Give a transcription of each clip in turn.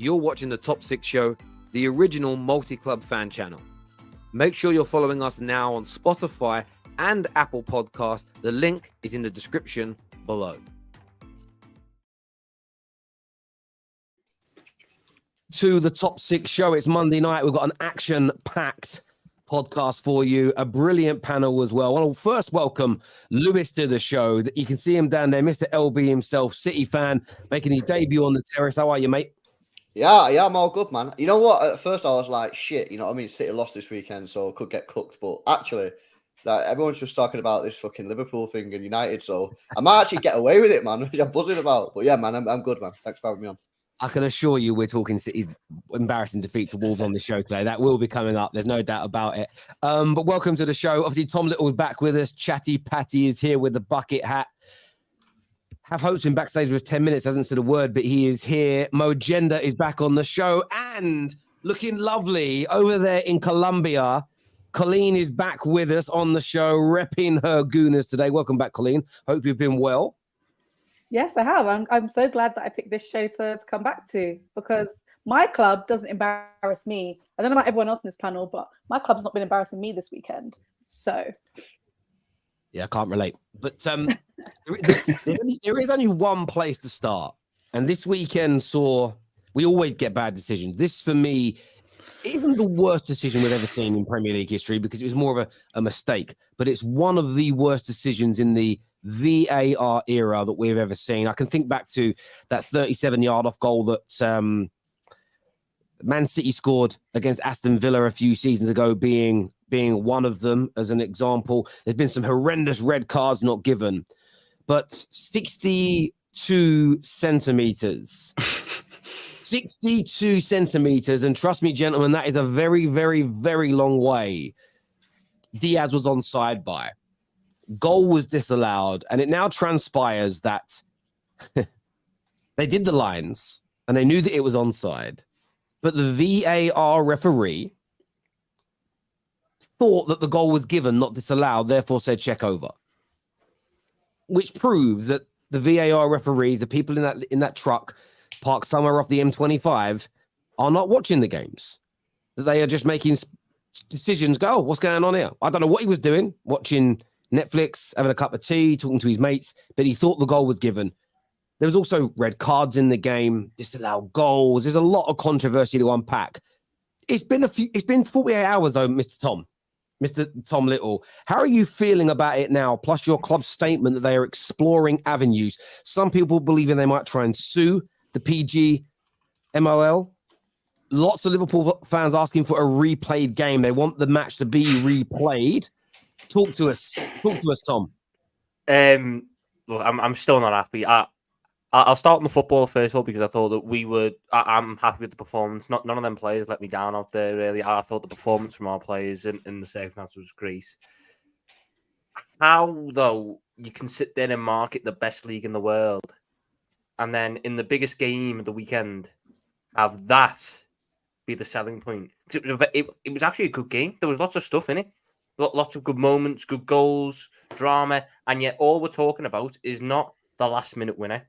you're watching the Top 6 Show, the original multi-club fan channel. Make sure you're following us now on Spotify and Apple Podcasts. The link is in the description below. To the Top 6 Show. It's Monday night. We've got an action-packed podcast for you, a brilliant panel as well. I want to first welcome Lewis to the show. You can see him down there, Mr. LB himself, City fan, making his debut on the terrace. How are you, mate? Yeah, I'm all good, man. You know what? At first, I was like, shit, you know what I mean? City lost this weekend, so could get cooked. But actually, like, everyone's just talking about this fucking Liverpool thing and United, so I might actually get away with it, man, which I'm buzzing about. But yeah, man, I'm good, man. Thanks for having me on. I can assure you we're talking City's embarrassing defeat to Wolves on the show today. That will be coming up. There's no doubt about it. But welcome to the show. Obviously, Tom Little is back with us. Chatty Patty is here with the bucket hat. Have Hope's been backstage with 10 minutes, hasn't said a word, but he is here. Mo Gender is back on the show and looking lovely over there in Colombia. Colleen is back with us on the show, repping her Gooners today. Welcome back, Colleen. Hope you've been well. Yes, I have. I'm so glad that I picked this show to come back to, because my club doesn't embarrass me. I don't know about everyone else in this panel, but my club's not been embarrassing me this weekend. So, yeah, I can't relate. But there is only one place to start. And this weekend we always get bad decisions. This, for me, even the worst decision we've ever seen in Premier League history, because it was more of a mistake. But it's one of the worst decisions in the VAR era that we've ever seen. I can think back to that 37-yard off goal that Man City scored against Aston Villa a few seasons ago, being one of them as an example. There's been some horrendous red cards not given, but 62 centimeters. 62 centimeters, and trust me, gentlemen, that is a very, very, very long way. Diaz was onside by. Goal was disallowed, and it now transpires that they did the lines and they knew that it was onside, but the VAR referee thought that the goal was given, not disallowed, therefore said check over, which proves that the VAR referees, the people in that truck parked somewhere off the M25, are not watching the games. That they are just making decisions. Go, what's going on here? I don't know what he was doing, watching Netflix, having a cup of tea, talking to his mates, but he thought the goal was given. There was also red cards in the game, disallowed goals. There's a lot of controversy to unpack. It's been 48 hours though, Mr. Tom Little. How are you feeling about it now? Plus your club's statement that they are exploring avenues. Some people believing they might try and sue the PGMOL. Lots of Liverpool fans asking for a replayed game. They want the match to be replayed. Talk to us, Tom. Look, I'm still not happy. I'll start on the football first of all, because I thought that I'm happy with the performance. None of them players let me down out there, really. I thought the performance from our players in the circumstances was great. How, though, you can sit there and market the best league in the world, and then in the biggest game of the weekend, have that be the selling point? It was actually a good game. There was lots of stuff in it. Lots of good moments, good goals, drama, and yet all we're talking about is not the last-minute winner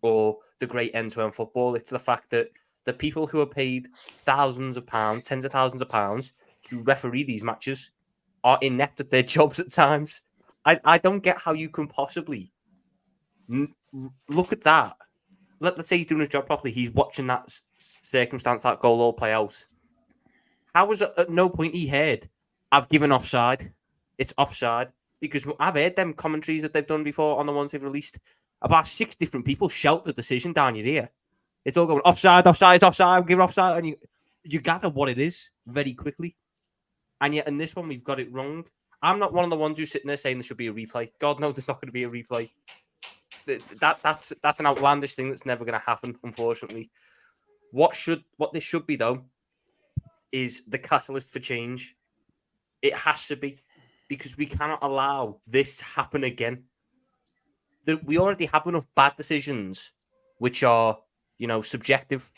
or the great end-to-end football. It's the fact that the people who are paid thousands of pounds, tens of thousands of pounds to referee these matches are inept at their jobs at times. I don't get how you can possibly look at that. Let's say he's doing his job properly. He's watching that circumstance, that goal all play out. How was it at no point he heard, I've given offside. It's offside. Because I've heard them commentaries that they've done before on the ones they've released. About 6 different people shout the decision down your ear. It's all going offside, offside, offside, give it offside. And you gather what it is very quickly. And yet in this one, we've got it wrong. I'm not one of the ones who's sitting there saying there should be a replay. God knows there's not going to be a replay. That's an outlandish thing that's never going to happen, unfortunately. What this should be, though, is the catalyst for change. It has to be, because we cannot allow this happen again. We already have enough bad decisions, which are, subjective,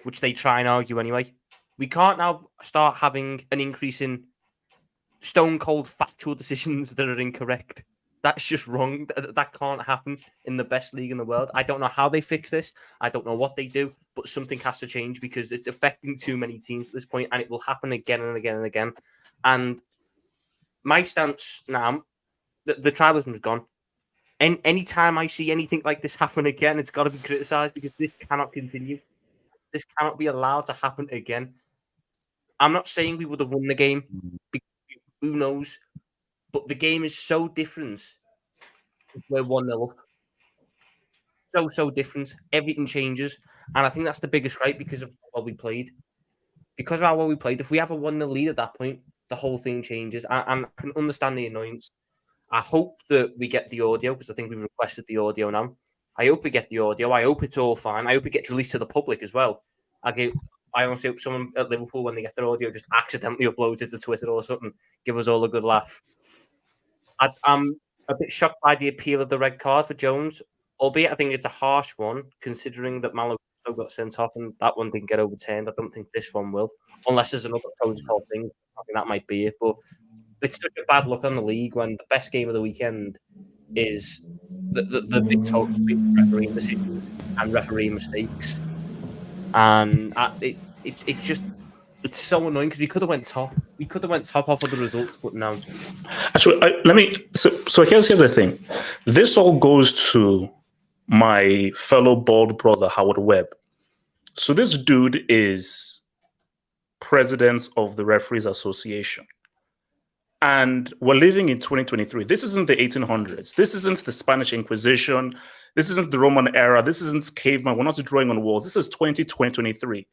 which they try and argue anyway. We can't now start having an increase in stone cold factual decisions that are incorrect. That's just wrong. That can't happen in the best league in the world. I don't know how they fix this. I don't know what they do, but something has to change because it's affecting too many teams at this point, and it will happen again and again and again. And my stance now, the tribalism is gone. And anytime I see anything like this happen again, it's got to be criticised because this cannot continue. This cannot be allowed to happen again. I'm not saying we would have won the game. Who knows? But the game is so different. We're 1-0 up. So different. Everything changes. And I think that's the biggest gripe because of how well we played. Because of how well we played, if we have a 1-0 lead at that point, the whole thing changes. And I can understand the annoyance. I hope that we get the audio because I think we've requested the audio now. I hope we get the audio. I hope it's all fine. I hope it gets released to the public as well. I honestly hope someone at Liverpool, when they get their audio, just accidentally uploads it to Twitter or something. Give us all a good laugh. I'm a bit shocked by the appeal of the red card for Jones, albeit I think it's a harsh one, considering that Malo still got sent off and that one didn't get overturned. I don't think this one will, unless there's another protocol thing. I think that might be it. But it's such a bad look on the league when the best game of the weekend is the big total between referee decisions and referee mistakes. And it's just, it's so annoying because we could have went top. We could have went top off of the results, but no. Actually, so here's the thing. This all goes to my fellow bald brother, Howard Webb. So this dude is president of the Referees Association. And we're living in 2023. This isn't the 1800s. This isn't the Spanish Inquisition. This isn't the Roman era. This isn't caveman. We're not drawing on walls. This is 2023.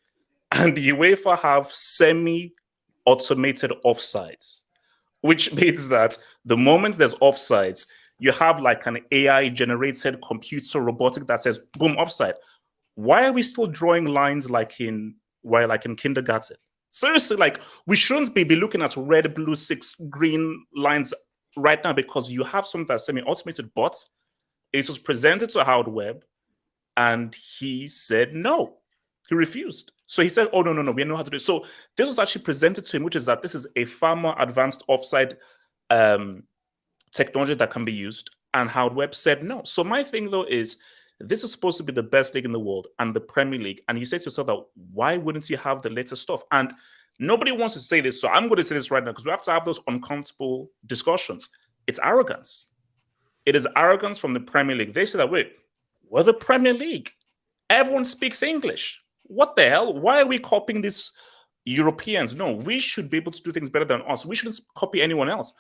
And the UEFA have semi-automated offsides, which means that the moment there's offsides, you have like an AI-generated computer robotic that says, boom, offside. Why are we still drawing lines like in kindergarten? Seriously, like we shouldn't be looking at red, blue, 6 green lines right now because you have something that's semi-automated, but it was presented to Howard Webb and he said no. He refused. So he said, oh, no, we know how to do it. So this was actually presented to him, which is that this is a far more advanced offside technology that can be used. And Howard Webb said no. So my thing, though, is this is supposed to be the best league in the world and the Premier League. And you say to yourself that why wouldn't you have the latest stuff? And nobody wants to say this. So I'm going to say this right now because we have to have those uncomfortable discussions. It's arrogance. It is arrogance from the Premier League. They say that, wait, we're the Premier League. Everyone speaks English. What the hell? Why are we copying these Europeans? No, we should be able to do things better than us. We shouldn't copy anyone else.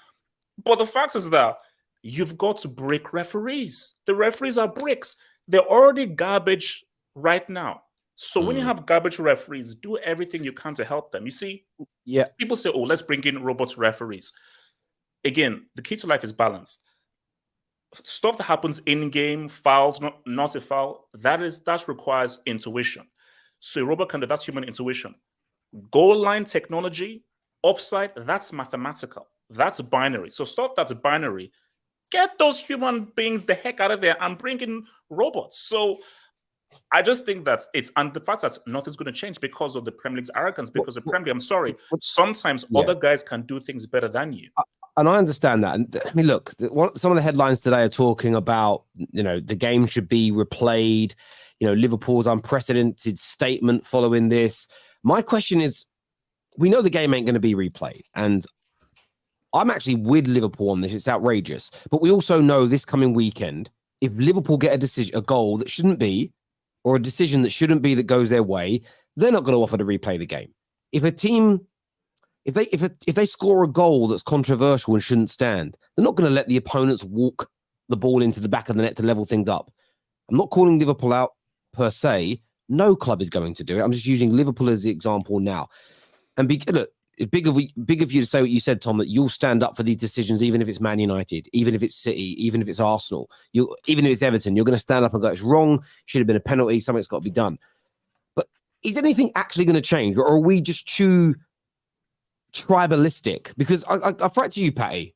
But the fact is that you've got to break referees. The referees are bricks. They're already garbage right now. So when you have garbage referees, do everything you can to help them. You see, people say, oh, let's bring in robot referees. Again, the key to life is balance. Stuff that happens in-game, fouls, not a foul, that requires intuition. So a robot can do, that's human intuition. Goal line technology, offside, that's mathematical. That's binary. So stuff that's binary, get those human beings the heck out of there and bring in robots. So I just think that and the fact that nothing's going to change because of the Premier League's arrogance, because the Premier League, I'm sorry, sometimes other guys can do things better than you. And I understand that. And I mean, look, some of the headlines today are talking about, the game should be replayed, Liverpool's unprecedented statement following this. My question is, we know the game ain't going to be replayed. And I'm actually with Liverpool on this. It's outrageous. But we also know this coming weekend, if Liverpool get a goal that shouldn't be, or a decision that shouldn't be that goes their way, they're not going to offer to replay the game. If a team, if they score a goal that's controversial and shouldn't stand, they're not going to let the opponents walk the ball into the back of the net to level things up. I'm not calling Liverpool out per se. No club is going to do it. I'm just using Liverpool as the example now. And look, it's big of you to say what you said, Tom, that you'll stand up for these decisions, even if it's Man United, even if it's City, even if it's Arsenal, even if it's Everton, you're going to stand up and go, it's wrong, should have been a penalty, something's got to be done. But is anything actually going to change, or are we just too tribalistic? Because I threat to you, Patty,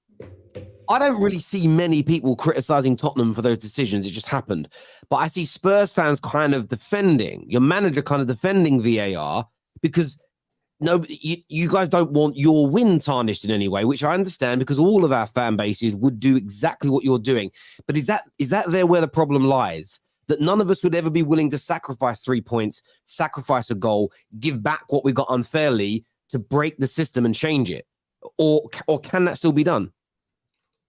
I don't really see many people criticizing Tottenham for those decisions. It just happened. But I see Spurs fans kind of defending, your manager kind of defending VAR because you guys don't want your win tarnished in any way, which I understand because all of our fan bases would do exactly what you're doing. But is that there where the problem lies? that none of us would ever be willing to sacrifice 3 points, sacrifice a goal, give back what we got unfairly to break the system and change it? Or can that still be done?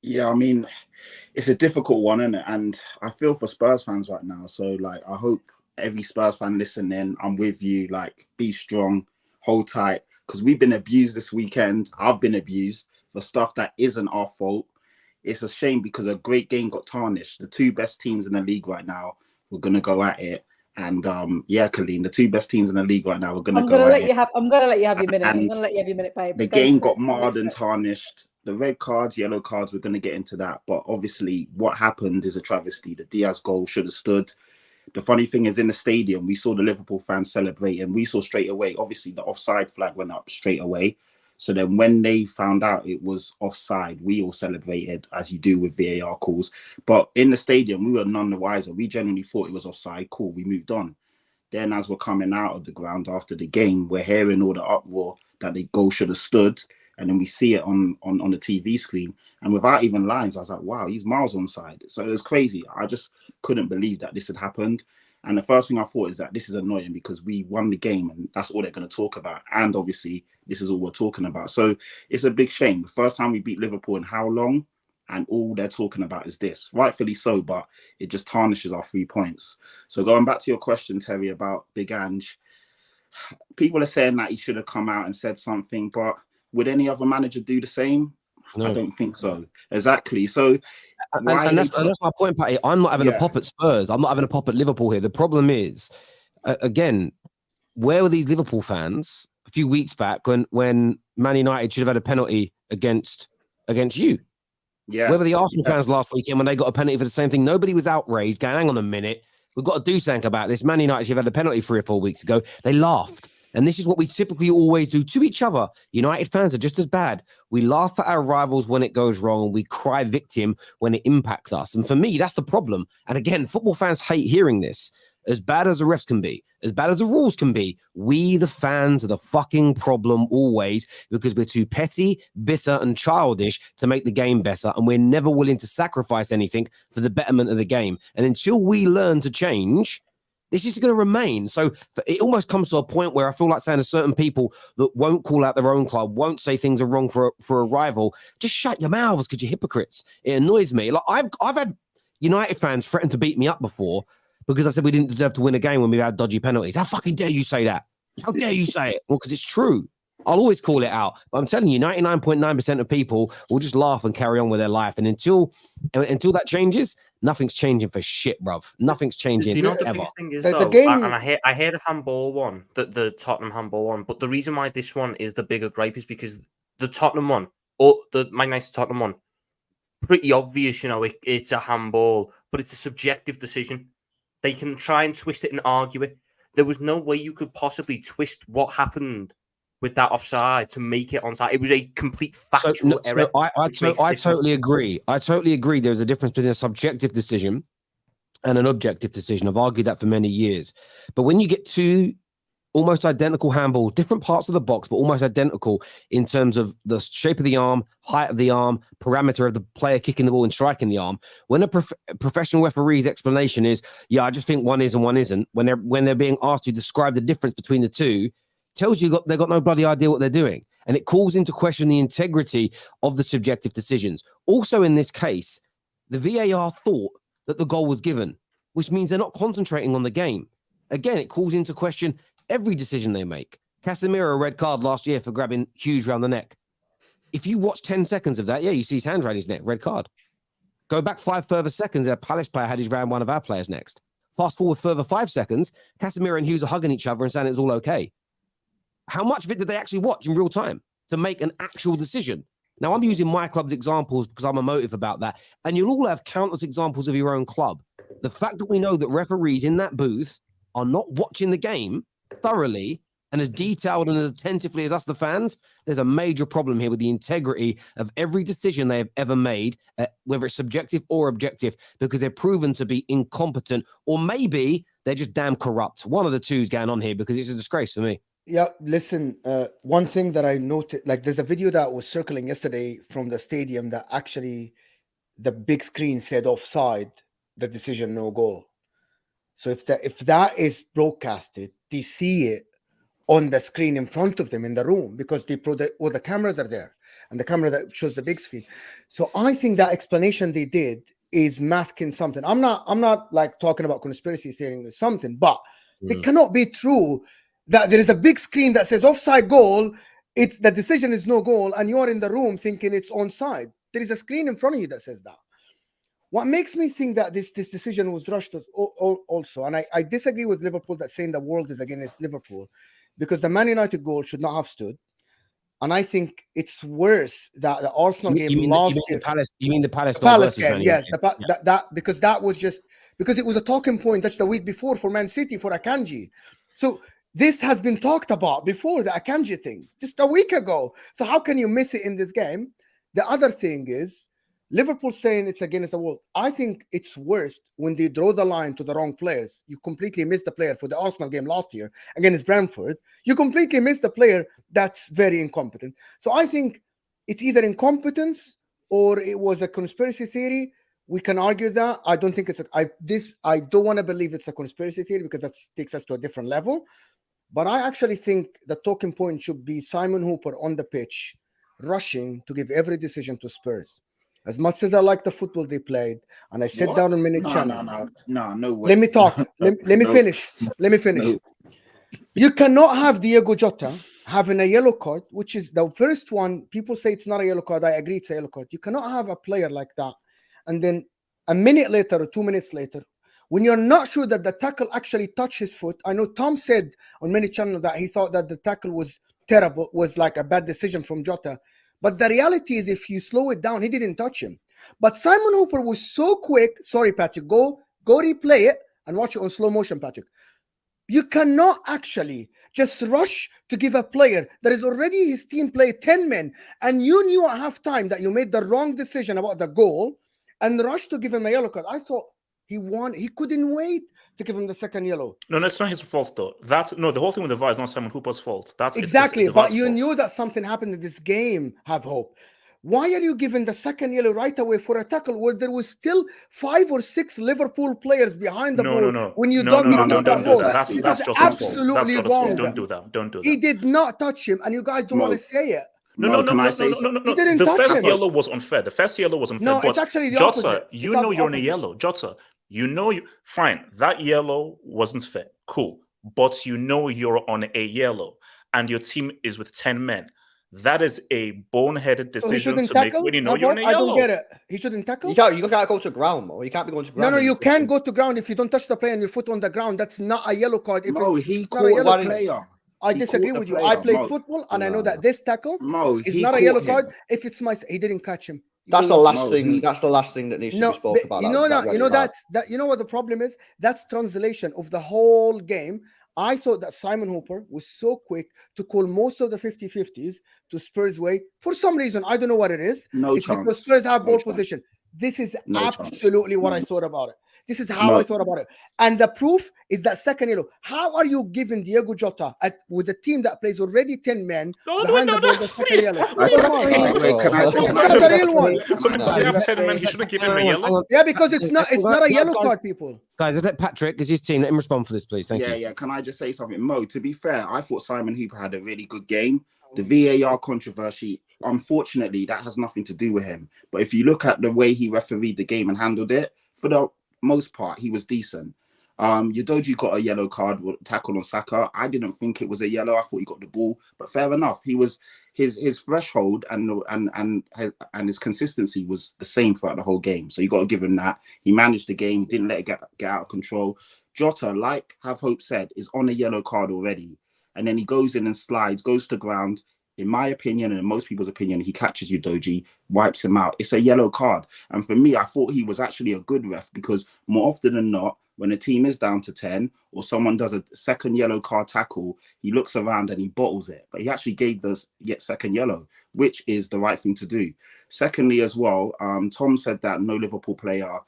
Yeah, I mean, it's a difficult one, isn't it? And I feel for Spurs fans right now. So, like, I hope every Spurs fan listening, I'm with you. Like, be strong, hold tight, because we've been abused this weekend. I've been abused for stuff that isn't our fault. It's a shame because a great game got tarnished. The two best teams in the league right now, we're going to go at it. And yeah, Colleen, the two best teams in the league right now, we're going to go at it. I'm going to let you have your minute. And I'm going to let you have your minute, babe. the game got marred and tarnished. The red cards, yellow cards, we're going to get into that. But obviously, what happened is a travesty. The Diaz goal should have stood. The funny thing is, in the stadium, we saw the Liverpool fans celebrate, and we saw straight away, obviously, the offside flag went up straight away. So then when they found out it was offside, we all celebrated, as you do with VAR calls. But in the stadium, we were none the wiser. We genuinely thought it was offside. Cool, we moved on. Then as we're coming out of the ground after the game, we're hearing all the uproar that the goal should have stood. And then we see it on the TV screen. And without even lines, I was like, wow, he's miles onside. So it was crazy. I just couldn't believe that this had happened. And the first thing I thought is that this is annoying because we won the game and that's all they're going to talk about. And obviously, this is all we're talking about. So it's a big shame. The first time we beat Liverpool in how long? And all they're talking about is this. Rightfully so, but it just tarnishes our 3 points. So going back to your question, Terry, about Big Ange, people are saying that he should have come out and said something, but would any other manager do the same? No. I don't think so. Exactly. So, and that's my point, Patty. I'm not having a pop at Spurs. I'm not having a pop at Liverpool here. The problem is, again, where were these Liverpool fans a few weeks back when Man United should have had a penalty against you? Yeah. Where were the Arsenal fans last weekend when they got a penalty for the same thing? Nobody was outraged, going, hang on a minute, we've got to do something about this. Man United should have had a penalty 3 or 4 weeks ago. They laughed. And this is what we typically always do to each other. United fans are just as bad. We laugh at our rivals when it goes wrong, and we cry victim when it impacts us. And for me, that's the problem. And again, football fans hate hearing this. As bad as the refs can be, as bad as the rules can be, we, the fans, are the fucking problem always because we're too petty, bitter, and childish to make the game better. And we're never willing to sacrifice anything for the betterment of the game. And until we learn to change, this is going to remain. So it almost comes to a point where I feel like saying to certain people that won't call out their own club, won't say things are wrong for a rival, just shut your mouths because you're hypocrites. It annoys me. Like I've had United fans threaten to beat me up before because I said we didn't deserve to win a game when we had dodgy penalties. How fucking dare you say that? How dare you say it? Well, because it's true. I'll always call it out. But I'm telling you, 99.9% of people will just laugh and carry on with their life. And until that changes, nothing's changing for shit, bruv. Nothing's changing. Do you know what the biggest thing is, though? And I hear the handball one, the Tottenham handball one, but the reason why this one is the bigger gripe is because the Tottenham one, or the Man United Tottenham one, pretty obvious, you know, it's a handball, but it's a subjective decision. They can try and twist it and argue it. There was no way you could possibly twist what happened with that offside to make it onside. It was a complete factual error. I totally agree. I totally agree. There's a difference between a subjective decision and an objective decision. I've argued that for many years. But when you get two almost identical handballs, different parts of the box, but almost identical in terms of the shape of the arm, height of the arm, parameter of the player kicking the ball and striking the arm, when a professional referee's explanation is, yeah, I just think one is and one isn't, when they're being asked to describe the difference between the two, tells you they've got no bloody idea what they're doing. And it calls into question the integrity of the subjective decisions. Also in this case, the VAR thought that the goal was given, which means they're not concentrating on the game. Again, it calls into question every decision they make. Casemiro, a red card last year for grabbing Hughes around the neck. If you watch 10 seconds of that, yeah, you see his hands around his neck, red card. Go back 5 further seconds, a Palace player had his round one of our players next. Fast forward further 5 seconds, Casemiro and Hughes are hugging each other and saying it's all okay. How much of it did they actually watch in real time to make an actual decision? Now, I'm using my club's examples because I'm emotive about that. And you'll all have countless examples of your own club. The fact that we know that referees in that booth are not watching the game thoroughly and as detailed and as attentively as us, the fans, there's a major problem here with the integrity of every decision they have ever made, whether it's subjective or objective, because they're proven to be incompetent, or maybe they're just damn corrupt. One of the two is going on here because it's a disgrace for me. Yeah, listen, one thing that I noted, like there's a video that was circling yesterday from the stadium that actually the big screen said offside, the decision no goal. So if that is broadcasted, they see it on the screen in front of them in the room because all the cameras are there and the camera that shows the big screen. So I think that explanation they did is masking something. I'm not like talking about conspiracy theory or something, but it cannot be true that there is a big screen that says offside goal. It's the decision is no goal, and you're in the room thinking it's onside. There is a screen in front of you that says that. What makes me think that this decision was rushed also, and I disagree with Liverpool that saying the world is against Liverpool, because the Man United goal should not have stood. And I think it's worse that the Arsenal game last year. You mean the Palace game? Yes, because that was just because it was a talking point. That's the week before for Man City for Akanji. So this has been talked about before, the Akanji thing, just a week ago. So how can you miss it in this game? The other thing is Liverpool saying it's against the world. I think it's worst when they draw the line to the wrong players. You completely miss the player for the Arsenal game last year against Brentford. You completely miss the player that's very incompetent. So I think it's either incompetence or it was a conspiracy theory. We can argue that. I don't think it's I don't want to believe it's a conspiracy theory because that takes us to a different level. But I actually think the talking point should be Simon Hooper on the pitch, rushing to give every decision to Spurs. As much as I like the football they played, and I sat down on minute channels. No way. Let me talk. Let me finish. Let me finish. No. You cannot have Diego Jota having a yellow card, which is the first one. People say it's not a yellow card. I agree it's a yellow card. You cannot have a player like that. And then a minute later or 2 minutes later, when you're not sure that the tackle actually touched his foot. I know Tom said on many channels that he thought that the tackle was terrible, was like a bad decision from Jota. But the reality is, if you slow it down, he didn't touch him. But Simon Hooper was so quick. Sorry, Patrick. Go replay it and watch it on slow motion, Patrick. You cannot actually just rush to give a player that is already his team played 10 men, and you knew at halftime that you made the wrong decision about the goal, and rush to give him a yellow card. I thought he won. He couldn't wait to give him the second yellow. No, it's not his fault though. The whole thing with the VAR is not Simon Hooper's fault. That's exactly. But you fault. knew that something happened in this game. Have hope. Why are you giving the second yellow right away for a tackle where there was still 5 or 6 Liverpool players behind the ball? No. When you don't do that. That's absolutely wrong. Don't do that. Don't do that. He did not touch him, and you guys don't want to say it. No. He didn't the touch first him. yellow was unfair. The first yellow was unfair. No, but it's actually the Jota, opposite. you know you're on a yellow. Jota, you know fine. That yellow wasn't fair. Cool. But you know you're on a yellow, and your team is with 10 men. That is a boneheaded decision to make when you know you're in a yellow. I don't get it. He shouldn't tackle? You can't go to ground, Mo. You can't be going to ground. No, you can go to ground if you don't touch the player and your foot on the ground. That's not a yellow card. He caught a player. I disagree with you. I played football, and I know that this tackle is not a yellow card. If it's he didn't catch him. That's the last thing. That's the last thing that needs to be spoken about. You know what the problem is? That's translation of the whole game. I thought that Simon Hooper was so quick to call most of the 50-50s to Spurs' way. For some reason, I don't know what it is. It's because Spurs have ball position. This is absolutely what I thought about it. This is how I thought about it. And the proof is that second yellow. How are you giving Diego Jota with a team that plays already 10 men behind the ball the second yellow? Have 10 men, he shouldn't give him a yellow. Yeah, because it's not a yellow card, people. Guys, let Patrick, because his team, let him respond for this, please. Thank you. Yeah. Can I just say something? Mo, to be fair, I thought Simon Hooper had a really good game. The VAR controversy, unfortunately, that has nothing to do with him. But if you look at the way he refereed the game and handled it, for the most part, he was decent. Udoji got a yellow card tackle on Saka. I didn't think it was a yellow. I thought he got the ball, but fair enough. He was his threshold and his consistency was the same throughout the whole game. So you got to give him that. He managed the game, didn't let it get out of control. Jota, like Have Hope said, is on a yellow card already, and then he goes in and slides, goes to ground. In my opinion, and in most people's opinion, he catches Udoji, wipes him out. It's a yellow card. And for me, I thought he was actually a good ref because more often than not, when a team is down to 10 or someone does a second yellow card tackle, he looks around and he bottles it. But he actually gave the second yellow, which is the right thing to do. Secondly, as well, Tom said that no Liverpool player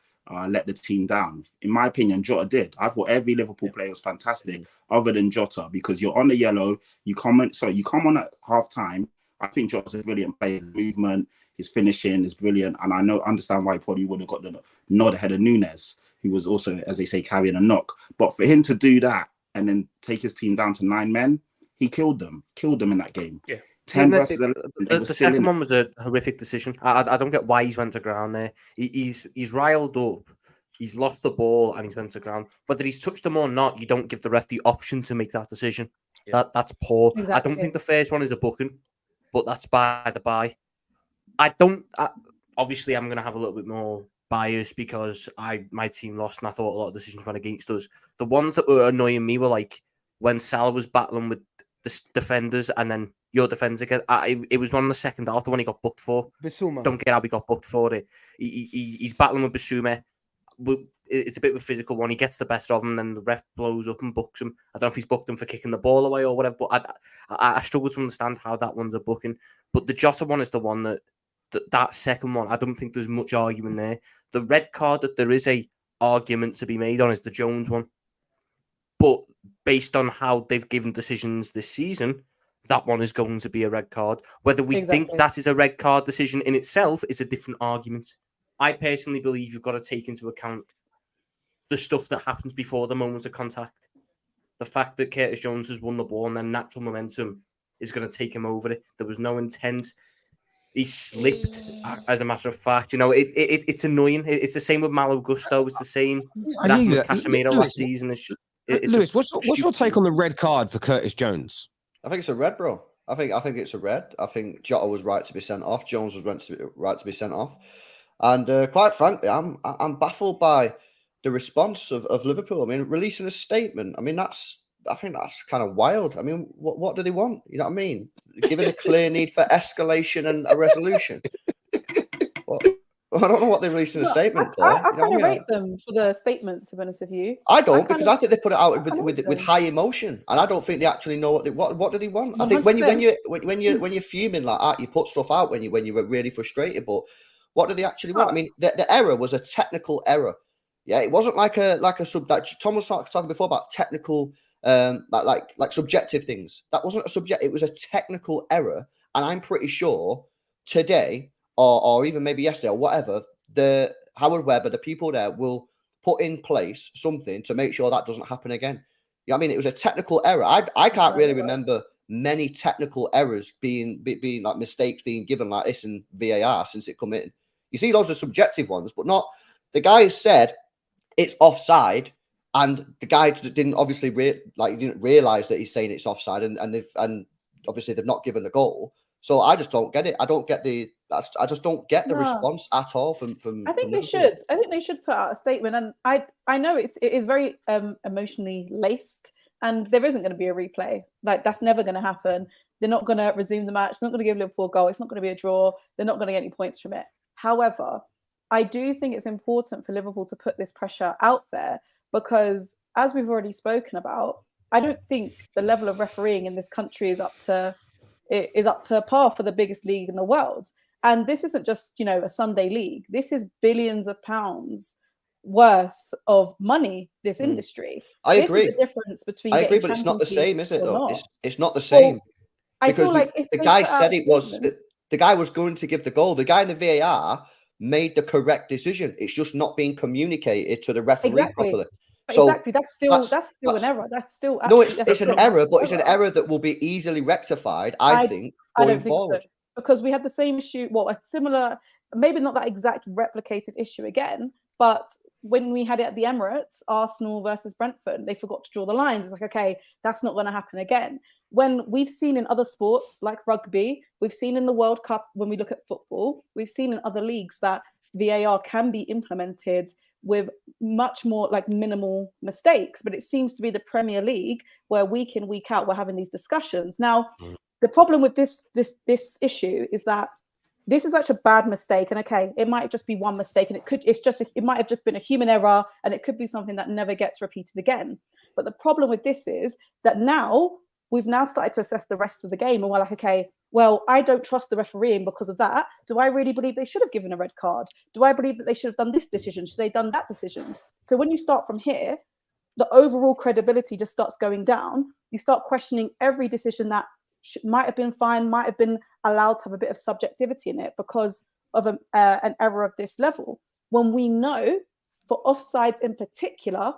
let the team down. In my opinion, Jota did. I thought every Liverpool player was fantastic, other than Jota, because you're on the yellow. You come on at half time. I think Jota's a brilliant player. His movement, his finishing is brilliant, and I understand why he probably would have got the nod ahead of Nunes, who was also, as they say, carrying a knock. But for him to do that and then take his team down to 9 men, he killed them in that game. Yeah. 10 versus 11. The second one was a horrific decision. I don't get why he's went to ground there. He's riled up. He's lost the ball and he's went to ground. Whether he's touched them or not, you don't give the ref the option to make that decision. Yeah. That's poor. Exactly. I don't think the first one is a booking, but that's by the by. Obviously, I'm going to have a little bit more bias because my team lost and I thought a lot of decisions went against us. The ones that were annoying me were like when Salah was battling with the defenders and then your defense again. It was one in the second half, the one he got booked for. Bissouma. Don't get how he got booked for it. He's battling with Bissouma. It's a bit of a physical one. He gets the best of him, and then the ref blows up and books him. I don't know if he's booked him for kicking the ball away or whatever, but I struggle to understand how that one's a booking. But the Jota one is the one that second one, I don't think there's much argument there. The red card that there is a argument to be made on is the Jones one. But based on how they've given decisions this season, that one is going to be a red card. Whether we think that is a red card decision in itself is a different argument. I personally believe you've got to take into account the stuff that happens before the moment of contact. The fact that Curtis Jones has won the ball and then natural momentum is going to take him over it. There was no intent. He slipped, as a matter of fact. You know, it's annoying. It's the same with Malo Gusto. It's the same with Casemiro last season. Lewis, what's your take on the red card for Curtis Jones? I think it's a red, bro. I think it's a red. I think Jota was right to be sent off. Jones was right to be sent off. And quite frankly, I'm baffled by the response of Liverpool. I mean, releasing a statement. I mean, I think that's kind of wild. I mean, what do they want? You know what I mean? Given a clear need for escalation and a resolution. I don't know what they're releasing a statement for. I kind of rate them for the statement, to be honest with you. I don't, because I think they put it out with high emotion, and I don't think they actually know what do they want. 100%. I think when you're fuming like that, you put stuff out when you're really frustrated. But what do they actually want? I mean, the error was a technical error. Yeah, it wasn't like a sub. That Tom was talking before about technical, like subjective things. That wasn't a subject. It was a technical error, and I'm pretty sure today, or even maybe yesterday or whatever, the Howard Webb, the people there will put in place something to make sure that doesn't happen again. You know what I mean? It was a technical error. I can't really remember many technical errors being like mistakes being given like this in VAR since it come in. You see loads of subjective ones, but not. The guy said it's offside, and the guy didn't obviously didn't realize that he's saying it's offside, and obviously they've not given the goal. So I just don't get it. I don't get I just don't get the response at all from. I think they should. I think they should put out a statement, and I know it is very emotionally laced, and there isn't going to be a replay. Like, that's never going to happen. They're not going to resume the match. They're not going to give Liverpool a goal. It's not going to be a draw. They're not going to get any points from it. However, I do think it's important for Liverpool to put this pressure out there because, as we've already spoken about, I don't think the level of refereeing in this country is up to par for the biggest league in the world. And this isn't just, a Sunday league. This is billions of pounds worth of money, this industry. I agree. Is the difference between I agree, but it's not the same, is it, though? It's not the same. Well, I feel like the guy said it was... The guy was going to give the goal. The guy in the VAR made the correct decision. It's just not being communicated to the referee properly. So exactly, that's still an error. That's still it's an error, but it's an error that will be easily rectified. I think going forward. So, because we had the same issue. Well, a similar, maybe not that exact replicated issue again, but when we had it at the Emirates, Arsenal versus Brentford, they forgot to draw the lines. It's like, okay, that's not going to happen again. When we've seen in other sports like rugby, we've seen in the World Cup, when we look at football, we've seen in other leagues that VAR can be implemented with much more like minimal mistakes. But it seems to be the Premier League where week in, week out, we're having these discussions. Now, the problem with this issue is that this is such a bad mistake, and okay, it might just be one mistake, and it might have just been a human error, and it could be something that never gets repeated again. But the problem with this is that we've now started to assess the rest of the game, and we're like, okay, well, I don't trust the refereeing because of that. Do I really believe they should have given a red card? Do I believe that they should have done this decision? Should they have done that decision? So when you start from here, the overall credibility just starts going down. You start questioning every decision that might have been fine, might have been allowed to have a bit of subjectivity in it because of an error of this level. When we know for offsides in particular,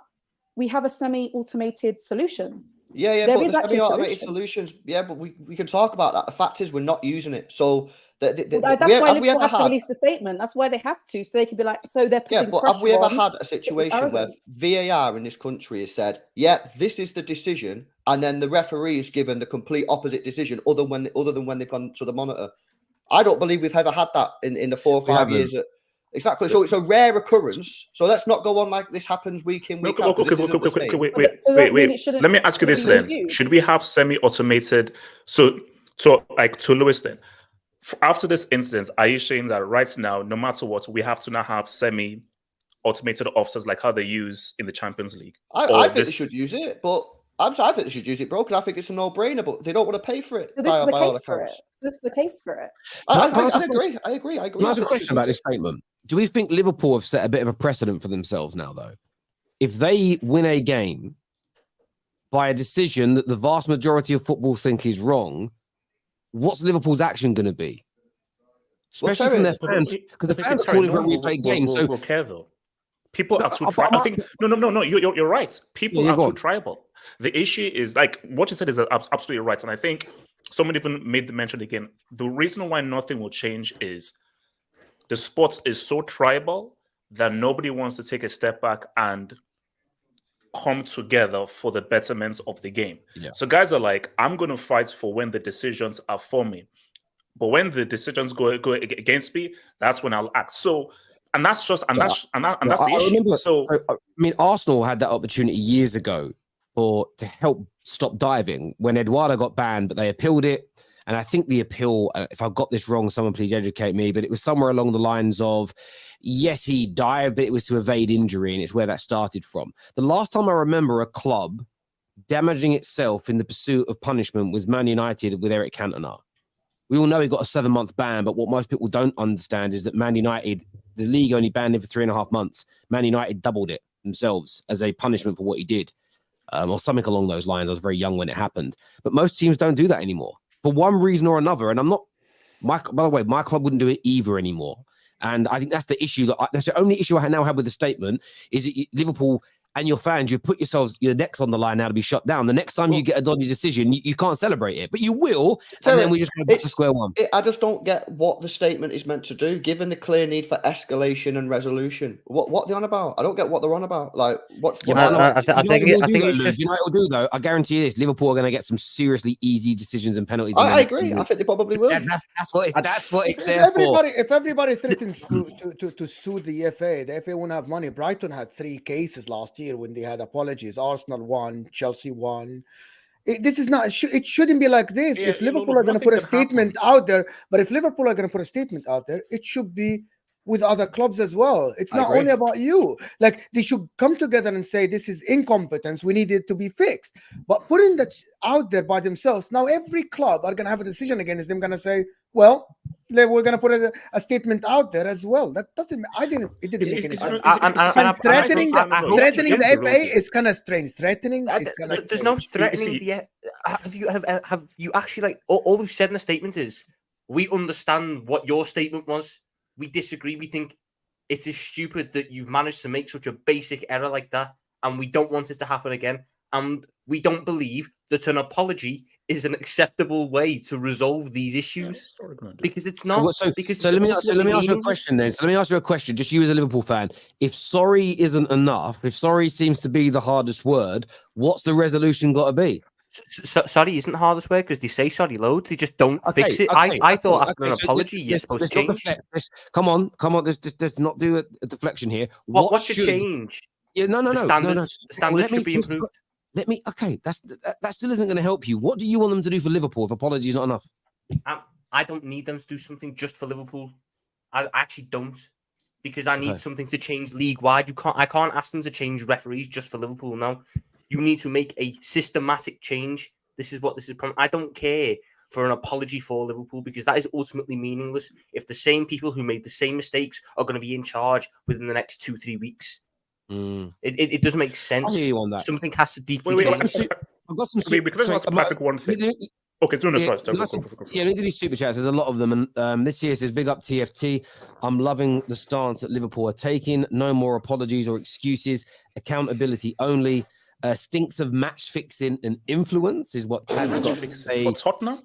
we have a semi-automated solution. Yeah, There but is the actually a semi-automated solution. solutions, yeah, but we can talk about that. The fact is, we're not using it. So That's why have we Liverpool ever have to had? release the statement. That's why they have to, so they can be like, so they're Yeah, putting but pressure have we ever on. had a situation where arrogance. VAR in this country has said, "Yeah, this is the decision," and then the referee is given the complete opposite decision, other than when they've gone to the monitor? I don't believe we've ever had that in the 4 or 5 years. Exactly. So it's a rare occurrence. So let's not go on like this happens week in, week out. Okay, This isn't the same. wait. Let me ask you this then. Should we have semi-automated? So to Lewis then, after this incident, are you saying that right now, no matter what, we have to now have semi-automated officers like how they use in the Champions League? I think they should use it, but I think they should use it, bro, because I think it's a no-brainer, but they don't want to pay for it. So this is the case for it. So this is the case for it. I agree. Can I ask a question about this statement? Do we think Liverpool have set a bit of a precedent for themselves now, though? If they win a game by a decision that the vast majority of football think is wrong, what's Liverpool's action going to be? Especially from their fans, because the fans call it a replay game. So care though. People are too tribal. I think no. You're right. People are too tribal. The issue is like what you said is absolutely right, and I think someone even made the mention again. The reason why nothing will change is the sport is so tribal that nobody wants to take a step back and come together for the betterment of the game. Yeah. So guys are like, I'm going to fight for when the decisions are for me. But when the decisions go against me, that's when I'll act. So, and that's just, that's the issue. Remember, so, I mean, Arsenal had that opportunity years ago to help stop diving when Eduardo got banned, but they appealed it. And I think the appeal, if I've got this wrong, someone please educate me, but it was somewhere along the lines of, yes, he dived, but it was to evade injury, and it's where that started from. The last time I remember a club damaging itself in the pursuit of punishment was Man United with Eric Cantona. We all know he got a 7-month ban, but what most people don't understand is that Man United, the league only banned him for 3.5 months. Man United doubled it themselves as a punishment for what he did, or something along those lines. I was very young when it happened. But most teams don't do that anymore for one reason or another. And by the way, my club wouldn't do it either anymore. And I think that's the issue. That's the only issue I now have with the statement is that Liverpool and your fans, you put your necks on the line now to be shut down. The next time you get a dodgy decision, you can't celebrate it, but you will. And then we just go back to square one. I just don't get what the statement is meant to do, given the clear need for escalation and resolution. What they're on about? I don't get what they're on about. Like, what's I think it's just. You know what will do though? I guarantee you this: Liverpool are going to get some seriously easy decisions and penalties. I agree. I think they probably will. That's what it's there for. If everybody threatens to sue the FA won't have money. Brighton had 3 cases last year when they had apologies. Arsenal won, Chelsea won. This is not. It shouldn't be like this. Yeah, if Liverpool are going to put a statement out there, but if Liverpool are going to put a statement out there, it should be with other clubs as well. It's not only about you. Like, they should come together and say this is incompetence. We need it to be fixed. But putting that out there by themselves, now every club are going to have a decision against them. Going to say, well, we're going to put a statement out there as well. That doesn't. It didn't make any sense. Threatening the FA is kind of strange. Threatening. There's no threatening. Have you actually, like, all we've said in the statement is we understand what your statement was. We disagree. We think it's stupid that you've managed to make such a basic error like that, and we don't want it to happen again. And we don't believe that an apology is an acceptable way to resolve these issues, because it's not. So let me ask you a question then. So let me ask you a question, just you as a Liverpool fan. If sorry isn't enough, if sorry seems to be the hardest word, what's the resolution got to be? Sorry isn't the hardest word because they say sorry loads. They just don't fix it. I thought after an apology, you're supposed to change. Come on. Let's not do a deflection here. What should change? Yeah, no. The standards should be improved. That still isn't going to help you. What do you want them to do for Liverpool if apology is not enough? I don't need them to do something just for Liverpool. I actually don't, because I need something to change league wide. I can't ask them to change referees just for Liverpool. No, you need to make a systematic change. This is what this is. I don't care for an apology for Liverpool, because that is ultimately meaningless if the same people who made the same mistakes are going to be in charge within the next 2-3 weeks. It doesn't make sense. I hear you on that. Something has to deeply change. I've got some. Because that's a perfect one thing. Okay, do Yeah, we need to do super chats. There's a lot of them, and this year says big up TFT. I'm loving the stance that Liverpool are taking. No more apologies or excuses. Accountability only. Stinks of match fixing and influence is what Tad's got to say. For Tottenham?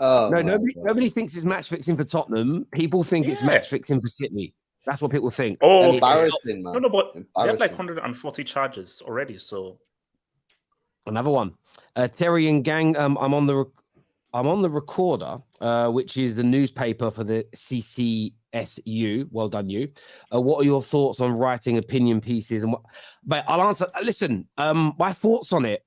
Oh, No, man. nobody thinks it's match fixing for Tottenham. People think it's Yeah. match fixing for City. That's what people think. Oh, And it's just Embarrassing, man. no, but they have like Embarrassing. 140 charges already. So another one. Terry and gang. I'm on the recorder, which is the newspaper for the CCSU. Well done, you. What are your thoughts on writing opinion pieces? And but I'll answer. Listen, my thoughts on it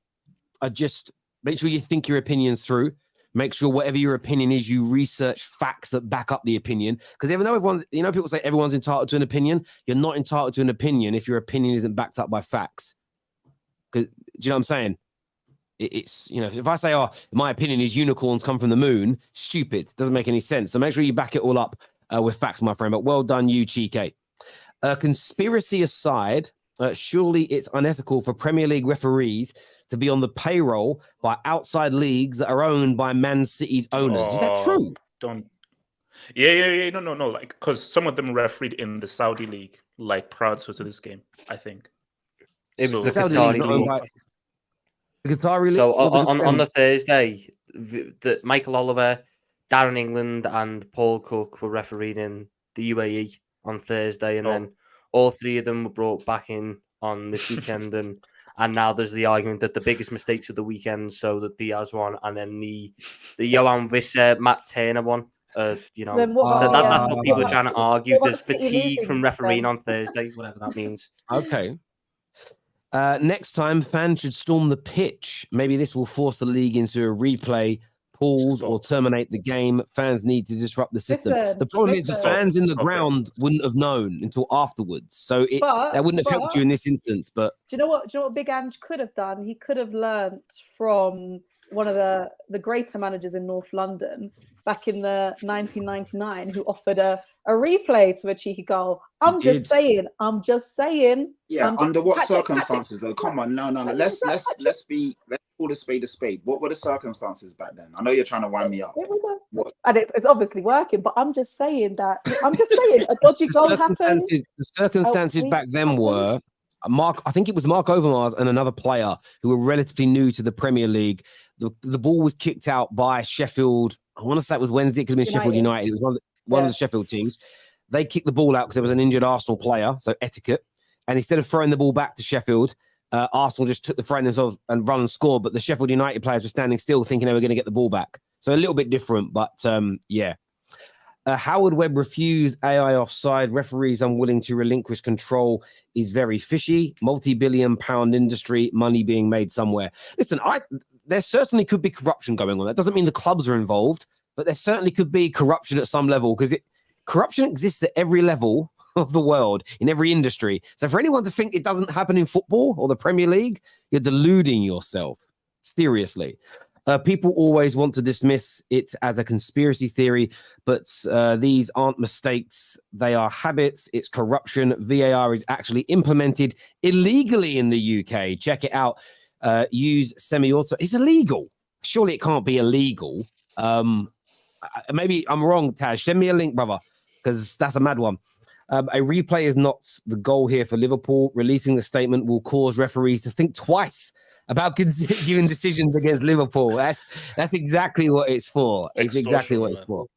are just make sure you think your opinions through. Make sure whatever your opinion is, you research facts that back up the opinion. Because even though everyone, people say everyone's entitled to an opinion, you're not entitled to an opinion if your opinion isn't backed up by facts. Because do you know what I'm saying? It's, if I say, my opinion is unicorns come from the moon, stupid. Doesn't make any sense. So make sure you back it all up with facts, my friend. But well done, you, Chike. Conspiracy aside, surely it's unethical for Premier League referees to be on the payroll by outside leagues that are owned by Man City's owners. Is that true? Don't. Yeah. No. Like, because some of them refereed in the Saudi league, like prior to this game, I think. It was the Saudi Qatari league, not owned league. by- The Qatari league. So or the- on the Thursday, that Michael Oliver, Darren England, and Paul Cook were refereeing in the UAE on Thursday, and then all three of them were brought back in on this weekend, and now there's the argument that the biggest mistakes of the weekend, so the Diaz one, and then the Johan Visser, Matt Turner one. Then That's what people are trying to argue. What There's about City fatigue losing from refereeing then? on Thursday, whatever that means. Okay. Next time, fans should storm the pitch. Maybe this will force the league into a replay, pause, or terminate the game. Fans need to disrupt the system. The problem is the fans in the ground wouldn't have known until afterwards. So that wouldn't have helped you in this instance. But do you know what Big Ange could have done? He could have learnt from one of the greater managers in North London back in the 1999 who offered a replay to a cheeky goal. I'm just saying. Yeah, under what circumstances though? Come on, no. Let's call a spade a spade. What were the circumstances back then? I know you're trying to wind me up. It was it's obviously working, but I'm just saying a dodgy goal happened. The circumstances back then were I think it was Mark Overmars and another player who were relatively new to the Premier League. The ball was kicked out by Sheffield. I want to say it was Wednesday. It could have been Sheffield United. It was one of the Sheffield teams. They kicked the ball out because there was an injured Arsenal player, so etiquette. And instead of throwing the ball back to Sheffield, Arsenal just took the throw themselves and run and scored. But the Sheffield United players were standing still, thinking they were going to get the ball back. So a little bit different, but yeah. Howard Webb refused AI offside. Referees unwilling to relinquish control is very fishy. Multi-billion-pound industry, money being made somewhere. Listen, there certainly could be corruption going on. That doesn't mean the clubs are involved, but there certainly could be corruption at some level because corruption exists at every level of the world, in every industry. So for anyone to think it doesn't happen in football or the Premier League, you're deluding yourself. Seriously. People always want to dismiss it as a conspiracy theory, but these aren't mistakes. They are habits. It's corruption. VAR is actually implemented illegally in the UK. Check it out. Use semi-auto. It's illegal. Surely it can't be illegal. Maybe I'm wrong, Taz. Send me a link, brother, because that's a mad one. A replay is not the goal here for Liverpool. Releasing the statement will cause referees to think twice about giving decisions against Liverpool. That's exactly what it's for. It's exactly what it's for.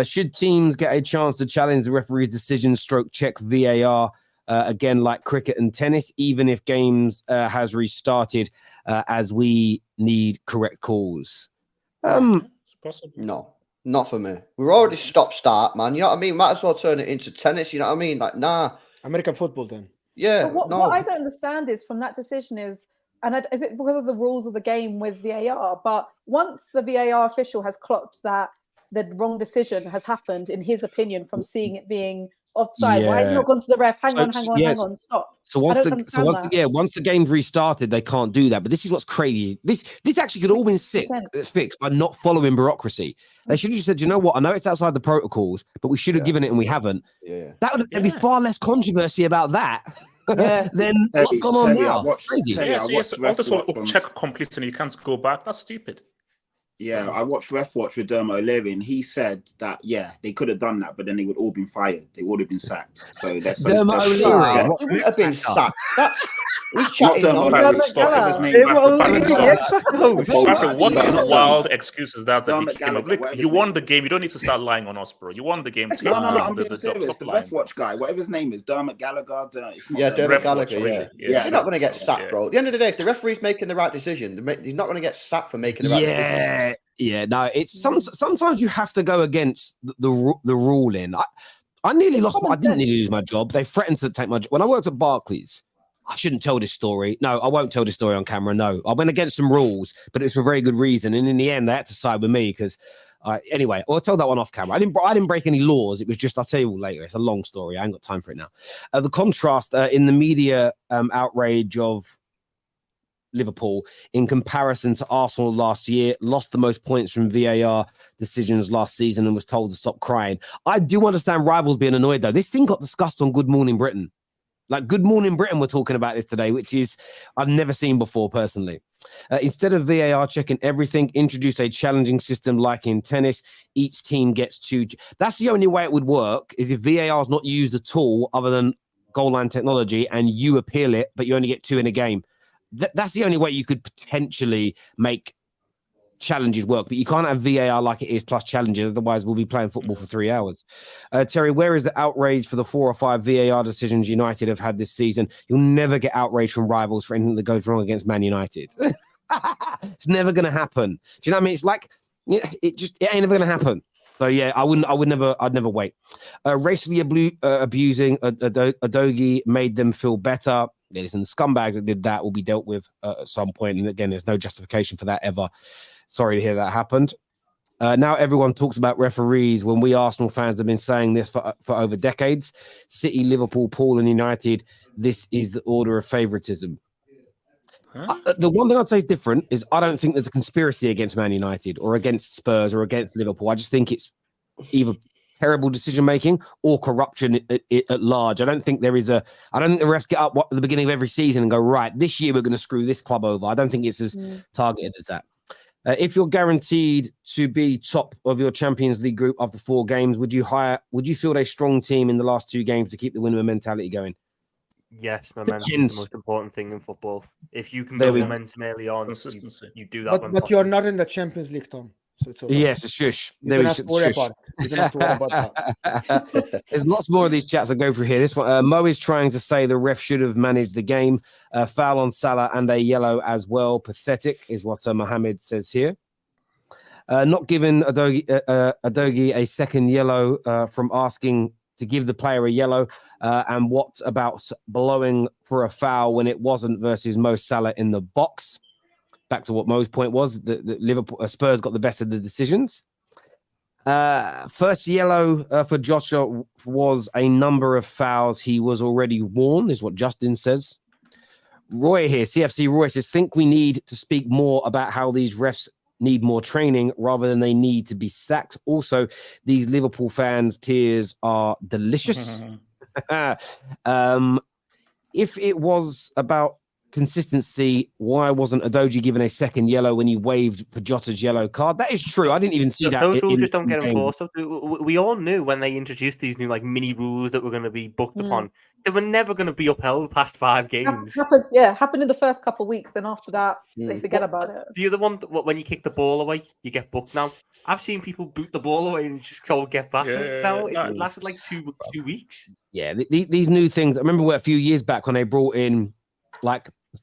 Should teams get a chance to challenge the referee's decision, check VAR again, like cricket and tennis, even if games has restarted, as we need correct calls? No, not for me. We're already stop-start, man. You know what I mean? Might as well turn it into tennis. You know what I mean? Like, nah. American football, then. Yeah. What I don't understand is from that decision is it because of the rules of the game with VAR? But once the VAR official has clocked that the wrong decision has happened, in his opinion, from seeing it being offside, why has he not gone to the ref? Hang on, stop. So once the game's restarted, they can't do that. But this is what's crazy. This actually could all been fixed by not following bureaucracy. They should have just said, you know what? I know it's outside the protocols, but we should have given it and we haven't. Yeah. There'd be far less controversy about that Yeah. then what's gone on Terry, now? It's crazy. Terry, I Yes. watched All this Ref Watch on- check complete and you can't go back. That's stupid. Yeah, I watched Ref Watch with Dermot O'Leary, and he said that they could have done that, but then they would all been fired. They would have been sacked. So that's Dermot O'Leary. Nah, What- they wouldn't have been sacked. That's who's Not chatting Dermot on. O'Leary. Dermot Stop. Gallagher. Whatever his Dermot name O'Leary, is. the X-Factor host. Sparkle, what Yeah. wild excuse is that Dermot you came up? Gallagher, Look, whatever you his won name the is. game. You don't need to start lying on us, bro. You won the game. No, I'm being serious. Stop The lying. Ref Watch guy, whatever his name is, Dermot Gallagher. It's not Yeah, Dermot. Dermot Ref Watch, Gallagher. really. Yeah. You're not going to get sacked, Yeah. bro. At the end of the day, if the referee's making the right decision, he's not going to get sacked for making the right decision. Yeah. No, it's sometimes you have to go against the ruling. I nearly lost. I didn't nearly lose my job. They threatened to take my job when I worked at Barclays. I shouldn't tell this story. No, I won't tell this story on camera. No, I went against some rules, but it's for a very good reason. And in the end, they had to side with me because. Anyway, I'll tell that one off camera. I didn't break any laws. It was just I'll tell you all later. It's a long story. I ain't got time for it now. The contrast in the media outrage of Liverpool in comparison to Arsenal last year, lost the most points from VAR decisions last season and was told to stop crying. I do understand rivals being annoyed though. This thing got discussed on Good Morning Britain. Like Good Morning Britain, we're talking about this today, which is I've never seen before personally. Instead of VAR checking everything, introduce a challenging system like in tennis. Each team gets 2. That's the only way it would work is if VAR is not used at all other than goal line technology and you appeal it, but you only get 2 in a game. That's the only way you could potentially make challenges work, but you can't have VAR like it is plus challenges. Otherwise, we'll be playing football for 3 hours. Terry, where is the outrage for the 4 or 5 VAR decisions United have had this season? You'll never get outrage from rivals for anything that goes wrong against Man United. It's never going to happen. Do you know what I mean? It's like, it ain't never going to happen. So yeah, I'd never wait. Racially abusing Adogi made them feel better. Yeah, listen, the scumbags that did that will be dealt with at some point. And again, there's no justification for that ever. Sorry to hear that happened. Now everyone talks about referees when we Arsenal fans have been saying this for over decades. City, Liverpool, Paul and United, this is the order of favoritism. The one thing I'd say is different is I don't think there's a conspiracy against Man United or against Spurs or against Liverpool. I just think it's either terrible decision making or corruption at large. I don't think the refs get up at the beginning of every season and go, right, this year we're going to screw this club over. I don't think it's as targeted as that. If you're guaranteed to be top of your Champions League group after 4 games, would you field a strong team in the last 2 games to keep the winner mentality going? Yes, momentum is the most important thing in football. If you can build momentum early on, Consistency. you do that. But you're not in the Champions League, Tom. So it's okay. Yes, it's shush. You don't have to worry about it. You don't have to worry about that. There's lots more of these chats that go through here. This one, Mo is trying to say the ref should have managed the game. Foul on Salah and a yellow as well. Pathetic is what Mohammed says here. Not giving Adogi a second yellow from asking to give the player a yellow. And what about blowing for a foul when it wasn't versus Mo Salah in the box? Back to what Mo's point was, that Liverpool Spurs got the best of the decisions. First yellow for Joshua was a number of fouls he was already warned, is what Justin says. Roy here, CFC Roy says, think we need to speak more about how these refs need more training rather than they need to be sacked. Also, these Liverpool fans' tears are delicious. If it was about consistency, why wasn't Adogi given a second yellow when he waved for Jota's yellow card? That is true. I didn't even see that. Those rules just don't get enforced. We all knew when they introduced these new mini rules that were going to be booked upon, they were never going to be upheld past 5 games. Happened in the first couple of weeks. Then after that, they forget about it. The other one, when you kick the ball away, you get booked now. I've seen people boot the ball away and just go get back. Now it lasted like 2 weeks. Yeah, these new things. I remember a few years back when they brought in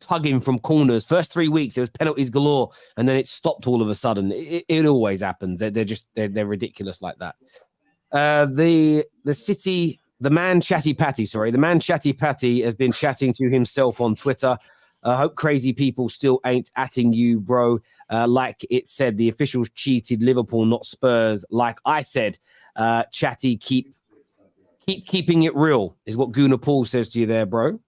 tugging from corners. First 3 weeks, it was penalties galore, and then it stopped all of a sudden. It always happens. They're ridiculous like that. The man Chatty Patty has been chatting to himself on Twitter. I hope crazy people still ain't atting you, bro. Like it said, the officials cheated Liverpool, not Spurs. Like I said, Chatty, keep keeping it real is what Guna Paul says to you there, bro.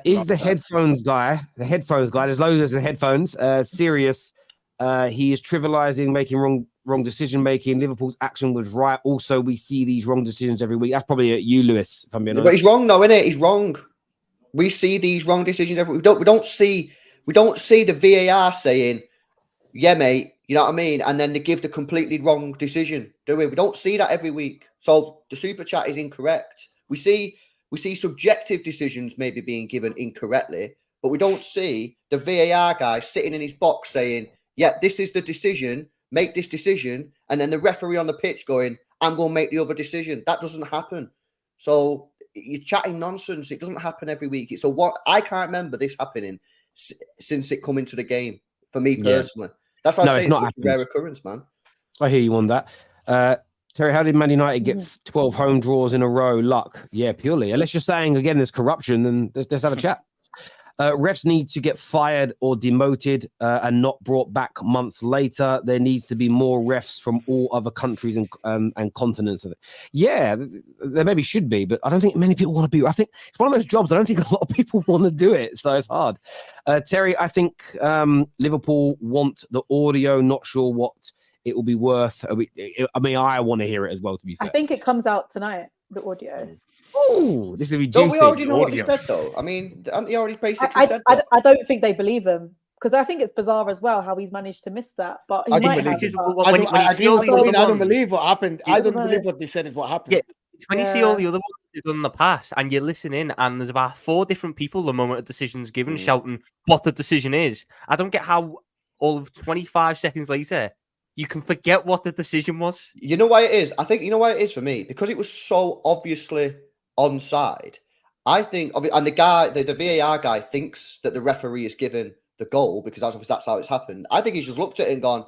Is the headphones guy, there's loads of headphones, serious? He is trivializing, making wrong decision making. Liverpool's action was right. Also, we see these wrong decisions every week. That's probably you, Lewis, if I'm being honest. But he's wrong, though, isn't it? He's wrong. We see these wrong decisions. We don't see the VAR saying, "Yeah, mate," you know what I mean, and then they give the completely wrong decision, do we? We don't see that every week. So the super chat is incorrect. We see subjective decisions maybe being given incorrectly, but we don't see the VAR guy sitting in his box saying, "Yeah, this is the decision. Make this decision," and then the referee on the pitch going, "I'm going to make the other decision." That doesn't happen. So you're chatting nonsense. It doesn't happen every week. So what? I can't remember this happening since it come into the game. For me personally, that's why I say it's such a rare occurrence, man. I hear you on that. Terry, how did Man United get 12 home draws in a row? Luck. Yeah, purely. Unless you're saying, again, there's corruption, then let's have a chat. Refs need to get fired or demoted and not brought back months later. There needs to be more refs from all other countries and continents. Yeah, there maybe should be, but I don't think many people want to be. I think it's one of those jobs. I don't think a lot of people want to do it, so it's hard. Terry, I think Liverpool want the audio. Not sure what it will be worth. I mean, I want to hear it as well, to be fair. I think it comes out tonight, the audio. Oh, this will be juicy. Don't we already know what he said, though? I mean, haven't he already basically said that? I don't think they believe him, because I think it's bizarre as well how he's managed to miss that. But he might have. I don't believe what happened. I don't believe what they said is what happened. Yeah, it's when you see all the other ones they've done in the past and you listen in, and there's about 4 different people the moment a decision's given shouting what the decision is. I don't get how all of 25 seconds later you can forget what the decision was. You know why it is? I think you know why it is for me, because it was so obviously onside. I think, and the guy, the VAR guy, thinks that the referee is given the goal because that's how it's happened. I think he's just looked at it and gone,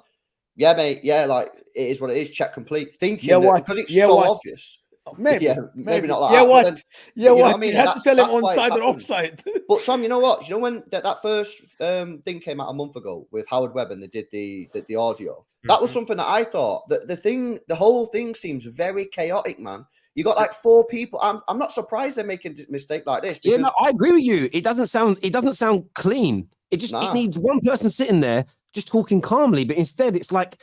"Yeah, mate, yeah, like it is what it is. Check complete." Thinking because it's so obvious. Maybe, maybe not like that. What? Then, what? I mean, you have to tell him onside or offside. But Tom, you know what? You know when that first thing came out a month ago with Howard Webb and they did the audio. That was something that I thought that the whole thing seems very chaotic, man. You got like 4 people. I'm not surprised they're making a mistake like this. Yeah, no, I agree with you. It doesn't sound clean. It needs one person sitting there just talking calmly, but instead it's like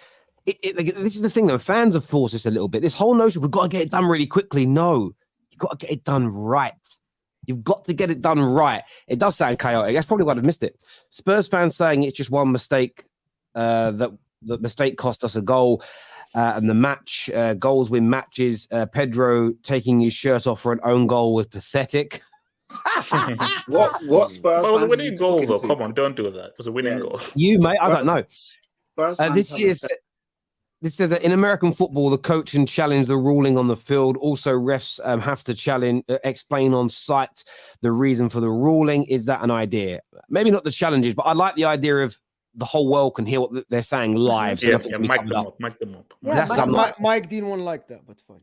this is the thing though. Fans have forced us a little bit. This whole notion we've got to get it done really quickly. No, you've got to get it done right. You've got to get it done right. It does sound chaotic. That's probably why I've missed it. Spurs fans saying it's just one mistake. That the mistake cost us a goal. And the match, goals win matches. Pedro taking his shirt off for an own goal was pathetic. What Spurs? But it was a winning goal, though. Come on, don't do that. It was a winning goal. You, mate, I don't know. This says that in American football, the coach can challenge the ruling on the field. Also, refs have to explain on site the reason for the ruling. Is that an idea? Maybe not the challenges, but I like the idea of the whole world can hear what they're saying live. So mic them up. Yeah, Mike didn't want like that, but fine.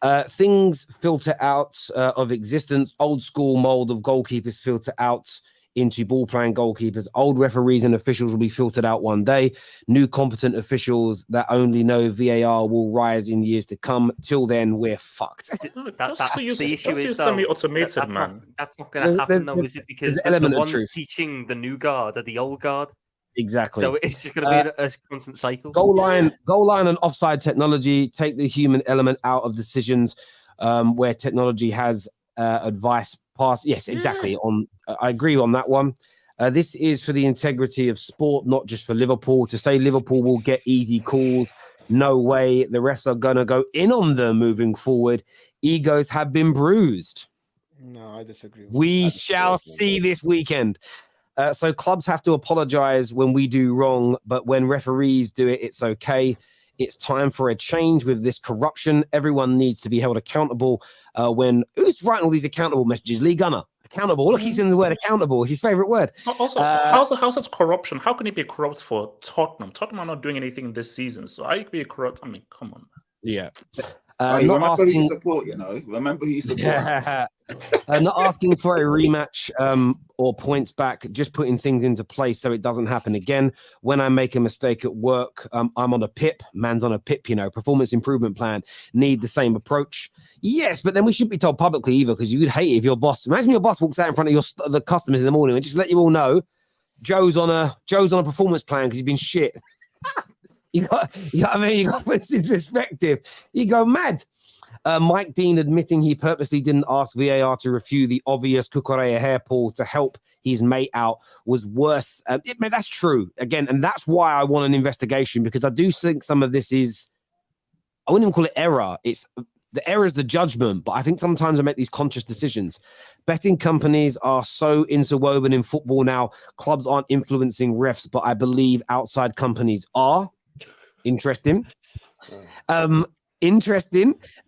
Yeah. Things filter out of existence. Old school mold of goalkeepers filter out into ball-playing goalkeepers. Old referees and officials will be filtered out one day. New competent officials that only know VAR will rise in years to come. Till then, we're fucked. The issue is semi-automated, man. That's not going to happen, though, is it? Because the ones teaching the new guard are the old guard. Exactly. So it's just going to be a constant cycle. Goal line and offside technology take the human element out of decisions where technology has advice pass. Yes, exactly. I agree on that one. This is for the integrity of sport, not just for Liverpool. To say Liverpool will get easy calls, no way. The refs are going to go in on them moving forward. Egos have been bruised. No, I disagree. We shall see this weekend. So clubs have to apologize when we do wrong, but when referees do it, it's okay. It's time for a change with this corruption. Everyone needs to be held accountable. Who's writing all these accountable messages? Lee Gunner, accountable. Look, he's in the word accountable. It's his favorite word. Also, how's that corruption? How can it be corrupt for Tottenham? Tottenham are not doing anything this season, so I could be corrupt. I mean, come on. Yeah. Remember who you support, Remember who you support. Not asking for a rematch or points back, just putting things into place so it doesn't happen again. When I make a mistake at work, I'm on a PIP. Man's on a PIP, performance improvement plan. Need the same approach. Yes, but then we shouldn't be told publicly either, because you'd hate it if your boss, imagine your boss walks out in front of the customers in the morning and just let you all know Joe's on a performance plan because he's been shit. You got to put this into perspective. You go mad. Mike Dean admitting he purposely didn't ask VAR to review the obvious Cucurella hair pull to help his mate out was worse. That's true. Again, and that's why I want an investigation, because I do think some of this is, I wouldn't even call it error. It's the error is the judgment, but I think sometimes I make these conscious decisions. Betting companies are so interwoven in football now. Clubs aren't influencing refs, but I believe outside companies are. Interesting.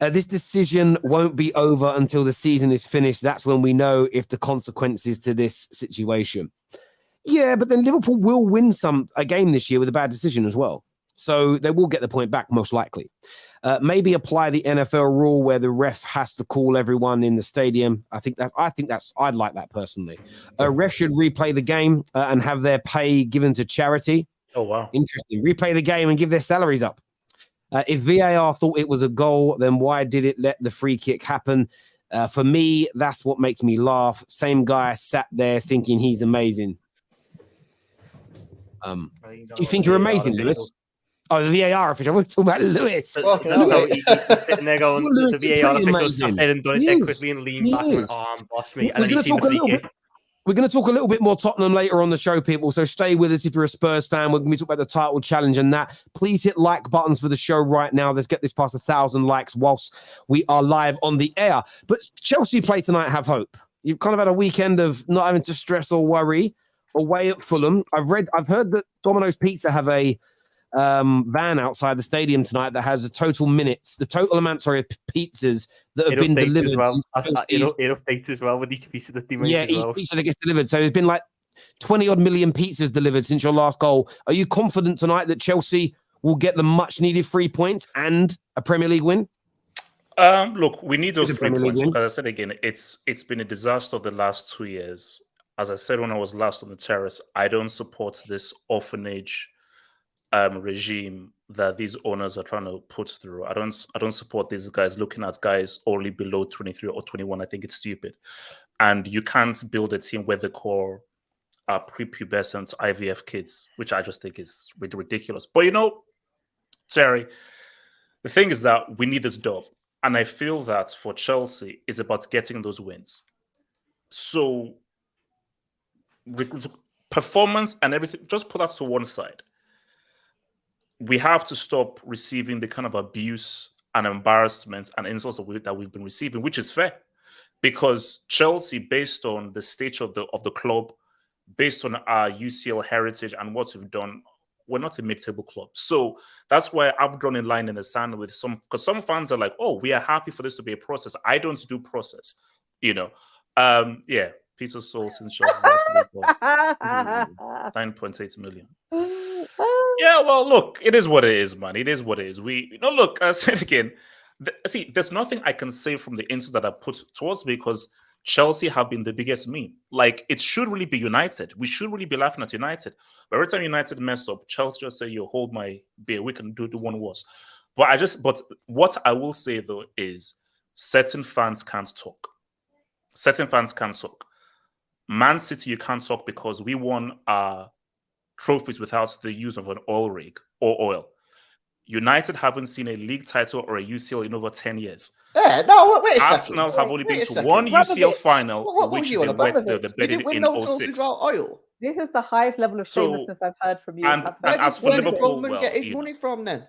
This decision won't be over until the season is finished. That's when we know if the consequences to this situation. Yeah, but then Liverpool will win a game this year with a bad decision as well. So they will get the point back most likely. Maybe apply the NFL rule where the ref has to call everyone in the stadium. I'd like that personally. Ref should replay the game and have their pay given to charity. Oh, wow. Interesting. Replay the game and give their salaries up. If VAR thought it was a goal, then why did it let the free kick happen? For me, that's what makes me laugh. Same guy sat there thinking he's amazing. Do you think you're amazing, Lewis? Oh, the VAR official. We're talking about Lewis. So he's sitting there going, the VAR official sat there and done it there quickly and leaned back and went, boss me. And then he seen the free kick. We're going to talk a little bit more Tottenham later on the show, people. So stay with us if you're a Spurs fan. We're going to talk about the title challenge and that. Please hit like buttons for the show right now. Let's get this past 1,000 likes whilst we are live on the air. But Chelsea play tonight, have hope. You've kind of had a weekend of not having to stress or worry away at Fulham. I've heard that Domino's Pizza have a van outside the stadium tonight that has the total amount of pizzas that have been delivered as well. It updates as well with each pizza that they make. Yeah, each pizza that gets delivered. So there's been like 20 odd million pizzas delivered since your last goal. Are you confident tonight that Chelsea will get the much needed 3 points and a Premier League win? Look, we need those 3 points. As I said again, it's been a disaster the last 2 years. As I said when I was last on the terrace, I don't support this orphanage regime that these owners are trying to put through. I don't support these guys looking at guys only below 23 or 21. I think it's stupid. And you can't build a team where the core are prepubescent IVF kids, which I just think is ridiculous. But Terry, the thing is that we need this dub. And I feel that for Chelsea, it's about getting those wins. So performance and everything, just put that to one side. We have to stop receiving the kind of abuse and embarrassment and insults that we've been receiving, which is fair, because Chelsea, based on the state of the club, based on our UCL heritage and what we've done, we're not a mid-table club. So that's why I've drawn a line in the sand with because some fans are like, "Oh, we are happy for this to be a process." I don't do process, Pizza sold since Chelsea's last goal. 9.8 million. Yeah, well, look, it is what it is, man. It is what it is. Look, I said again, there's nothing I can say from the insult that I put towards me because Chelsea have been the biggest meme. Like, it should really be United. We should really be laughing at United. But every time United mess up, Chelsea just say, "Yo, hold my beer. We can do the one worse." But what I will say though is certain fans can't talk. Certain fans can't talk. Man City, you can't talk because we won our trophies without the use of an oil rig or oil. United haven't seen a league title or a UCL in over 10 years. Yeah, no, wait a second. Arsenal have only been to one UCL final, which they went the bedded in 06. Oil. This is the highest level of shamelessness I've heard from you. And as for Where did Liverpool, Roman get his money from then?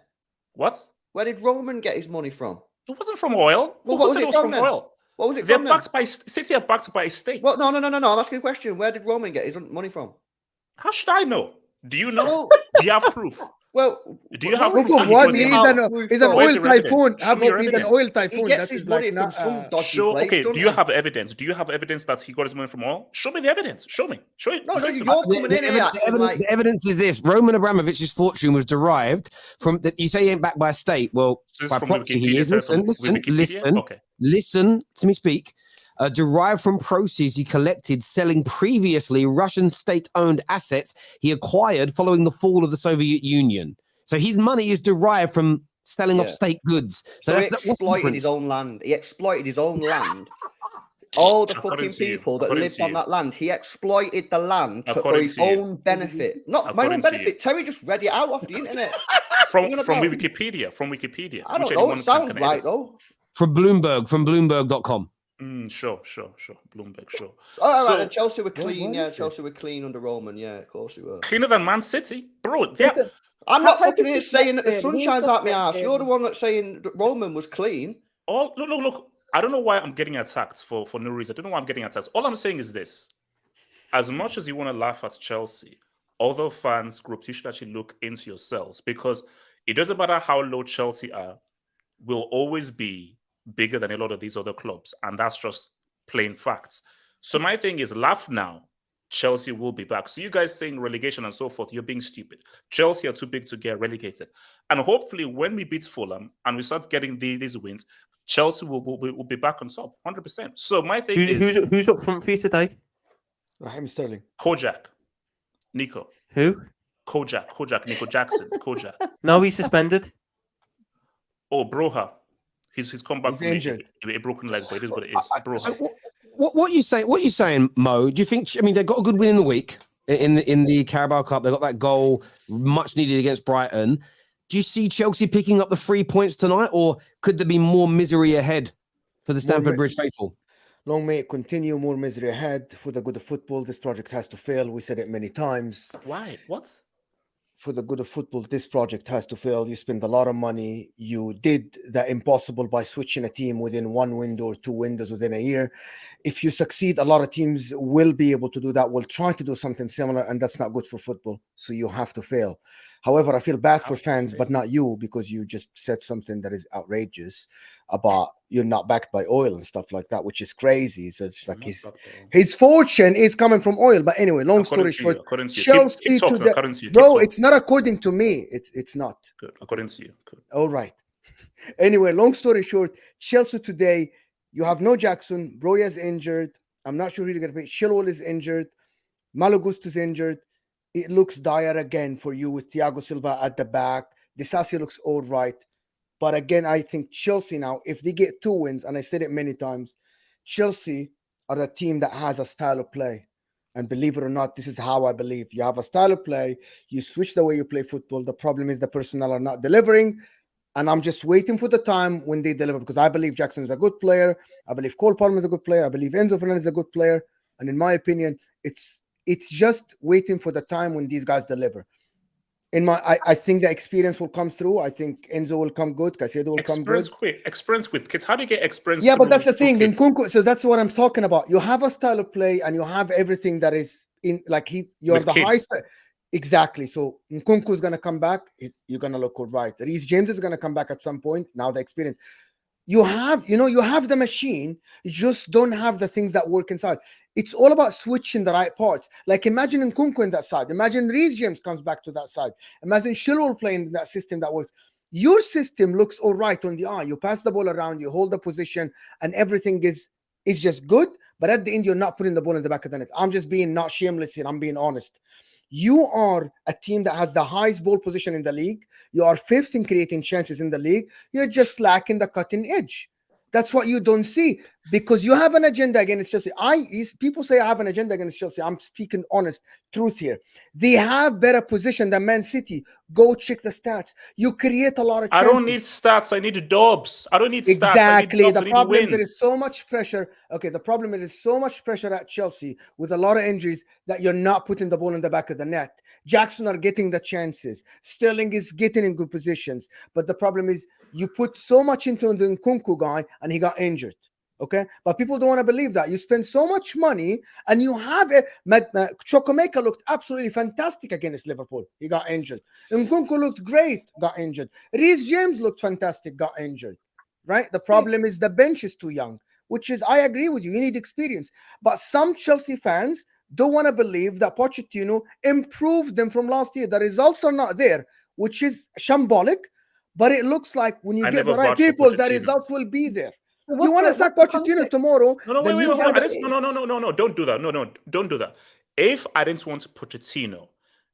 What? Where did Roman get his money from? It wasn't from oil. Well, Who said it was from oil? What was it They're from backed by City are backed by a state. Well, no. I'm asking a question. Where did Roman get his money from? How should I know? Do you know? Do you have proof? Well, do you have proof proof? of what? He's an oil typhoon. How about he's an oil typhoon? He gets his money from some dodgy place. Okay, do you have evidence? Do you have evidence that he got his money from oil? Show me the evidence. Show me. Show it. No, you're coming in here. The evidence is this: Roman Abramovich's fortune was derived from that. You say he ain't backed by a state. Well, by proxy he is. Listen to me speak. Derived from proceeds he collected selling previously Russian state-owned assets he acquired following the fall of the Soviet Union. So his money is derived from selling off state goods. So he exploited his own land. He exploited his own land. All the fucking people that lived on that land, he exploited the land for his own benefit. Not my own benefit. Terry just read it out off the internet. From Wikipedia. From Wikipedia. I don't know. It sounds right though. From Bloomberg.com. Sure. Bloomberg, sure. All So- right, and Chelsea were clean. what Yeah, is Chelsea this? were clean under Roman. Yeah, of course we were. Cleaner than Man City, bro. Yeah, Listen, I'm not How fucking here is saying that the suspected? sun Who's shines out my ass. You're the suspected? one that's saying that Roman was clean. look. I don't know why I'm getting attacked for no reason. I don't know why I'm getting attacked. All I'm saying is this: as much as you want to laugh at Chelsea, other fans groups, you should actually look into yourselves, because it doesn't matter how low Chelsea are, will always be bigger than a lot of these other clubs, and that's just plain facts. So my thing is, laugh now. Chelsea will be back. So you guys saying relegation and so forth, you're being stupid. Chelsea are too big to get relegated. And hopefully when we beat Fulham and we start getting these wins, Chelsea will be back on top, 100%. So my thing is... Who's up front for you today? Raheem Sterling. Kojak. Nico. Who? Kojak, Nico Jackson. Kojak. No, he's suspended. Oh, Broha. He's come back He's from injured. a broken leg, but it is what it is. Broha. So what you say? What you saying, Mo? Do you think? I mean, they got a good win in the week in the Carabao Cup. They got that goal, much needed against Brighton. Do you see Chelsea picking up the 3 points tonight, or could there be more misery ahead for the Stamford Bridge faithful? Long may it continue, more misery ahead. For the good of football, this project has to fail. We said it many times. Why? What? For the good of football, this project has to fail. You spend a lot of money. You did the impossible by switching a team within one window or two windows within a year. If you succeed, a lot of teams will be able to do that, will try to do something similar, and that's not good for football. So you have to fail. However, I feel bad for fans, but not you, because you just said something that is outrageous about you're not backed by oil and stuff like that, which is crazy. So it's like his fortune is coming from oil. But anyway, long story short, according to you. Chelsea Keep talking, to according to you. bro, it's not according to me. It's not. Good. According to you. Good. All right. Anyway, long story short, Chelsea today, you have no Jackson. Broya's injured. I'm not sure who you're going to pay. Chilwell is injured. Malagusto's injured. It looks dire again for you with Thiago Silva at the back. Disasi looks all right. But again, I think Chelsea now, if they get 2 wins, and I said it many times, Chelsea are the team that has a style of play. And believe it or not, this is how I believe. You have a style of play. You switch the way you play football. The problem is the personnel are not delivering. And I'm just waiting for the time when they deliver, because I believe Jackson is a good player. I believe Cole Palmer is a good player. I believe Enzo Fernandez is a good player. And in my opinion, it's just waiting for the time when these guys deliver. I think the experience will come through. I think Enzo will come good. Caicedo will come good. Experience with kids. How do you get experience? Yeah, but that's the thing. Kids? Nkunku, so that's what I'm talking about. You have a style of play and you have everything that is in, like you're With the kids. highest. Exactly. So Nkunku is going to come back. You're going to look all right. Reece James is going to come back at some point. Now the experience. You have the machine. You just don't have the things that work inside. It's all about switching the right parts. Like imagine Nkunku in that side. Imagine Reece James comes back to that side. Imagine Chilwell playing in that system that works. Your system looks all right on the eye. You pass the ball around, you hold the position, and everything is just good. But at the end, you're not putting the ball in the back of the net. I'm just being not shameless here. I'm being honest. You are a team that has the highest ball position in the league. You are 5th in creating chances in the league. You're just lacking the cutting edge. That's what you don't see, because you have an agenda against Chelsea. People say I have an agenda against Chelsea. I'm speaking honest truth here. They have better position than Man City. Go check the stats. You create a lot of chances. I don't need stats. I need dubs. I don't need stats. Exactly. I need dubs. The I problem need there wins. is so much pressure. Okay, the problem is so much pressure at Chelsea with a lot of injuries that you're not putting the ball in the back of the net. Jackson are getting the chances. Sterling is getting in good positions. But the problem is you put so much into the Nkunku guy and he got injured. Okay, but people don't want to believe that. You spend so much money and you have it. Chukwuemeka looked absolutely fantastic against Liverpool. He got injured. Nkunku looked great, got injured. Reece James looked fantastic, got injured. Right? The problem is the bench is too young, which is, I agree with you. You need experience. But some Chelsea fans don't want to believe that Pochettino improved them from last year. The results are not there, which is shambolic. But it looks like when you get the right people, the results will be there. You want to sack Pochettino tomorrow? No, wait. No, don't do that. No, don't do that. If I didn't want Pochettino,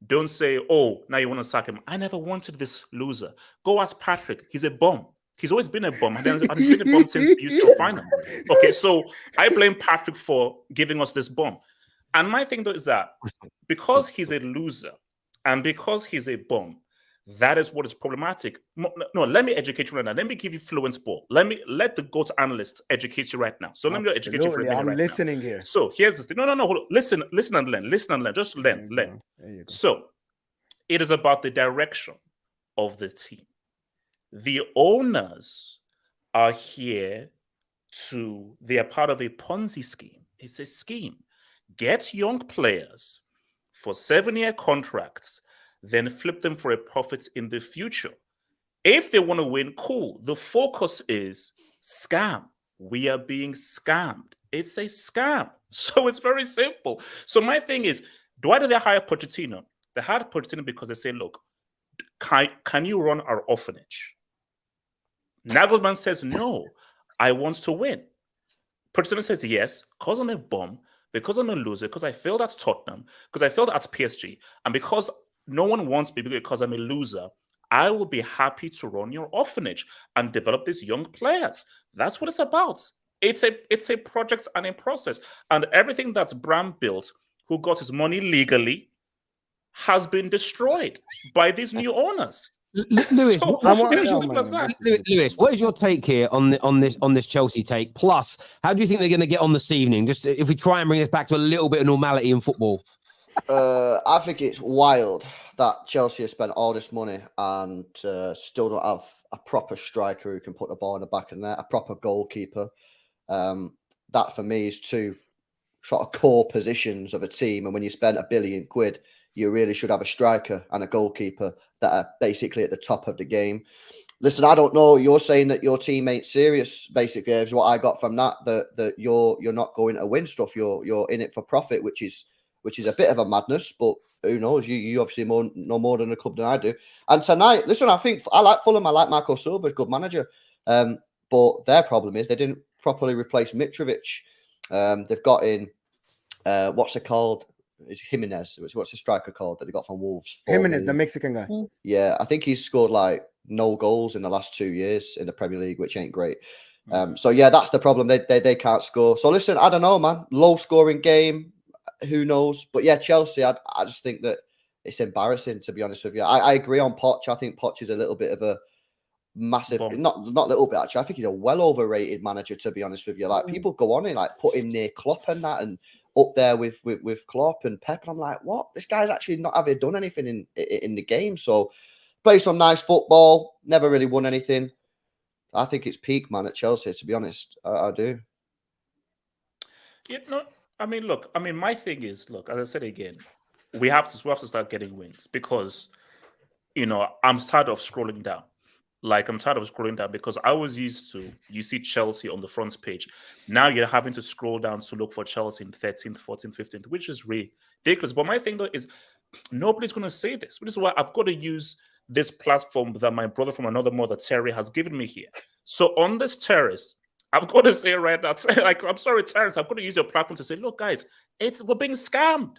don't say, oh, now you want to sack him. I never wanted this loser. Go ask Patrick. He's a bum. He's always been a bum. And he's been a bum since UCL final. Okay, so I blame Patrick for giving us this bum. And my thing, though, is that because he's a loser and because he's a bum, That is what is problematic. No, let me educate you right now. Let me give you fluent ball. Let the GOAT analyst educate you right now. So let me educate you for a Absolutely, minute I'm right listening now. here. So here's the thing. No, hold on. Listen and learn. Listen and learn. Just learn. There Learn. you go. So it is about the direction of the team. The owners are here they are part of a Ponzi scheme. It's a scheme. Get young players for 7-year contracts, then flip them for a profit in the future. If they want to win, cool. The focus is scam. We are being scammed. It's a scam. So it's very simple. So my thing is, why did they hire Pochettino? They hired Pochettino because they say, look, can you run our orphanage? Nagelsmann says, no, I want to win. Pochettino says, yes, because I'm a bum, because I'm a loser, because I failed at Tottenham, because I failed at PSG, and because no one wants me because I'm a loser, I will be happy to run your orphanage and develop these young players. That's what it's about. It's a project and a process. And everything that Bram built, who got his money legally, has been destroyed by these new owners. Lewis, So, Lewis, what is your take here on this Chelsea take? Plus, how do you think they're going to get on this evening? Just if we try and bring this back to a little bit of normality in football. I think it's wild that Chelsea has spent all this money and still don't have a proper striker who can put the ball in the back of the net, a proper goalkeeper. That for me is two sort of core positions of a team. And when you spend £1 billion, you really should have a striker and a goalkeeper that are basically at the top of the game. Listen, I don't know. You're saying that your team ain't serious. Basically, is what I got from that. That you're not going to win stuff. You're in it for profit, which is a bit of a madness. But who knows? You obviously know more than the club than I do. And tonight, listen, I think I like Fulham. I like Marco Silva, good manager. But their problem is they didn't properly replace Mitrovic. They've got in what's it called? It's Jimenez. What's the striker called that they got from Wolves? Jimenez, the Mexican guy. Yeah, I think he's scored like no goals in the last 2 years in the Premier League, which ain't great. So yeah, that's the problem. They can't score. So listen, I don't know, man. Low scoring game. Who knows? But yeah, Chelsea. I just think that it's embarrassing, to be honest with you. I agree on Poch. I think Poch is a little bit of a massive, not little bit actually. I think he's a well overrated manager, to be honest with you. Like people go on and like put him near Klopp and that, and up there with Klopp and Pep. And I'm like, what? This guy's actually not having done anything in the game. So play some nice football. Never really won anything. I think it's peak, man, at Chelsea. To be honest, I do. Yeah, no. I mean, look. I mean, my thing is, look. As I said again, we have to start getting wins because, I'm tired of scrolling down. Like, I'm tired of scrolling down because I was used to, you see Chelsea on the front page. Now you're having to scroll down to look for Chelsea in 13th, 14th, 15th, which is ridiculous. But my thing, though, is nobody's going to say this, which is why I've got to use this platform that my brother from another mother, Terry, has given me here. So on this Terrace, I've got to say right now, like, I'm sorry, Terrence, I've got to use your platform to say, look, guys, we're being scammed.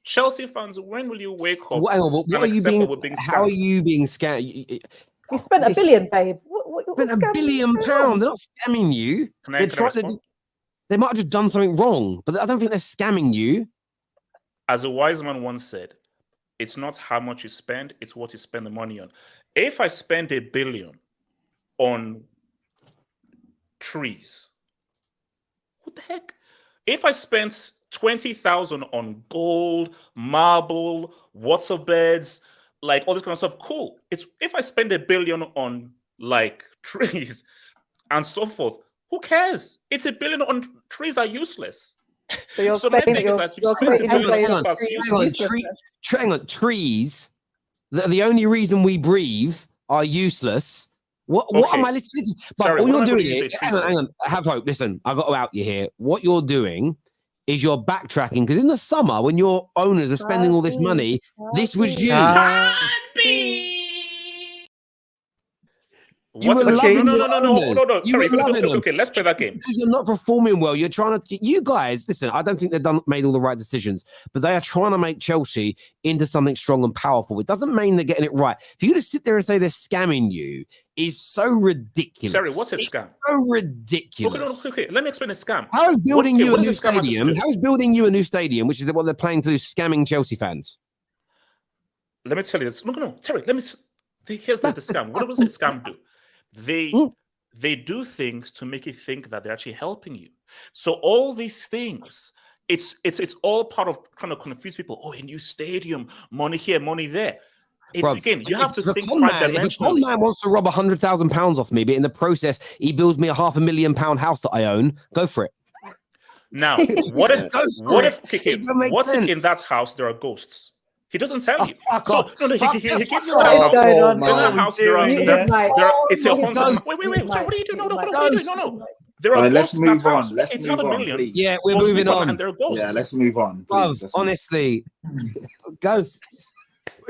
Chelsea fans, when will you wake up? What are you being? How are you being scammed? You spent £1 billion, babe. What spent £1 billion. They're not scamming you. They might have just done something wrong, but I don't think they're scamming you. As a wise man once said, it's not how much you spend, it's what you spend the money on. If I spend £1 billion on trees, what the heck? If I spent 20,000 on gold, marble, water beds, like all this kind of stuff, cool. It's if I spend £1 billion on like trees and so forth, who cares? It's £1 billion on trees are useless. So you're saying trees the only reason we breathe are useless. What am I listening to? But sorry, all you're doing is hang on. Have hope. Listen, I've got to out you here. What you're doing is you're backtracking because in the summer when your owners are spending all this money, this was you. No. Okay, let's play that game. Because you're not performing well. You're trying to. You guys, listen. I don't think they've made all the right decisions, but they are trying to make Chelsea into something strong and powerful. It doesn't mean they're getting it right. For you to sit there and say they're scamming you is so ridiculous. Sorry, what's a scam? It's so ridiculous. Okay. Let me explain a scam. How is building you a new stadium? How is building you a new stadium, which is what they're planning to do, scamming Chelsea fans? Let me tell you this. No, Terry. Here's the scam. What does a scam do? They do things to make you think that they're actually helping you. So all these things, it's all part of trying to confuse people. Oh, a new stadium, money here, money there. Again, you have to think quite dimensionally. If a con man wants to rob £100,000 off me, but in the process he builds me a £500,000 house that I own, go for it. Now, what if in that house there are ghosts? He doesn't tell you. So he gives you a house. In that house it's a haunted. Wait. So what are you doing? No. What are you doing? No. There are let's ghosts in that move on. house. Let's It's move half a on, million. please. Yeah, we're moving on. And there are ghosts. Yeah, let's move on. Please. Honestly, ghosts.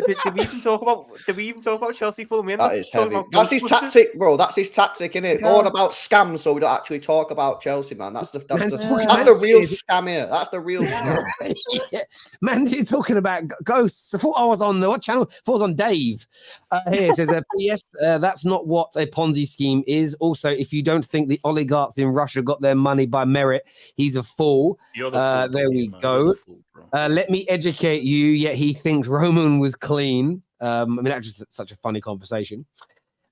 Did we even talk about Chelsea Fulham? That is heavy. That's his tactic, bro. That's his tactic, innit? Yeah. All about scams, so we don't actually talk about Chelsea, man. That's the real scam here. That's the real scam. Yeah. Man, you're talking about ghosts. I thought I was on what channel? I thought I was on Dave. Here it says, P.S. That's not what a Ponzi scheme is. Also, if you don't think the oligarchs in Russia got their money by merit, he's a fool. You're the fool, there we go. the fool, Let me educate you. Yet he thinks Roman was clean. I mean, that's just such a funny conversation.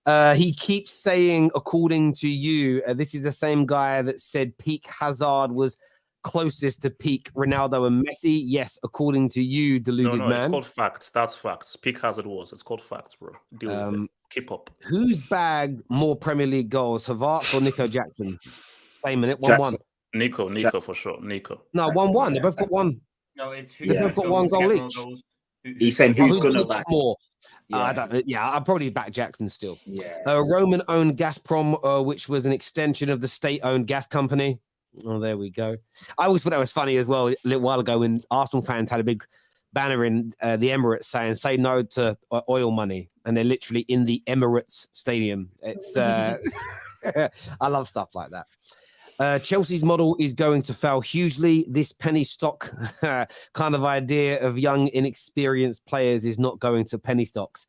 He keeps saying, according to you, this is the same guy that said peak Hazard was closest to peak Ronaldo and Messi. Yes, according to you, deluded man. It's called facts. That's facts. Peak Hazard was. It's called facts, bro. Deal with it. Keep up. Who's bagged more Premier League goals, Havertz or Nico Jackson? Same minute, 1-1. Nico for sure. Nico. No, 1-1. They both got one. No, it's They both got one goal each. He's saying who's gonna back more. I'll probably back Jackson still. Yeah. Roman owned Gazprom, which was an extension of the state-owned gas company. Oh, there we go. I always thought that was funny as well. A little while ago, when Arsenal fans had a big banner in the Emirates saying "Say no to oil money," and they're literally in the Emirates Stadium. It's I love stuff like that. Chelsea's model is going to fail hugely. This penny stock kind of idea of young, inexperienced players is not going to penny stocks.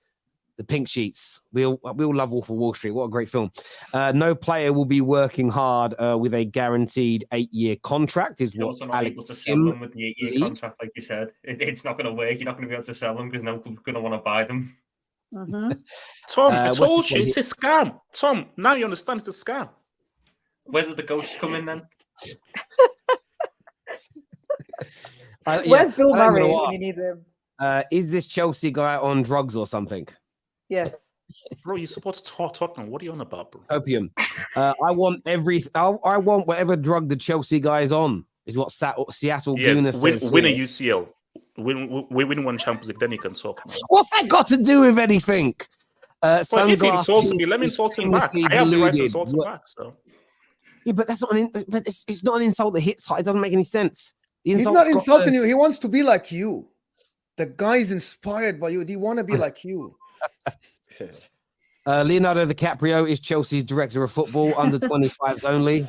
The pink sheets. We all love Wolf of Wall Street. What a great film. No player will be working hard with a guaranteed 8-year contract, is You're what also not Alex able to sell them with the 8-year contract, like you said. It's not going to work. You're not going to be able to sell them because no club's going to want to buy them. Tom, I told you, it's a scam. Tom, now you understand it's a scam. Where did the ghosts come in then? Where's Bill Murray when you need him? Is this Chelsea guy on drugs or something? Yes. Bro, you support Tottenham. What are you on about, bro? Opium. I want whatever drug the Chelsea guy is on, is what Seattle Gooner says. Win a UCL. Win one Champions League, then you can talk. Man. What's that got to do with anything? If he insults me, let me insult him back. I have the right to insult him back. So. Yeah, but that's not it's not an insult that hits hard. It doesn't make any sense. He's not insulting you. He wants to be like you. The guy's inspired by you. He want to be like you. Leonardo DiCaprio is Chelsea's director of football, under 25s only.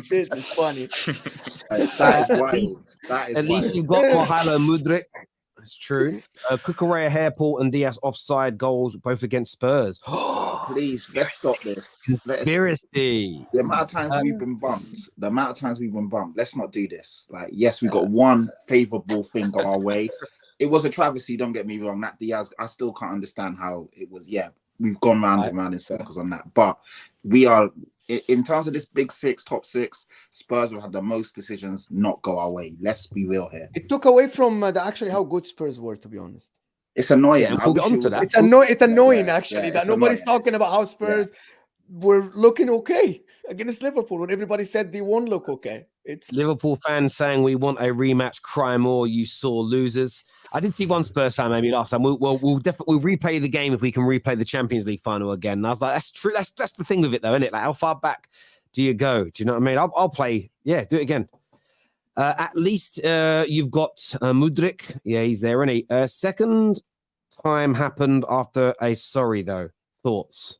This is funny. That is wild. At least you've got Mihajlo Mudryk. That's true. Kukurea, Hairport, and Diaz offside goals, both against Spurs. Please, let's stop this. Conspiracy. The amount of times we've been bumped. Let's not do this. Like, yes, we got one favorable thing go our way. It was a travesty, don't get me wrong. That Diaz, I still can't understand how it was. Yeah, we've gone round and round in circles on that. But we are, in terms of this big six, top six, Spurs will have the most decisions not go our way. Let's be real here. It took away from actually how good Spurs were, to be honest. It's annoying. Yeah, it's annoying, actually, that nobody's talking about how Spurs were looking okay against Liverpool when everybody said they won't look okay. It's Liverpool fans saying we want a rematch. Cry more, you sore losers. I did see one Spurs fan maybe last time. We'll definitely replay the game if we can replay the Champions League final again. And I was like, that's true. That's the thing with it, though, isn't it? Like, how far back do you go? Do you know what I mean? I'll play. Yeah, do it again. At least you've got Mudryk. Yeah, he's there, isn't he? Second time happened after a sorry, though. Thoughts?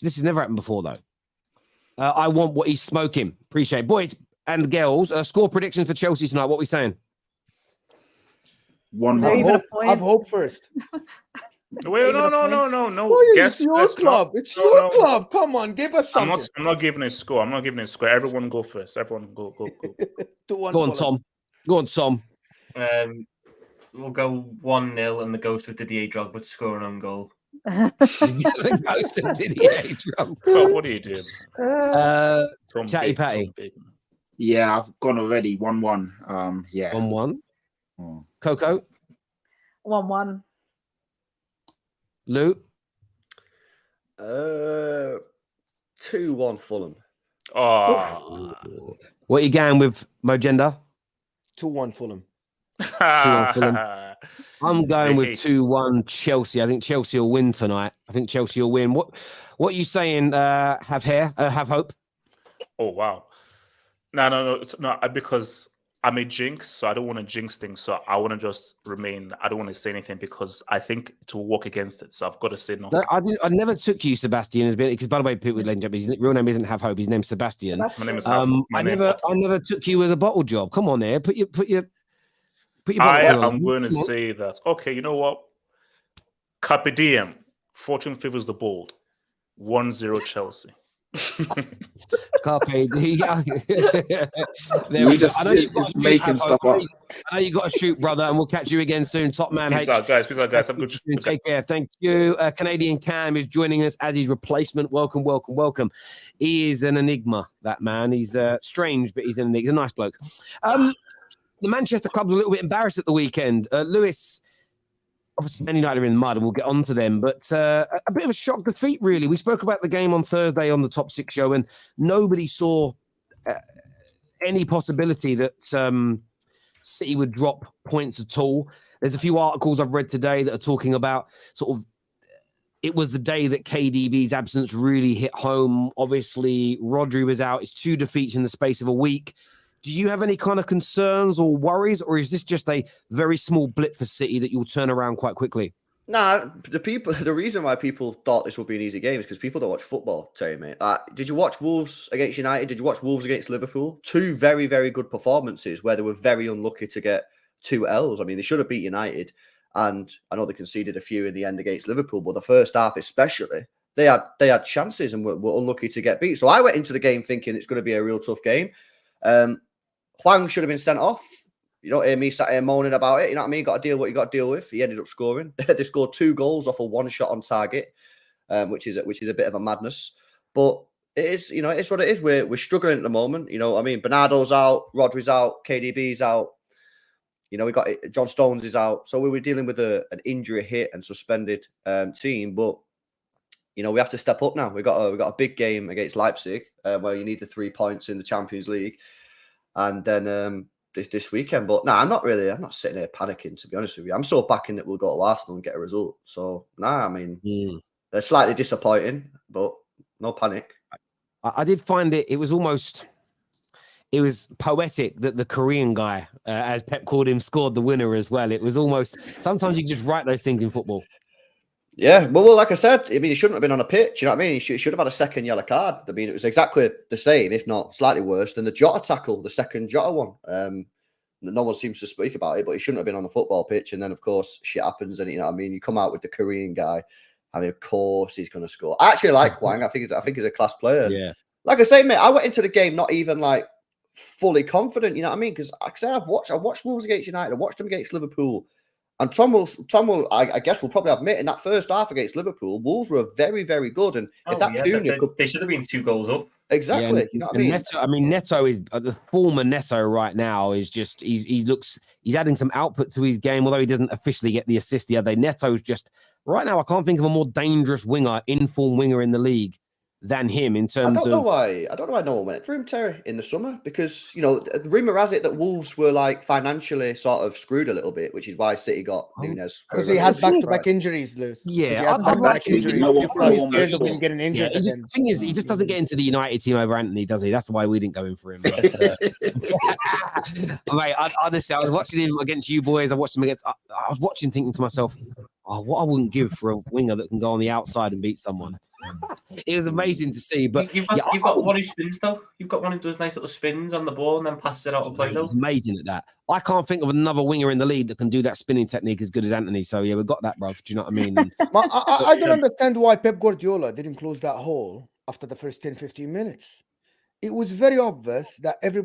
This has never happened before, though. I want what he's smoking. Appreciate it. Boys and girls, score predictions for Chelsea tonight. What are we saying? 1-1. Have hope first. Wait, no. It's your club. It's your club. Come on, give us something. I'm not giving a score. Everyone go first. Everyone go. 2-1. Go on, Tom. Go on, Tom. we'll go 1-0 and the ghost of Didier Drogba to score an own goal. The ghost of Didier Drogba. So what are you doing? Tom Chatty Patty. Tom Big. Yeah, I've gone already. 1-1. Yeah. 1-1. Mm. Coco, 1-1. Lou, 2-1 Fulham. Oh. what are you going with, Mojenda? 2-1 Fulham. 2-1 Fulham. I'm going They with hate. 2-1 Chelsea. I think Chelsea will win tonight. I think Chelsea will win. What are you saying? Have hope. Oh wow. No, because I'm a jinx, so I don't want to jinx things. So I want to just remain. I don't want to say anything because I think it will work against it. So I've got to say nothing. No, I never took you Sebastian as because by the way, people with legend up. His real name isn't Have Hope. His name's Sebastian. My name is I name never took you as a bottle job. Come on, there. Put your I bottles on. am going to say that. Okay, you know what? Carpe diem. Fortune favors the bold. 1-0 Chelsea. Carpe diem. We just making stuff up. I know you got to shoot, brother, and we'll catch you again soon. Top man. Peace out, guys. Have a good. Take care. Thank you. Canadian Cam is joining us as his replacement. Welcome. He is an enigma, that man. He's strange, but he's an enigma. He's a nice bloke. The Manchester club was a little bit embarrassed at the weekend. Lewis, obviously, Man United are in the mud, and we'll get on to them. But a bit of a shock defeat, really. We spoke about the game on Thursday on the Top 6 show, and nobody saw any possibility that City would drop points at all. There's a few articles I've read today that are talking about sort of it was the day that KDB's absence really hit home. Obviously, Rodri was out. It's 2 defeats in the space of a week. Do you have any kind of concerns or worries, or is this just a very small blip for City that you'll turn around quite quickly? Nah, the reason why people thought this would be an easy game is because people don't watch football, tell you, mate. Did you watch Wolves against United? Did you watch Wolves against Liverpool? 2 very, very good performances where they were very unlucky to get 2 L's. I mean, they should have beat United, and I know they conceded a few in the end against Liverpool, but the first half especially, they had chances and were unlucky to get beat. So I went into the game thinking it's going to be a real tough game. Hwang should have been sent off. You don't hear me sat here moaning about it. You know what I mean? Got to deal what you got to deal with. He ended up scoring. They scored 2 goals off of 1 shot on target, which is a bit of a madness. But it is, it's what it is. We're struggling at the moment. You know what I mean? Bernardo's out, Rodri's out, KDB's out. We got John Stones is out. So we were dealing with an injury hit and suspended team. But we have to step up now. We got a big game against Leipzig where you need the 3 points in the Champions League. And then this weekend, but I'm not sitting here panicking, to be honest with you. I'm so backing that we'll go to Arsenal and get a result. So they're slightly disappointing, but no panic. I did find it was poetic that the Korean guy, as Pep called him, scored the winner as well. It was almost, sometimes you just write those things in football. Yeah, well, like I said, I mean, he shouldn't have been on a pitch. You know what I mean? He should have had a second yellow card. I mean, it was exactly the same, if not slightly worse, than the Jota tackle, the second Jota one. No one seems to speak about it, but he shouldn't have been on the football pitch. And then, of course, shit happens, and you know what I mean? You come out with the Korean guy. I mean, of course, he's going to score. I actually like Hwang. I think he's a class player. Yeah. Like I say, mate, I went into the game not even like fully confident. You know what I mean? Because like I say, I watched Wolves against United. I watched them against Liverpool. And Tom will, I guess, will probably admit in that first half against Liverpool, Wolves were very, very good. And if they should have been 2 goals up. Exactly. Yeah, you know what I mean? Neto is the former Neto right now is just he's adding some output to his game, although he doesn't officially get the assist the other day. Neto's just right now. I can't think of a more dangerous inform winger in the league than him in terms of. I don't know why no one went for him, Terry, in the summer, because the rumor has it that Wolves were like financially sort of screwed a little bit, which is why City got Nunes. Because he had back-to-back injuries, Lewis. Yeah, back-to-back injuries. People are scared of him Yeah, getting injured again. The thing is, he just doesn't get into the United team over Anthony, does he? That's why we didn't go in for him. But, mate, honestly, I was watching him against you boys. I watched him against. I was watching, thinking to myself, what I wouldn't give for a winger that can go on the outside and beat someone. It was amazing to see, but you've got one who spins though. You've got one who does nice little spins on the ball and then passes it out of play though. He's amazing at that. I can't think of another winger in the league that can do that spinning technique as good as Anthony. So yeah, we've got that, bro. Do you know what I mean? I don't understand why Pep Guardiola didn't close that hole after the first 10-15 minutes. It was very obvious that every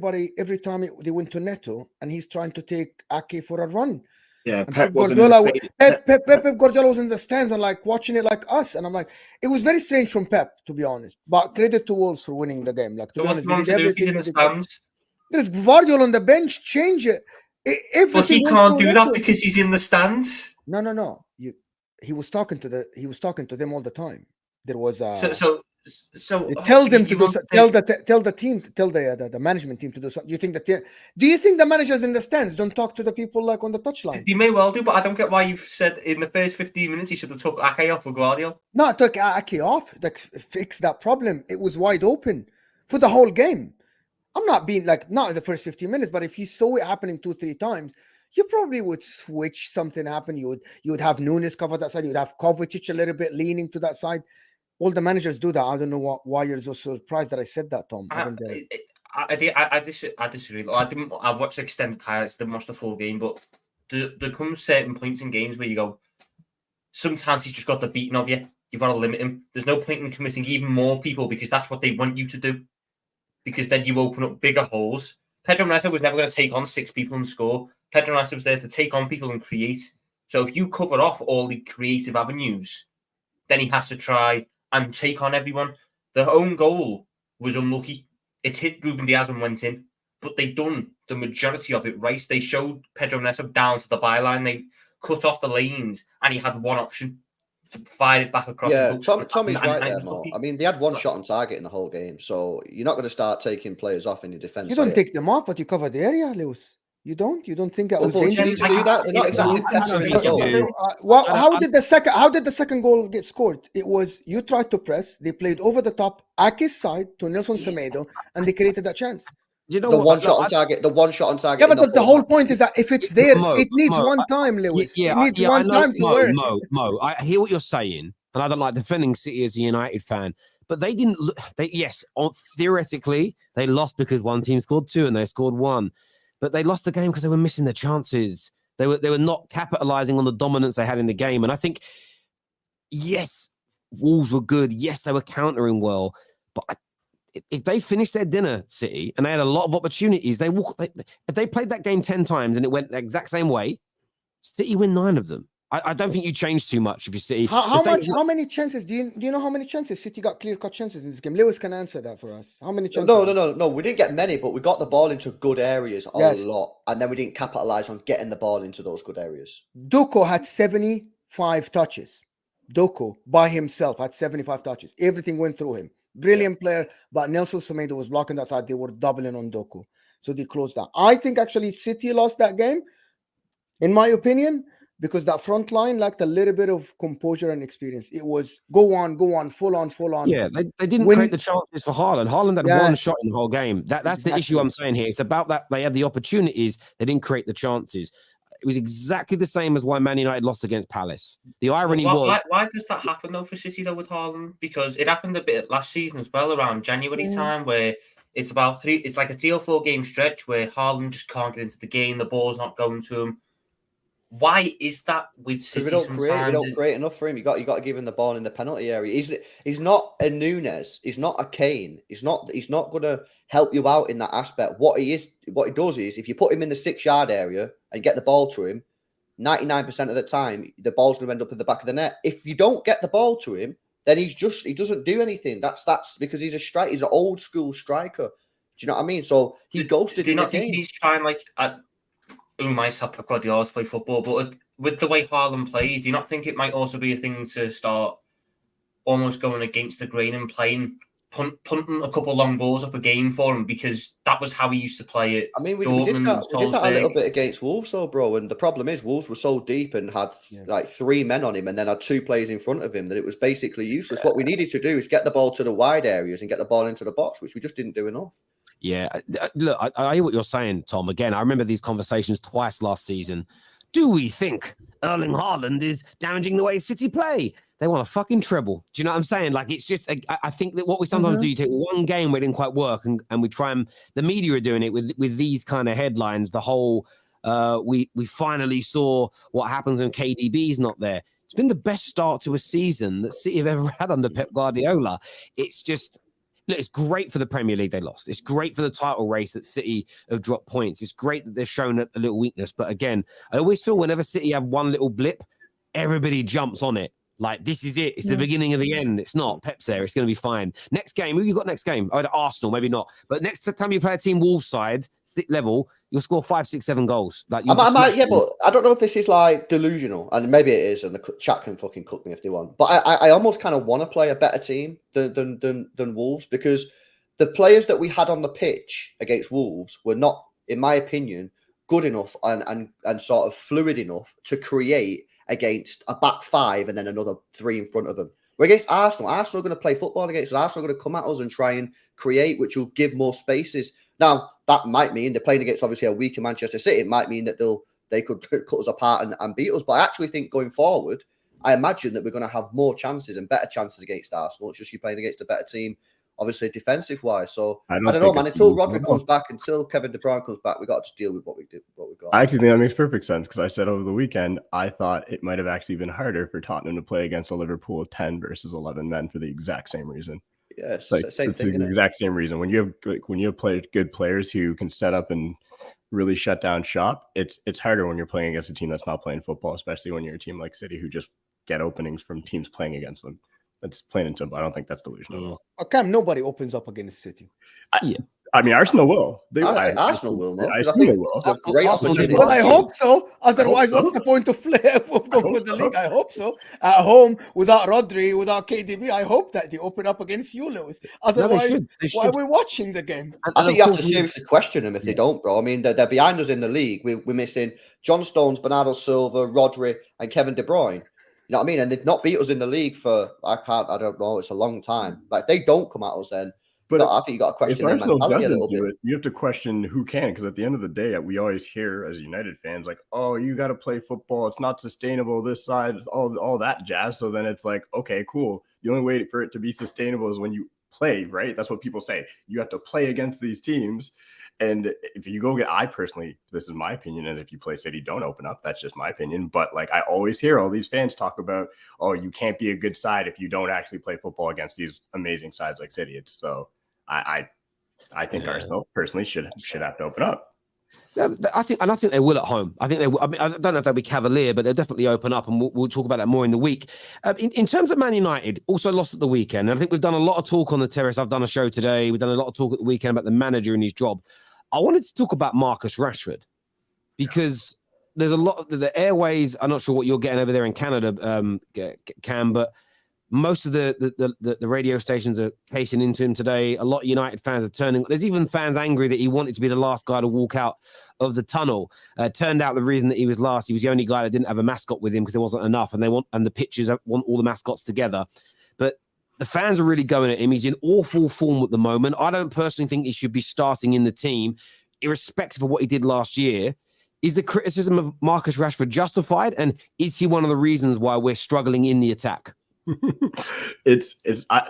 time they went to Neto and he's trying to take Ake for a run. Yeah, And Pep wasn't in the Guardiola, stadium. Pep Guardiola was in the stands and like watching it like us. And I'm like, it was very strange from Pep, to be honest. But credit to Wolves for winning the game. Like, to So be what honest, do you want they to did do if he's everything in the that they could. stands? There's Guardiola on the bench, change it. But he Everything went can't through do that him. because he's in the stands. No. He was talking to them all the time. There was So tell them to you do want so, to tell the team, tell the management team to do something. Do you think the managers in the stands don't talk to the people like on the touchline? They may well do, but I don't get why you've said in the first 15 minutes he should have took Ake off for Guardiola. No, it took Ake off. Like, fix that problem. It was wide open for the whole game. I'm not being like, not in the first 15 minutes, but if you saw it happening 2-3 times, you probably would switch something happen. You would have Nunes cover that side. You would have Kovacic a little bit leaning to that side. All the managers do that. I don't know why you're so surprised that I said that, Tom. I don't get it. I disagree. I watched extended highlights, didn't watch the full game, but there comes certain points in games where you go, sometimes he's just got the beating of you. You've got to limit him. There's no point in committing even more people because that's what they want you to do. Because then you open up bigger holes. Pedro Neto was never going to take on 6 people and score. Pedro Neto was there to take on people and create. So if you cover off all the creative avenues, then he has to try and take on everyone. The own goal was unlucky. It hit Ruben Diaz and went in, but they done the majority of it right. They showed Pedro Neto down to the byline. They cut off the lanes, and he had one option to fire it back across. Yeah, the Tommy's right there, Mo. I mean, they had one shot on target in the whole game, so you're not going to start taking players off in your defense. You don't take them off, but you cover the area, Lewis. You don't think that was Well, you dangerous? need to do that. They're not exactly pestering the goal. How did the second goal get scored? It was you tried to press, they played over the top, Ake's side to Nelson Semedo, and they created that chance. You know The what? one shot on target. The one shot on target. Yeah, but the whole point is that if it's there, Mo, it needs Mo, one time, Lewis. It I needs one know, time to work. Mo, I hear what you're saying, and I don't like defending City as a United fan, but they didn't. Theoretically, they lost because one team scored 2 and they scored 1, but they lost the game because they were missing their chances. They were not capitalizing on the dominance they had in the game, and I think, yes, Wolves were good. Yes, they were countering well, but if they finished their dinner, City, and they had a lot of opportunities, if they played that game 10 times and it went the exact same way, City win 9 of them. I don't think you change too much if you City. How many chances do you know how many chances City got clear-cut chances in this game? Lewis can answer that for us. How many chances? No. We didn't get many, but we got the ball into good areas a lot, and then we didn't capitalize on getting the ball into those good areas. Doku had 75 touches. Doku by himself had 75 touches. Everything went through him. Brilliant player, but Nelson Semedo was blocking that side. They were doubling on Doku, so they closed that. I think actually City lost that game, in my opinion, because that front line lacked a little bit of composure and experience. It was go on, full on. Yeah, they didn't create the chances for Haaland. Haaland had one shot in the whole game. That's exactly the issue I'm saying here. It's about that they had the opportunities, they didn't create the chances. It was exactly the same as why Man United lost against Palace. The irony was... Why does that happen, though, for City, though, with Haaland? Because it happened a bit last season as well, around January time, where it's about it's like a 3 or 4 game stretch where Haaland just can't get into the game, the ball's not going to him. Why is that with City? We don't create enough for him. You got to give him the ball in the penalty area. He's not a Nunes. He's not a Kane. He's not going to help you out in that aspect. What he does is if you put him in the 6-yard area and get the ball to him, 99% of the time the ball's going to end up in the back of the net. If you don't get the ball to him, then he doesn't do anything. That's because he's an old school striker. Do you know what I mean? So he ghosted. Do you not think he's trying who might have Pep Guardiola play football, but with the way Haaland plays, do you not think it might also be a thing to start almost going against the grain and punting a couple long balls up a game for him, because that was how he used to play it. I mean, we did that a little bit against Wolves, though, bro. And the problem is Wolves were so deep and had like 3 men on him, and then had 2 players in front of him that it was basically useless. What we needed to do is get the ball to the wide areas and get the ball into the box, which we just didn't do enough. Yeah, look, I hear what you're saying, Tom. Again, I remember these conversations twice last season. Do we think Erling Haaland is damaging the way City play? They want a fucking treble. Do you know what I'm saying? Like, it's just, I think that what we sometimes do, you take one game where it didn't quite work, and we try and, the media are doing it with these kind of headlines, the whole, we finally saw what happens when KDB's not there. It's been the best start to a season that City have ever had under Pep Guardiola. It's just, look, it's great for the Premier League they lost. It's great for the title race that City have dropped points. It's great that they've shown a little weakness. But again, I always feel whenever City have one little blip, everybody jumps on it. Like, this is it. It's the beginning of the end. It's not. Pep's there. It's going to be fine. Next game. Who you got next game? Oh, Arsenal. Maybe not. But next time you play a team Wolves side, level, you'll score 5, 6, 7 goals. Like, but I don't know if this is like delusional, and maybe it is, and the chat can fucking cook me if they want. But I almost kind of want to play a better team than Wolves, because the players that we had on the pitch against Wolves were not, in my opinion, good enough and sort of fluid enough to create against a back five and then another three in front of them. We're against Arsenal. Arsenal are going to play football against us. Arsenal are going to come at us and try and create, which will give more spaces. Now, that might mean they're playing against obviously a weaker Manchester City. It might mean that they could cut us apart and beat us. But I actually think going forward, I imagine that we're going to have more chances and better chances against Arsenal. It's just you playing against a better team, obviously defensive wise. So I don't know, man. Until Rodri comes back, until Kevin De Bruyne comes back, we got to just deal with what we got. I actually think that makes perfect sense, because I said over the weekend I thought it might have actually been harder for Tottenham to play against a Liverpool 10 versus 11 men for the exact same reason. Yeah, it's like, the same it's thing. The exact same reason. When you have good players who can set up and really shut down shop, it's harder when you're playing against a team that's not playing football, especially when you're a team like City who just get openings from teams playing against them. That's plain and simple. I don't think that's delusional at all. Cam, nobody opens up against City. I mean, Arsenal will. Arsenal will, no? I assume they will. It's a great opportunity. Well, I hope so. Otherwise, what's the point of playing for the league? I hope so. At home, without Rodri, without KDB, I hope that they open up against you, Lewis. Otherwise, why are we watching the game? I think you have to seriously question them if they don't, bro. I mean, they're behind us in the league. We're missing John Stones, Bernardo Silva, Rodri, and Kevin De Bruyne. You know what I mean? And they've not beat us in the league for, I don't know, it's a long time. Like, if they don't come at us then, but I think you got to question their mentality a little bit. You have to question who can, because at the end of the day, we always hear as United fans, like, oh, you got to play football. It's not sustainable this side, all that jazz. So then it's like, okay, cool. The only way for it to be sustainable is when you play, right? That's what people say. You have to play against these teams. And if you go I personally, this is my opinion, and if you play City, don't open up. That's just my opinion. But like, I always hear all these fans talk about, oh, you can't be a good side if you don't actually play football against these amazing sides like City. It's so I think Arsenal personally should have to open up. Yeah, I think they will at home. I think they will. I mean, I don't know if they'll be cavalier, but they'll definitely open up, and we'll talk about that more in the week. In terms of Man United, also lost at the weekend. And I think we've done a lot of talk on the terrace. I've done a show today. We've done a lot of talk at the weekend about the manager and his job. I wanted to talk about Marcus Rashford, because there's a lot of the airways. I'm not sure what you're getting over there in Canada, Cam, but most of the radio stations are casing into him today. A lot of United fans are turning. There's even fans angry that he wanted to be the last guy to walk out of the tunnel. Turned out the reason that he was last, he was the only guy that didn't have a mascot with him because there wasn't enough, and the pitchers want all the mascots together. But the fans are really going at him. He's in awful form at the moment. I don't personally think he should be starting in the team, irrespective of what he did last year. Is the criticism of Marcus Rashford justified? And is he one of the reasons why we're struggling in the attack? It's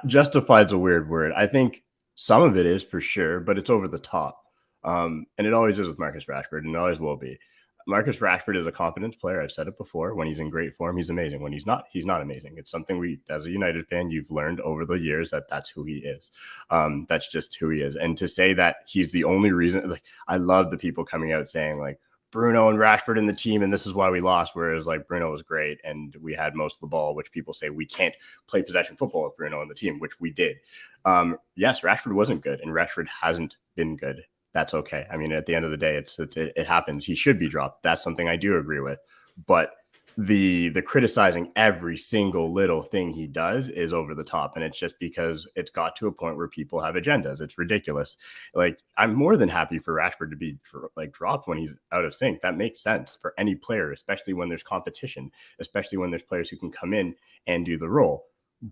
justified is a weird word. I think some of it is for sure, but it's over the top. And it always is with Marcus Rashford, and it always will be. Marcus Rashford is a confidence player. I've said it before. When he's in great form, he's amazing. When he's not amazing. It's something we, as a United fan, you've learned over the years that's who he is. That's just who he is. And to say that he's the only reason, like, I love the people coming out saying like Bruno and Rashford in the team, and this is why we lost. Whereas like Bruno was great and we had most of the ball, which people say we can't play possession football with Bruno in the team, which we did. Yes, Rashford wasn't good, and Rashford hasn't been good. That's okay. I mean, at the end of the day, it happens. He should be dropped. That's something I do agree with. But the criticizing every single little thing he does is over the top. And it's just because it's got to a point where people have agendas. It's ridiculous. Like, I'm more than happy for Rashford to be dropped when he's out of sync. That makes sense for any player, especially when there's competition, especially when there's players who can come in and do the role.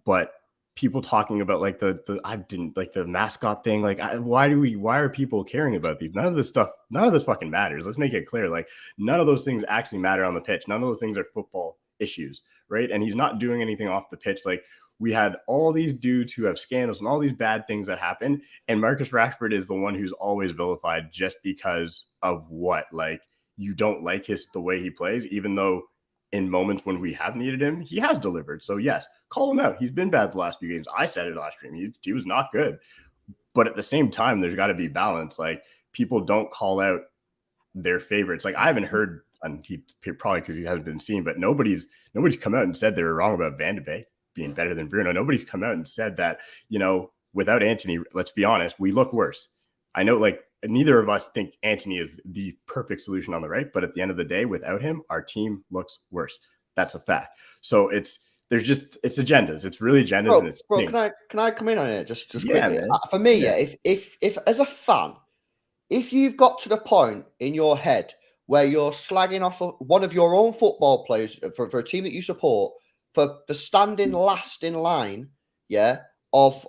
But people talking about like the mascot thing, like why are people caring about these? None of this fucking matters. Let's make it clear. Like, none of those things actually matter on the pitch. None of those things are football issues, right? And he's not doing anything off the pitch. Like, we had all these dudes who have scandals and all these bad things that happen, and Marcus Rashford is the one who's always vilified just because of what? Like, you don't like the way he plays, even though in moments when we have needed him, he has delivered. So yes, call him out. He's been bad the last few games. I said it last stream. He was not good. But at the same time, there's got to be balance. Like, people don't call out their favorites. Like, I haven't heard, and he probably because he hasn't been seen, but nobody's come out and said they were wrong about Van de Beek being better than Bruno. Nobody's come out and said that, you know, without Antony, let's be honest, we look worse. I know, like, neither of us think Antony is the perfect solution on the right, but at the end of the day, without him, our team looks worse. That's a fact. So it's agendas. It's really agendas. Bro, can I come in on it just Yeah, quickly? man. For me, yeah, if as a fan, if you've got to the point in your head where you're slagging off one of your own football players for a team that you support for standing last in line, yeah, of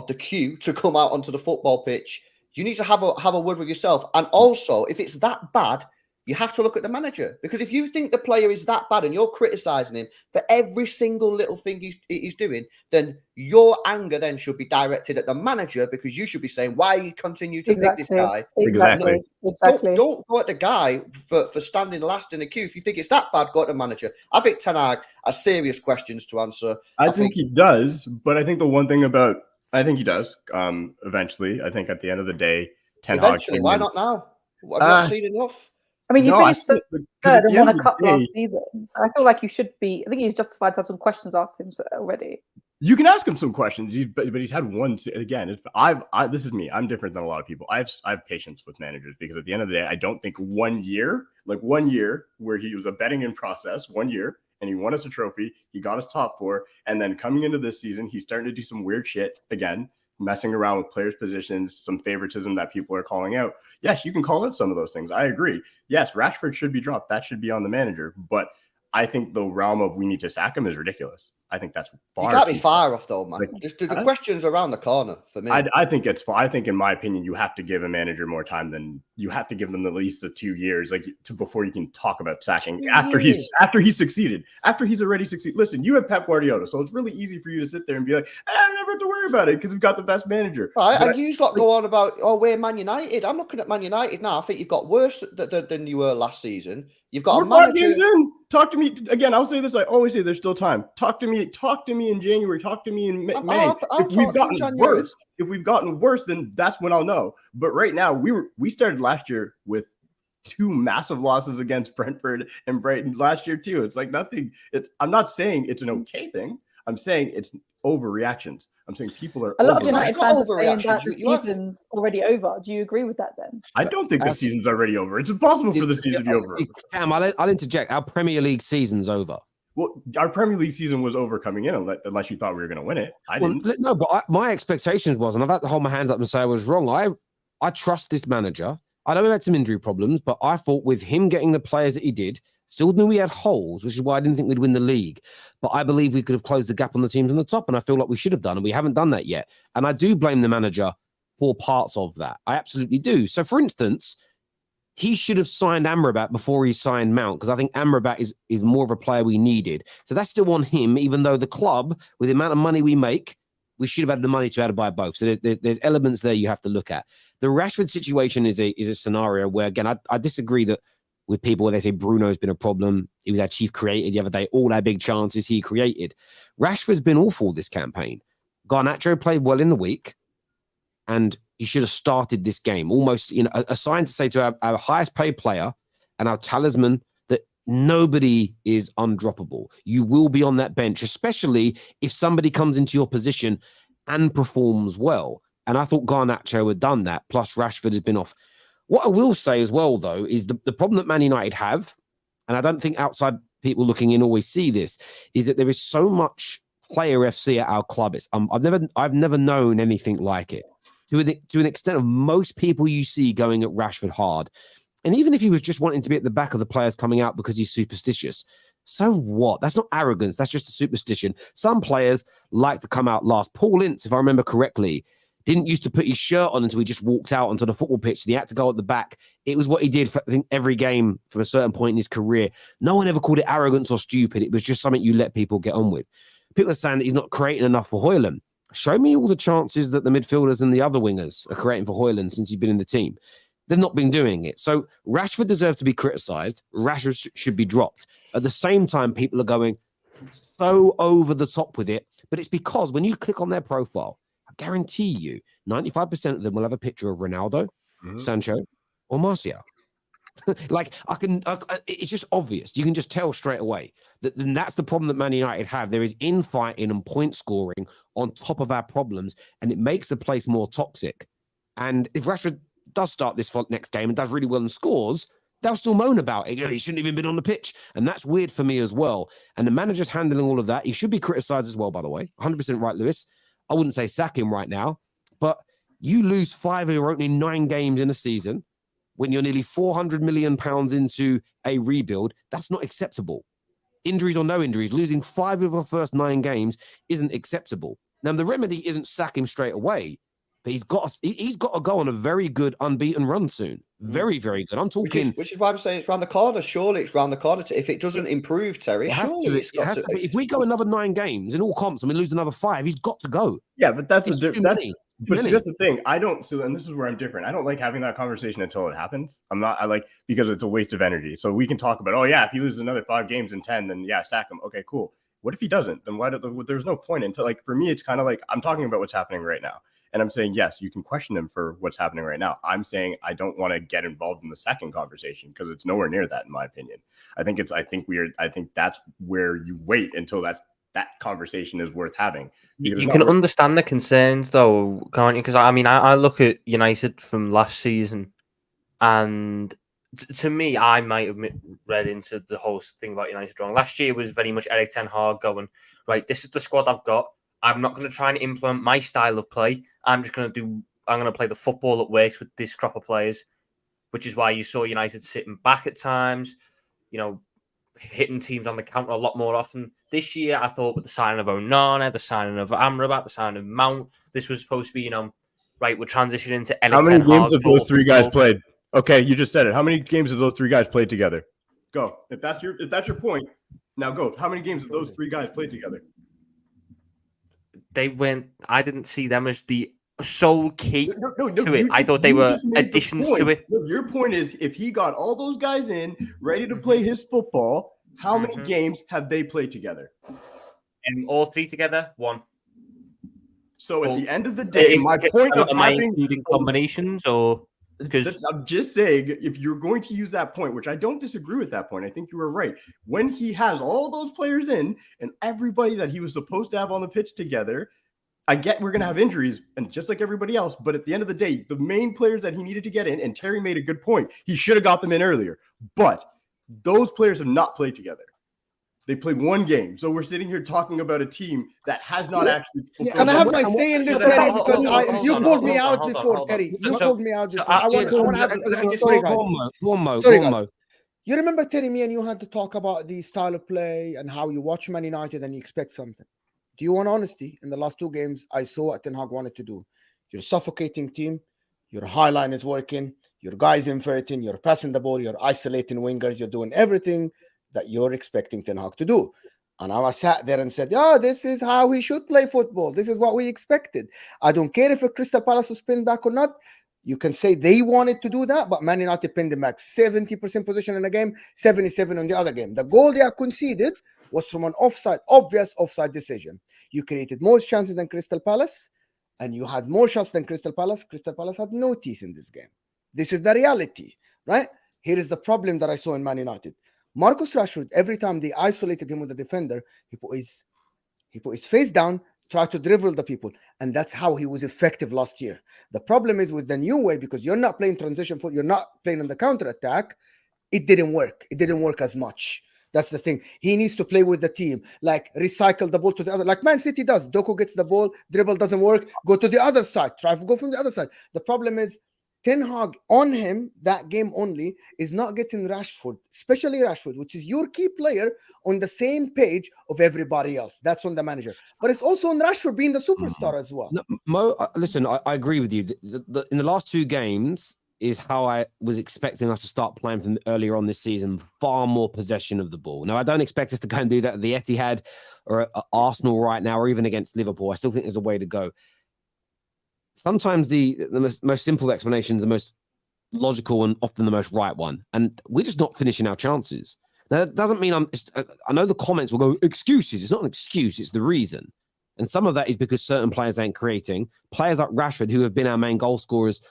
the queue to come out onto the football pitch, you need to have a word with yourself. And also, if it's that bad, you have to look at the manager, because if you think the player is that bad and you're criticizing him for every single little thing he's doing, then your anger then should be directed at the manager, because you should be saying, why you continue to pick this guy? Exactly. Don't go at the guy for standing last in the queue. If you think it's that bad, go at the manager. I think Ten Hag has serious questions to answer. I think he does, but I think the one thing about, I think he does eventually. I think at the end of the day, Ten Hag. Eventually, why not now? I've not seen enough. I mean, you finished third and won a cup day, last season, so I feel like you should be. I think he's justified to have some questions asked him already. You can ask him some questions, but he's had one again. This is me. I'm different than a lot of people. I have patience with managers, because at the end of the day, I don't think 1 year, like 1 year where he was a betting in process, 1 year, and he won us a trophy, he got us top 4, and then coming into this season, he's starting to do some weird shit again, messing around with players' positions, some favoritism that people are calling out. Yes, you can call out some of those things. I agree. Yes, Rashford should be dropped. That should be on the manager. But I think the realm of we need to sack him is ridiculous. I think that's far. You can't be far off though, man. Like, Just the questions around the corner for me. I think it's far. I think, in my opinion, you have to give a manager more time than you have to give them at least 2 years, before you can talk about sacking after he's succeeded, after he's already succeeded. Listen, you have Pep Guardiola, so it's really easy for you to sit there and be like, I never have to worry about it because we've got the best manager. Right, and you lot go on about, we're Man United. I'm looking at Man United now. I think you've got worse than you were last season. You've got a manager. Talk to me again. I'll say this. I always say there's still time. Talk to me in January. Talk to me in May. If we've gotten worse, then that's when I'll know. But right now, we started last year with 2 massive losses against Brentford and Brighton last year too. It's like nothing. I'm not saying it's an okay thing. I'm saying it's overreactions. I'm saying people are. A lot of United fans are saying that the season's already over. Do you agree with that then? I don't think the season's already over. It's impossible for the season to be over. Cam, I'll interject. Our Premier League season's over. Well, our Premier League season was over coming in, unless you thought we were going to win it. I didn't. No, but my expectations was, and I've had to hold my hand up and say I was wrong. I trust this manager. I know we had some injury problems, but I thought with him getting the players that he did, still knew we had holes, which is why I didn't think we'd win the league. But I believe we could have closed the gap on the teams on the top, and I feel like we should have done, and we haven't done that yet. And I do blame the manager for parts of that. I absolutely do. So, for instance, he should have signed Amrabat before he signed Mount, because I think Amrabat is more of a player we needed. So that's still on him, even though the club, with the amount of money we make, we should have had the money to be able to buy both. So there's elements there you have to look at. The Rashford situation is a scenario where, again, I disagree that with people where they say Bruno's been a problem. He was our chief creator the other day. All our big chances he created. Rashford's been awful this campaign. Garnacho played well in the week, and he should have started this game. Almost, a sign to say to our highest paid player and our talisman that nobody is undroppable. You will be on that bench, especially if somebody comes into your position and performs well. And I thought Garnacho had done that, plus Rashford has been off. What I will say as well, though, is the problem that Man United have, and I don't think outside people looking in always see this, is that there is so much player FC at our club. I've never known anything like it. To an extent of most people you see going at Rashford hard. And even if he was just wanting to be at the back of the players coming out because he's superstitious, so what? That's not arrogance. That's just a superstition. Some players like to come out last. Paul Ince, if I remember correctly, didn't used to put his shirt on until he just walked out onto the football pitch and he had to go at the back. It was what he did for, I think, every game from a certain point in his career. No one ever called it arrogance or stupid. It was just something you let people get on with. People are saying that he's not creating enough for Haaland. Show me all the chances that the midfielders and the other wingers are creating for Haaland since he's been in the team. They've not been doing it. So Rashford deserves to be criticised. Rashford should be dropped. At the same time, people are going so over the top with it. But it's because when you click on their profile, guarantee you 95% of them will have a picture of Ronaldo, Sancho, or Martial. Like it's just obvious. You can just tell straight away that then that's the problem that Man United have. There is infighting and point scoring on top of our problems, and it makes the place more toxic. And if Rashford does start this next game and does really well and scores, they'll still moan about it. He shouldn't have even been on the pitch. And that's weird for me as well. And the manager's handling all of that. He should be criticized as well, by the way. 100% right, Lewis. I wouldn't say sack him right now, but you lose 5 of your opening 9 games in a season when you're nearly £400 million into a rebuild. That's not acceptable. Injuries or no injuries, losing 5 of our first 9 games isn't acceptable. Now, the remedy isn't sack him straight away, but he's got to go on a very good unbeaten run soon. Very, very good. I'm talking... Which is why I'm saying it's round the corner. Surely it's round the corner. If it doesn't improve, Terry, surely it's got to... If we go another 9 games in all comps and we lose another 5, he's got to go. Yeah, but that's See, that's the thing. I don't. So, and this is where I'm different. I don't like having that conversation until it happens. I like because it's a waste of energy. So we can talk about, oh yeah, if he loses another 5 games in 10, then yeah, sack him. Okay, cool. What if he doesn't? Then there's no point until, like, for me, it's kind of like I'm talking about what's happening right now. And I'm saying, yes, you can question him for what's happening right now. I'm saying I don't want to get involved in the second conversation because it's nowhere near that, in my opinion. I think that's where you wait until that conversation is worth having. You can understand the concerns, though, can't you? Because I mean, I look at United from last season, and to me, I might have read into the whole thing about United wrong. Last year was very much Erik ten Hag going, right, this is the squad I've got. I'm not going to try and implement my style of play. I'm going to play the football that works with this crop of players, which is why you saw United sitting back at times, hitting teams on the counter a lot more often. This year, I thought with the signing of Onana, the signing of Amrabat, the signing of Mount, this was supposed to be, right, we're transitioning into Erik ten Hag. How many games have those 3 guys played? Okay, you just said it. How many games have those 3 guys played together? Go. If that's your point, now go. How many games have those 3 guys played together? I didn't see them as the sole key to it. I thought they were additions to it. No, your point is, if he got all those guys in, ready to play his football, how many games have they played together? And all 3 together, 1. So at the end of the day, my point of including combinations, or because I'm just saying, if you're going to use that point, which I don't disagree with that point, I think you were right. When he has all those players in and everybody that he was supposed to have on the pitch together, I get we're going to have injuries, and just like everybody else, but at the end of the day, the main players that he needed to get in, and Terry made a good point, he should have got them in earlier, but those players have not played together. They played 1 game. So we're sitting here talking about a team that has not actually... Can I have my say in this, Terry? Because you called me out before, Terry. You called me out before. I want to have... Sorry, guys. You remember, Terry, me and you had to talk about the style of play and how you watch Man United and you expect something. Do you want honesty? In the last 2 games, I saw what Ten Hag wanted to do. You're a suffocating team. Your high line is working. Your guys inverting. You're passing the ball. You're isolating wingers. You're doing everything that you're expecting Ten Hag to do. And I sat there and said, this is how he should play football. This is what we expected. I don't care if a Crystal Palace was pinned back or not. You can say they wanted to do that, but Man United pinned them back. 70% position in a game, 77 on the other game. The goal they conceded was from an obvious offside decision. You created more chances than Crystal Palace, and you had more shots than Crystal Palace. Crystal Palace had no teeth in this game. This is the reality, right? Here is the problem that I saw in Man United. Marcus Rashford, every time they isolated him with the defender, he put his face down, tried to dribble the people, and that's how he was effective last year. The problem is with the new way, because you're not playing transition football, you're not playing on the counter attack. It didn't work. It didn't work as much. That's the thing. He needs to play with the team, like recycle the ball to the other, like Man City does. Doku gets the ball, dribble doesn't work, go to the other side, try to go from the other side. The problem is Ten Hag on him, that game only, is not getting Rashford, especially Rashford, which is your key player, on the same page of everybody else. That's on the manager. But it's also on Rashford being the superstar as well. No, Mo, listen, I agree with you. In the last 2 games is how I was expecting us to start playing from earlier on this season, far more possession of the ball. Now, I don't expect us to go and do that at the Etihad or at Arsenal right now, or even against Liverpool. I still think there's a way to go. Sometimes the most simple explanation is the most logical and often the most right one. And we're just not finishing our chances. Now, that doesn't mean I know the comments will go, excuses. It's not an excuse. It's the reason. And some of that is because certain players ain't creating. Players like Rashford, who have been our main goal scorers,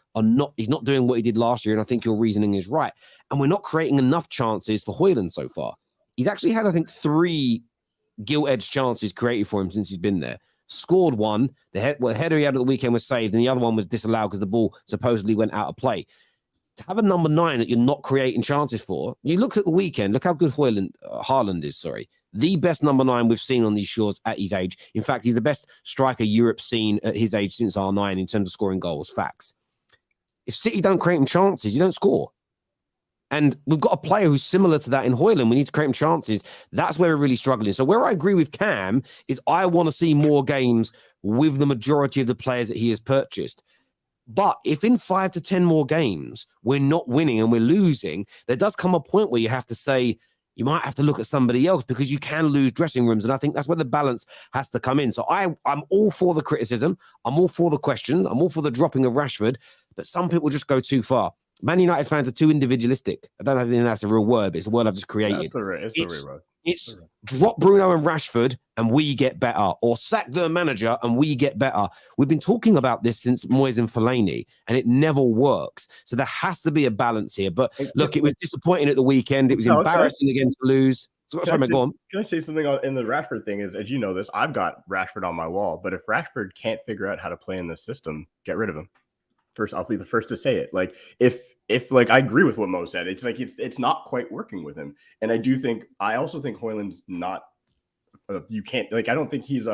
he's not doing what he did last year. And I think your reasoning is right. And we're not creating enough chances for Haaland so far. He's actually had, I think, 3 gilt-edged chances created for him since he's been there. Scored one. The header he had at the weekend was saved, and the other one was disallowed because the ball supposedly went out of play. To have a number 9 that you're not creating chances for, you look at the weekend, look how good Haaland is, the best number 9 we've seen on these shores at his age. In fact, he's the best striker Europe's seen at his age since R9 in terms of scoring goals. Facts. If City don't create him chances, you don't score. And we've got a player who's similar to that in Haaland. We need to create him chances. That's where we're really struggling. So where I agree with Cam is I want to see more games with the majority of the players that he has purchased. But if in 5 to 10 more games we're not winning and we're losing, there does come a point where you have to say, you might have to look at somebody else because you can lose dressing rooms. And I think that's where the balance has to come in. So I'm all for the criticism. I'm all for the questions. I'm all for the dropping of Rashford. But some people just go too far. Man United fans are too individualistic. I don't know if that's a real word, but it's a word I've just created. It's drop Bruno and Rashford and we get better, or sack the manager and we get better. We've been talking about this since Moyes and Fellaini, and it never works. So there has to be a balance here. But look, it was disappointing at the weekend. It was embarrassing again to lose. Sorry, go on. Can I say something in the Rashford thing? Is, as you know this, I've got Rashford on my wall. But if Rashford can't figure out how to play in this system, get rid of him. First, I'll be the first to say it. Like if like I agree with what Mo said, it's like it's not quite working with him. And I also think Haaland's not. You can't I don't think he's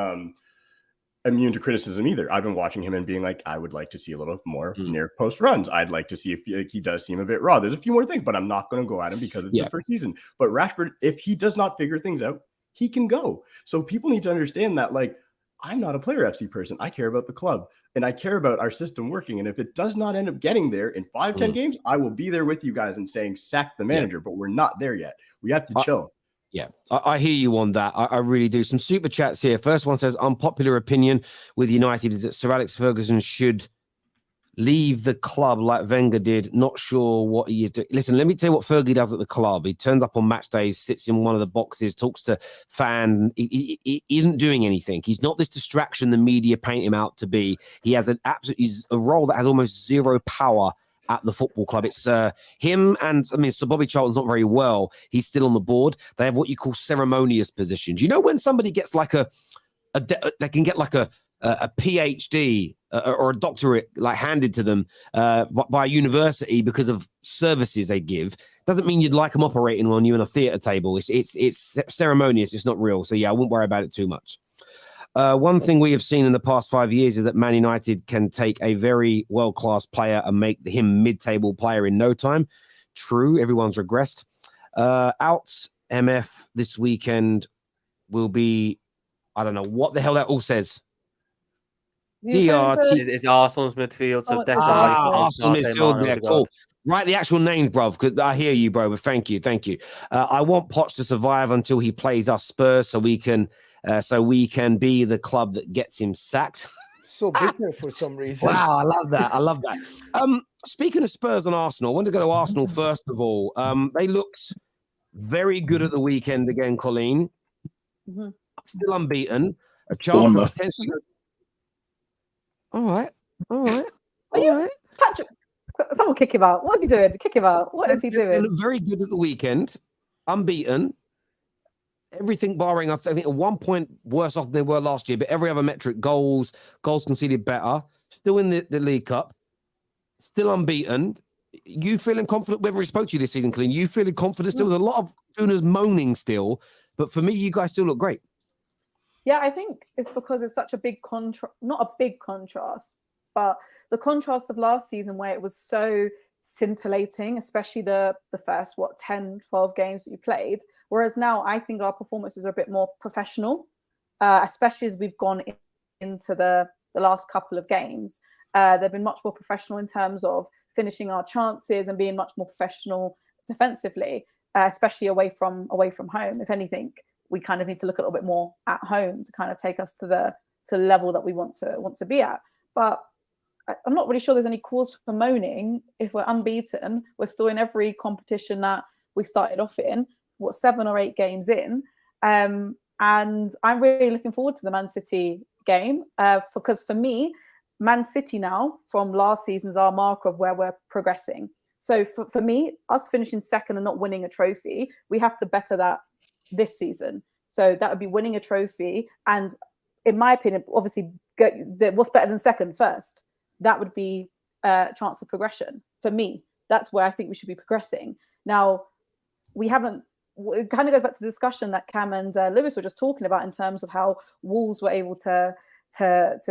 immune to criticism either. I've been watching him and being like, I would like to see a little more near post runs. I'd like to see if he does seem a bit raw. There's a few more things, but I'm not going to go at him because it's his first season. But Rashford, if he does not figure things out, he can go. So people need to understand that, like, I'm not a player FC person. I care about the club and I care about our system working. And if it does not end up getting there in 5-10 games, I will be there with you guys and saying sack the manager, but we're not there yet. We have to chill. Yeah, I hear you on that. I really do. Some super chats here. First one says, unpopular opinion with United is that Sir Alex Ferguson should leave the club like Wenger did. Not sure what he is doing. Listen, let me tell you what Fergie does at the club. He turns up on match days, sits in one of the boxes, talks to fans. He isn't doing anything. He's not this distraction the media paint him out to be. He has he's a role that has almost zero power at the football club. It's him and, Sir Bobby Charlton's not very well. He's still on the board. They have what you call ceremonious positions. You know when somebody gets like they can get like a PhD or a doctorate like handed to them by a university because of services they give. Doesn't mean you'd like them operating on you in a theatre table. It's ceremonious. It's not real. So yeah, I wouldn't worry about it too much. One thing we have seen in the past 5 years is that Man United can take a very world-class player and make him mid-table player in no time. True, everyone's regressed. Out MF this weekend will be, I don't know what the hell that all says. DRT. It's Arsenal's midfield. So Arsenal midfield. Yeah, cool. Write the actual names, bro, because I hear you, bro. But thank you. I want Poch to survive until he plays us Spurs, so we can be the club that gets him sacked. So bitter for some reason. Wow, I love that. Speaking of Spurs and Arsenal, I want to go to Arsenal first of all. They looked very good at the weekend again, Colleen. Mm-hmm. Still unbeaten. A chance for potentially. All right. Patrick? Someone kick him out. What is he doing? Kick him out. What is he doing? They look very good at the weekend. Unbeaten. Everything barring, I think, at 1 point worse off than they were last year, but every other metric, goals conceded better. Still in the League Cup. Still unbeaten. You feeling confident? Whether we spoke to you this season, Colleen, you feeling confident still? With a lot of owners moaning still, but for me, you guys still look great. Yeah, I think it's because it's such a big contrast, not a big contrast, but the contrast of last season where it was so scintillating, especially the first 10, 12 games that you played. Whereas now I think our performances are a bit more professional, especially as we've gone into the last couple of games. They've been much more professional in terms of finishing our chances and being much more professional defensively, especially away from home. If anything, we kind of need to look a little bit more at home to kind of take us to the level that we want to be at. But I'm not really sure there's any cause for moaning. If we're unbeaten, we're still in every competition that we started off in, 7 or 8 games in. And I'm really looking forward to the Man City game because for me, Man City now from last season's our marker of where we're progressing. So for me, us finishing second and not winning a trophy, we have to better that this season. So that would be winning a trophy. And in my opinion, obviously, what's better than second first? That would be a chance of progression for me. That's where I think we should be progressing. Now, we haven't, it kind of goes back to the discussion that Cam and Lewis were just talking about in terms of how Wolves were able to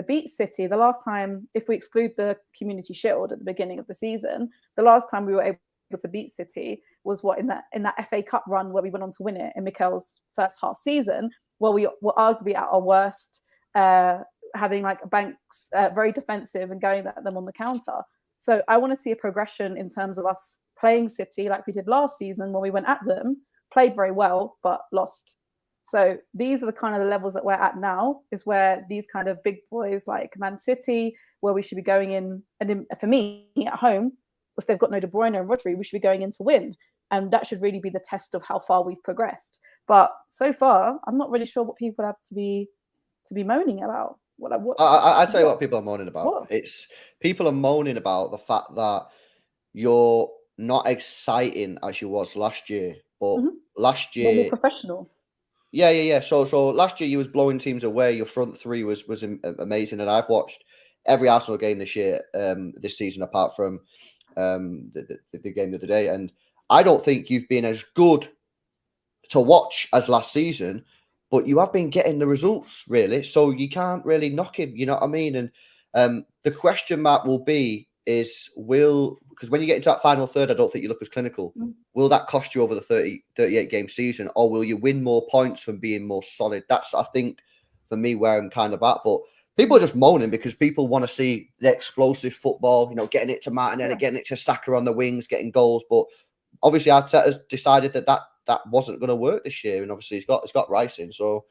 beat City. The last time, if we exclude the Community Shield at the beginning of the season, the last time we were able to beat City was in that FA Cup run where we went on to win it in Mikel's first half season, where we were arguably at our worst, having like Banks very defensive and going at them on the counter. So I want to see a progression in terms of us playing City like we did last season when we went at them, played very well, but lost. So these are the kind of the levels that we're at now, is where these kind of big boys like Man City, where we should be going in, and for me, at home, if they've got no De Bruyne and Rodri, we should be going in to win. And that should really be the test of how far we've progressed. But so far, I'm not really sure what people have to be moaning about. I tell you what people are moaning about. What? It's people are moaning about the fact that you're not exciting as you was last year. But last year, more professional. Yeah. So last year you was blowing teams away. Your front three was amazing, and I've watched every Arsenal game this year, this season, apart from the game the other day. And I don't think you've been as good to watch as last season, but you have been getting the results, really. So you can't really knock him. You know what I mean? And the question mark will be because when you get into that final third, I don't think you look as clinical. Will that cost you over the 38 game season, or will you win more points from being more solid? That's, I think, for me, where I'm kind of at. But people are just moaning because people want to see the explosive football, getting it to Martinelli, getting it to Saka on the wings, getting goals. But obviously, Arteta's decided that wasn't going to work this year, and obviously, he's got Rice in, so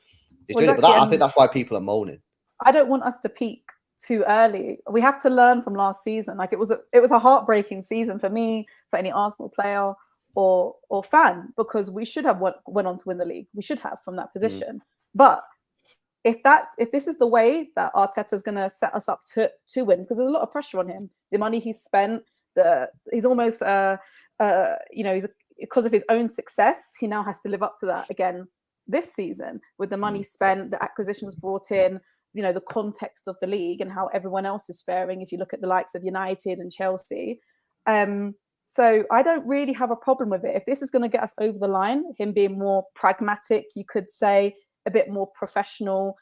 he's doing it. But I think that's why people are moaning. I don't want us to peak too early. We have to learn from last season. Like it was a heartbreaking season for me, for any Arsenal player or fan, because we should have went on to win the league. We should have from that position. But if this is the way that Arteta's going to set us up to win, because there's a lot of pressure on him, the money he's spent, he's almost because of his own success, he now has to live up to that again this season with the money spent, the acquisitions brought in, the context of the league and how everyone else is faring. If you look at the likes of United and Chelsea. So I don't really have a problem with it. If this is going to get us over the line, him being more pragmatic, you could say a bit more professional,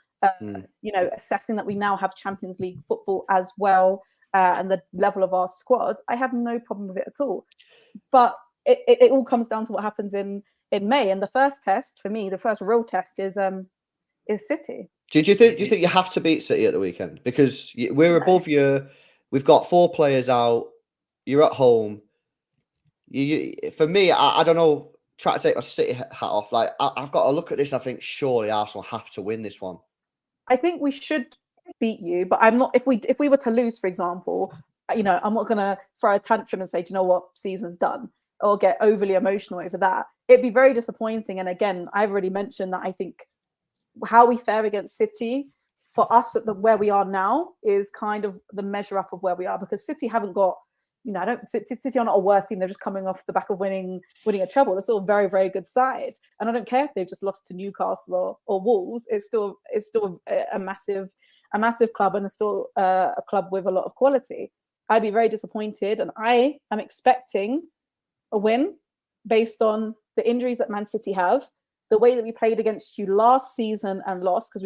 assessing that we now have Champions League football as well, and the level of our squad, I have no problem with it at all. But it all comes down to what happens in May. And the first test for me, the first real test is City. Do you think you have to beat City at the weekend? Because we're above you. We've got 4 players out. You're at home. For me, I don't know. Try to take my City hat off. Like I've got to look at this. I think surely Arsenal have to win this one. I think we should beat you, but I'm not. If we were to lose, for example, I'm not going to throw a tantrum and say, do you know what, season's done, or get overly emotional over that. It'd be very disappointing. And again, I've already mentioned that I think how we fare against City for us at where we are now is kind of the measure up of where we are, because City haven't got, City are not a worse team. They're just coming off the back of winning a treble. They're still a very, very good side. And I don't care if they've just lost to Newcastle or Wolves. It's still a massive club, and it's still a club with a lot of quality. I'd be very disappointed, and I am expecting a win based on the injuries that Man City have, the way that we played against you last season and lost, because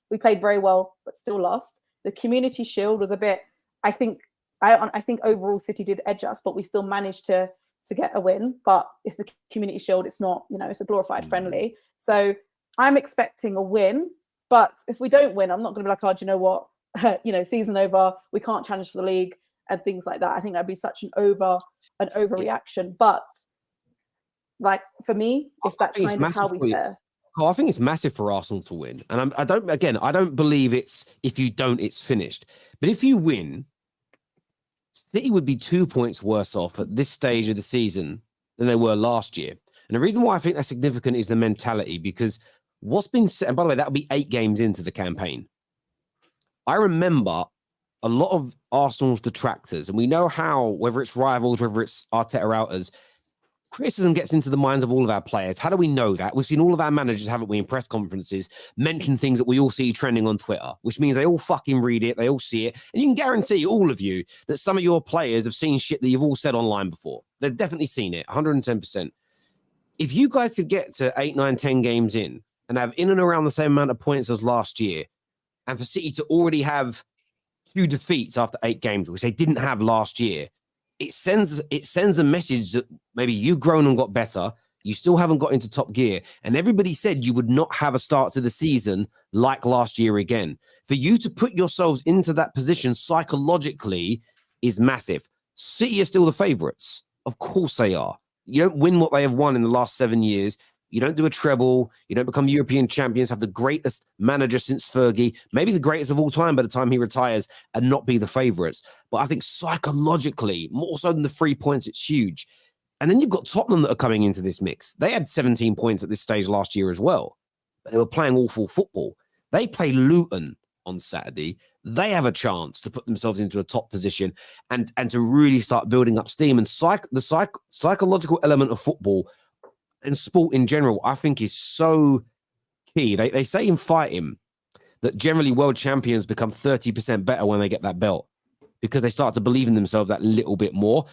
we played very well but still lost. The Community Shield was a bit, I think overall City did edge us, but we still managed to get a win. But it's the Community Shield, it's not, it's a glorified friendly. So I'm expecting a win, but if we don't win, I'm not going to be like, oh, do you know what, season over, we can't challenge for the league and things like that. I think that'd be such an overreaction. But like for me, it's that kind of how we fare. Oh, I think it's massive for Arsenal to win. And I don't believe it's, if you don't, it's finished. But if you win, City would be 2 points worse off at this stage of the season than they were last year. And the reason why I think that's significant is the mentality, because what's been said, and by the way, that'll be 8 games into the campaign. I remember a lot of Arsenal's detractors, and we know how, whether it's rivals, whether it's Arteta outers, criticism gets into the minds of all of our players. How do we know that? We've seen all of our managers, haven't we, in press conferences, mention things that we all see trending on Twitter, which means they all fucking read it, they all see it. And you can guarantee, all of you, that some of your players have seen shit that you've all said online before. They've definitely seen it, 110%. If you guys could get to 8, 9, 10 games in and have in and around the same amount of points as last year, and for City to already have 2 defeats after 8 games, which they didn't have last year, it sends a message that maybe you've grown and got better. You still haven't got into top gear. And everybody said you would not have a start to the season like last year again. For you to put yourselves into that position psychologically is massive. City are still the favourites. Of course they are. You don't win what they have won in the last 7 years. You don't do a treble. You don't become European champions, have the greatest manager since Fergie, maybe the greatest of all time by the time he retires, and not be the favourites. But I think psychologically, more so than the 3 points, it's huge. And then you've got Tottenham that are coming into this mix. They had 17 points at this stage last year as well, but they were playing awful football. They play Luton on Saturday. They have a chance to put themselves into a top position and to really start building up steam. And the psychological element of football and sport in general, I think, is so key. They say in fighting that generally world champions become 30% better when they get that belt because they start to believe in themselves that little bit more.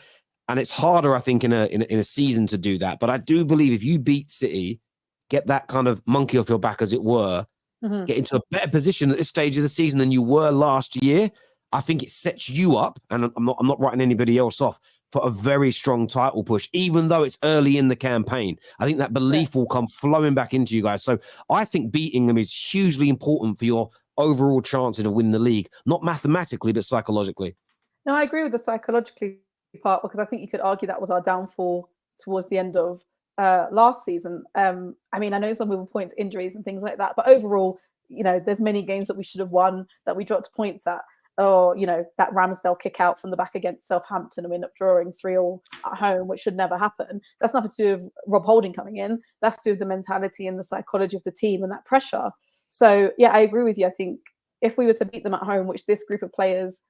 And it's harder, I think, in a season to do that. But I do believe if you beat City, get that kind of monkey off your back, as it were, get into a better position at this stage of the season than you were last year, I think it sets you up, and I'm not writing anybody else off, for a very strong title push, even though it's early in the campaign. I think that belief will come flowing back into you guys. So I think beating them is hugely important for your overall chances of winning the league, not mathematically, but psychologically. No, I agree with the psychologically part, because I think you could argue that was our downfall towards the end of last season. I mean, I know some people point to injuries and things like that, but overall, you know, there's many games that we should have won that we dropped points at. Or, you know, that Ramsdale kick out from the back against Southampton and we end up drawing 3-3 at home, which should never happen. That's nothing to do with Rob Holding coming in. That's to do with the mentality and the psychology of the team and that pressure. So, yeah, I agree with you. I think if we were to beat them at home, which this group of players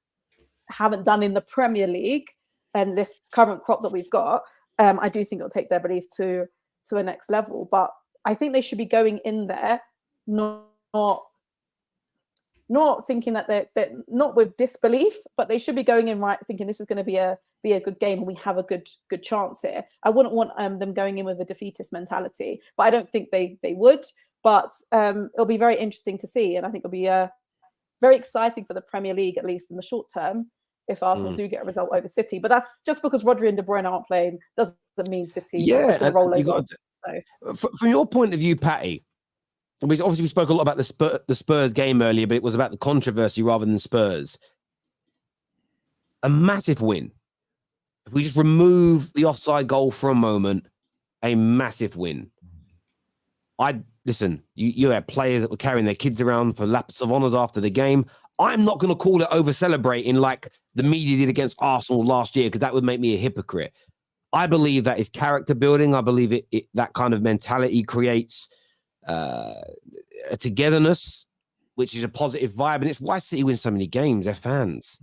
haven't done in the Premier League and this current crop that we've got, I do think it'll take their belief to a next level. But I think they should be going in there not thinking that they're not with disbelief, but they should be going in right, thinking this is going to be a good game and we have a good chance here. I wouldn't want them going in with a defeatist mentality, but I don't think they would. But it'll be very interesting to see, and I think it'll be very exciting for the Premier League, at least in the short term, if Arsenal do get a result over City. But that's just because Rodri and De Bruyne aren't playing doesn't mean City should roll over. From your point of view, Patty, we spoke a lot about the Spurs game earlier, but it was about the controversy rather than Spurs. A massive win. If we just remove the offside goal for a moment, a massive win. Listen, you had players that were carrying their kids around for laps of honours after the game. I'm not going to call it over-celebrating like the media did against Arsenal last year, because that would make me a hypocrite. I believe that is character building. I believe that kind of mentality creates a togetherness, which is a positive vibe, and it's why City win so many games. They're fans.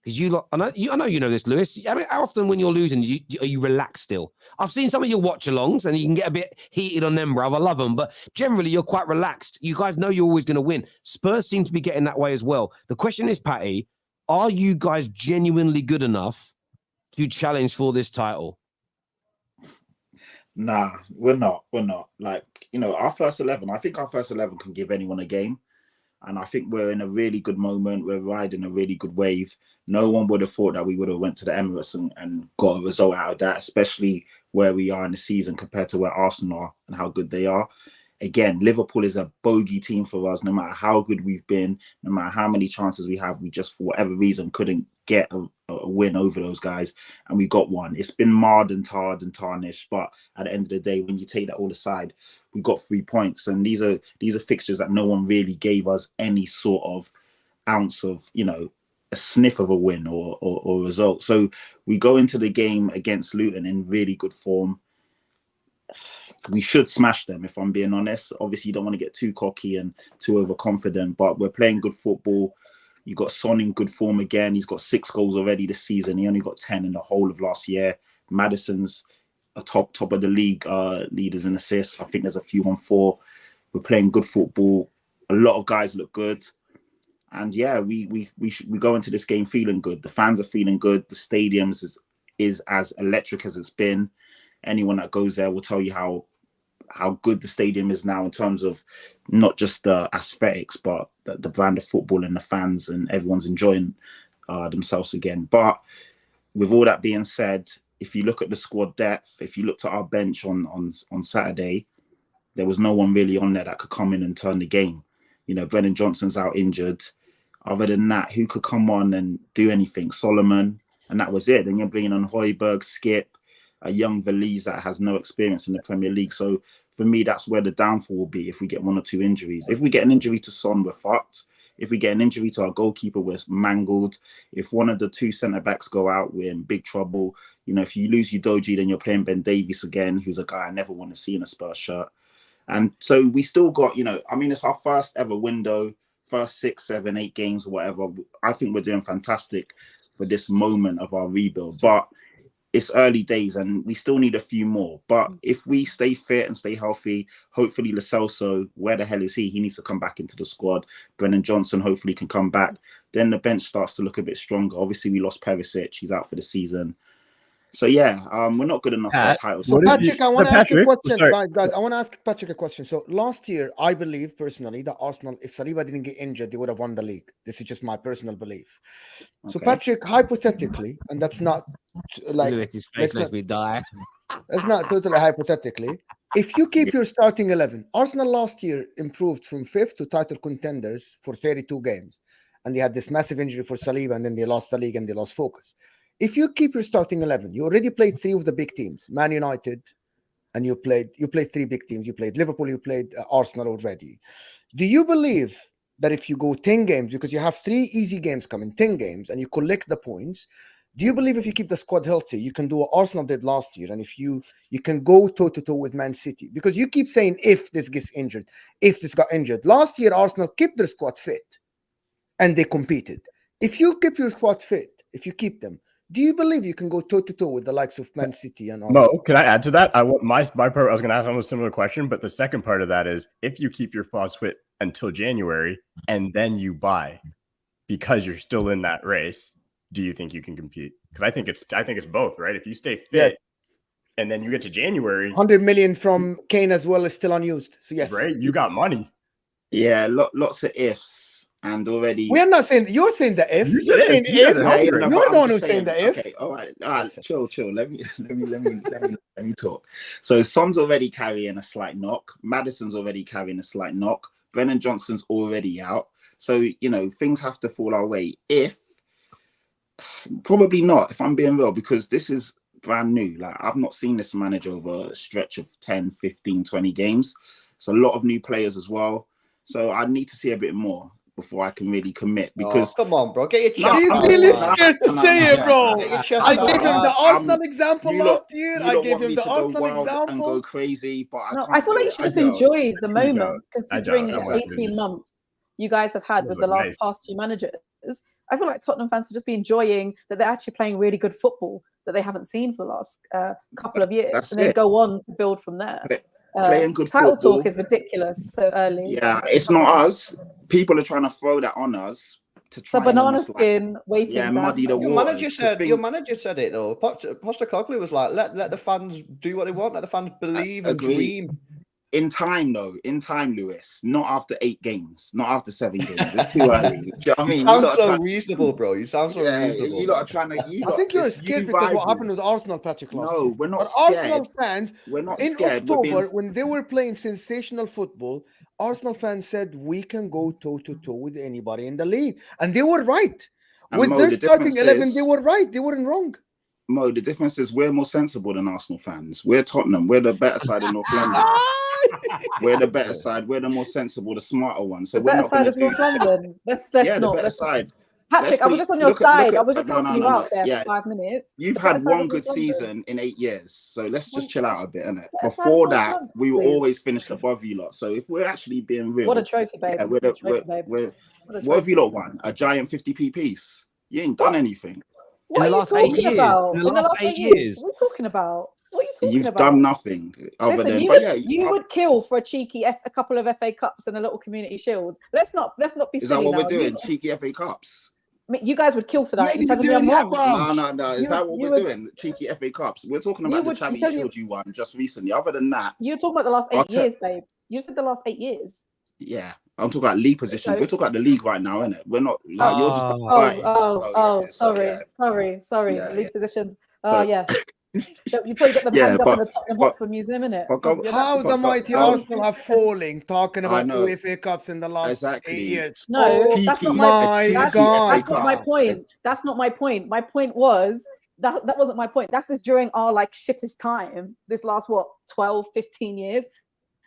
Because I know you know this, Lewis. I mean, how often when you're losing, are you relaxed still? I've seen some of your watch-alongs, and you can get a bit heated on them, bruv. I love them, but generally you're quite relaxed. You guys know you're always going to win. Spurs seem to be getting that way as well. The question is, Patty, are you guys genuinely good enough to challenge for this title? Nah, we're not. Like, you know, our first 11, I think our first 11 can give anyone a game. And I think we're in a really good moment. We're riding a really good wave. No one would have thought that we would have went to the Emirates and got a result out of that, especially where we are in the season compared to where Arsenal are and how good they are. Again, Liverpool is a bogey team for us. No matter how good we've been, no matter how many chances we have, we just, for whatever reason, couldn't get a win over those guys. And we got one. It's been marred and tarred and tarnished. But at the end of the day, when you take that all aside, we got 3 points. And these are fixtures that no one really gave us any sort of ounce of, you know, a sniff of a win or result. So we go into the game against Luton in really good form. we should smash them, if I'm being honest. Obviously, you don't want to get too cocky and too overconfident, but we're playing good football. You got Son in good form again. He's got 6 goals already this season. He only got 10 in the whole of last year. Maddison's a top of the league leaders in assists. I think there's a few on 4. We're playing good football. A lot of guys look good. And yeah, we go into this game feeling good. The fans are feeling good. The stadium is as electric as it's been. Anyone that goes there will tell you how good the stadium is now in terms of not just the aesthetics, but the brand of football and the fans, and everyone's enjoying themselves again. But with all that being said, if you look at the squad depth, if you looked at our bench on Saturday, there was no one really on there that could come in and turn the game. You know, Brennan Johnson's out injured. Other than that, who could come on and do anything? Solomon, and that was it. Then you're bringing on Højbjerg, Skip, a young Valise that has no experience in the Premier League. So for me, that's where the downfall will be if we get 1 or 2 injuries. If we get an injury to Son, we're fucked. If we get an injury to our goalkeeper, we're mangled. If one of the 2 centre-backs go out, we're in big trouble. You know, if you lose Udogie, then you're playing Ben Davies again, who's a guy I never want to see in a Spurs shirt. And so we still got, you know, I mean, it's our first ever window, first 6, 7, 8 games or whatever. I think we're doing fantastic for this moment of our rebuild. But it's early days and we still need a few more. But if we stay fit and stay healthy, hopefully Lo Celso, where the hell is he? He needs to come back into the squad. Brennan Johnson hopefully can come back. Then the bench starts to look a bit stronger. Obviously, we lost Perisic. He's out for the season. So yeah, we're not good enough for a title. So Patrick, I want to ask you a question, sorry. guys. I want to ask Patrick a question. So last year, I believe personally that Arsenal, if Saliba didn't get injured, they would have won the league. This is just my personal belief. So Okay. Patrick, hypothetically, and that's not like Lewis's face makes me die. that's not totally hypothetically. If you keep your starting 11, Arsenal last year improved from 5th to title contenders for 32 games, and they had this massive injury for Saliba, and then they lost the league and they lost focus. If you keep your starting 11, you already played 3 of the big teams, Man United, and you played 3 big teams. You played Liverpool, you played Arsenal already. Do you believe that if you go 10 games, because you have 3 easy games coming, 10 games, and you collect the points, do you believe if you keep the squad healthy, you can do what Arsenal did last year, and if you can go toe-to-toe with Man City? Because you keep saying if this gets injured, if this got injured. Last year, Arsenal kept their squad fit, and they competed. If you keep your squad fit, if you keep them, do you believe you can go toe-to-toe with the likes of Man City and Arsenal? Mo, can I add to that? I want my part. I was going to ask almost a similar question, but the second part of that is if you keep your squad fit until January and then you buy because you're still in that race, do you think you can compete? Because I think it's both, right? If you stay fit, yes, and then you get to January, 100 million from Kane as well is still unused. So yes, right? You got money. Yeah, lots of ifs. And already we're not saying you're saying the if. You're saying You if. said it. You're the one who's saying the if. Okay, all right, chill. Let me talk. So Son's already carrying a slight knock. Maddison's already carrying a slight knock. Brennan Johnson's already out. So you know things have to fall our way. If probably not, if I'm being real, because this is brand new. Like I've not seen this manager over a stretch of 10, 15, 20 games. It's a lot of new players as well. So I need to see a bit more before I can really commit. Because come on, bro, get your chest He's out. really man. scared to say it, bro. Get your chest I out. gave him the Arsenal example you last lot- year. you I don't gave want him me the to go Arsenal wild and go example. crazy, but No, I I feel like you should just enjoy the moment, considering don't. it's Yeah. 18 months you guys have had Those with are the last nice. past 2 managers. I feel like Tottenham fans should just be enjoying that they're actually playing really good football that they haven't seen for the last couple of years, That's and then it. go on to build from there. Playing good title football. talk is ridiculous so early. Yeah, it's not us. People are trying to throw that on us to It's try a banana and almost, skin waiting. yeah, to muddy the happen. waters. Your manager said it though. Postecoglou was like, let the fans do what they want. Let the fans believe and agree. dream. In time, Lewis. Not after 8 games. Not after 7 games. It's too early. Do you know what I You mean? sound lot are so trying- reasonable, bro. You sound so Yeah, reasonable. you lot are trying to. I think you're scared because what happened with Arsenal, Patrick, last year. No, we're not But scared. Arsenal fans, We're not in scared. We're October, being- when they were playing sensational football, Arsenal fans said we can go toe-to-toe with anybody in the league. And they were right. And With Mo, their the starting difference 11, is- they were right. They weren't wrong. Mo, the difference is we're more sensible than Arsenal fans. We're Tottenham. We're the better side of North London. We're the better side. We're the more sensible, the smarter one. So The we're better not going side to of do. North London. Let's Yeah, the not. better Let's side. Patrick, I was just on your side. I was just helping you out there Yeah. for 5 minutes. You've The had better side one of good the season in 8 years, so let's just chill out a bit, innit? Better side Before of that, the we were please. always finished above you lot. So if we're actually being real, What a trophy, babe. yeah, What a trophy, babe. what have you lot won? A giant 50p piece? You ain't done anything. What In the are you last 8 talking years. about? In the last 8 years. What are you talking about? What are you talking You've about? done nothing other Listen, than. you But would, yeah, you would kill for a cheeky a couple of FA Cups and a little community shields. Let's not be is silly that what now. we're doing? Cheeky FA Cups? I mean, you guys would kill for You that. ain't You're even telling me I'm doing that, wrong. bro. No. Is that what we're doing? Cheeky FA Cups. We're talking about the Charity Shield you won just recently. Other than that, You're talking about the last 8 years, babe. You said the last 8 years. yeah, I'm talking about league positions. So- We're talking about the league right now, innit? We're not like you're just. Sorry. Yeah, League positions. But- yes. You probably got them Yeah, hanged up but- in the Tottenham Hotspur Museum, innit? How the mighty Arsenal have falling, talking about know. 2 FA Cups in the last 8 years. No, Oh, that's not my God. That's not my point. That's not my point. My point was that wasn't my point. That's just during our like shittest time, this last 12, 15 years.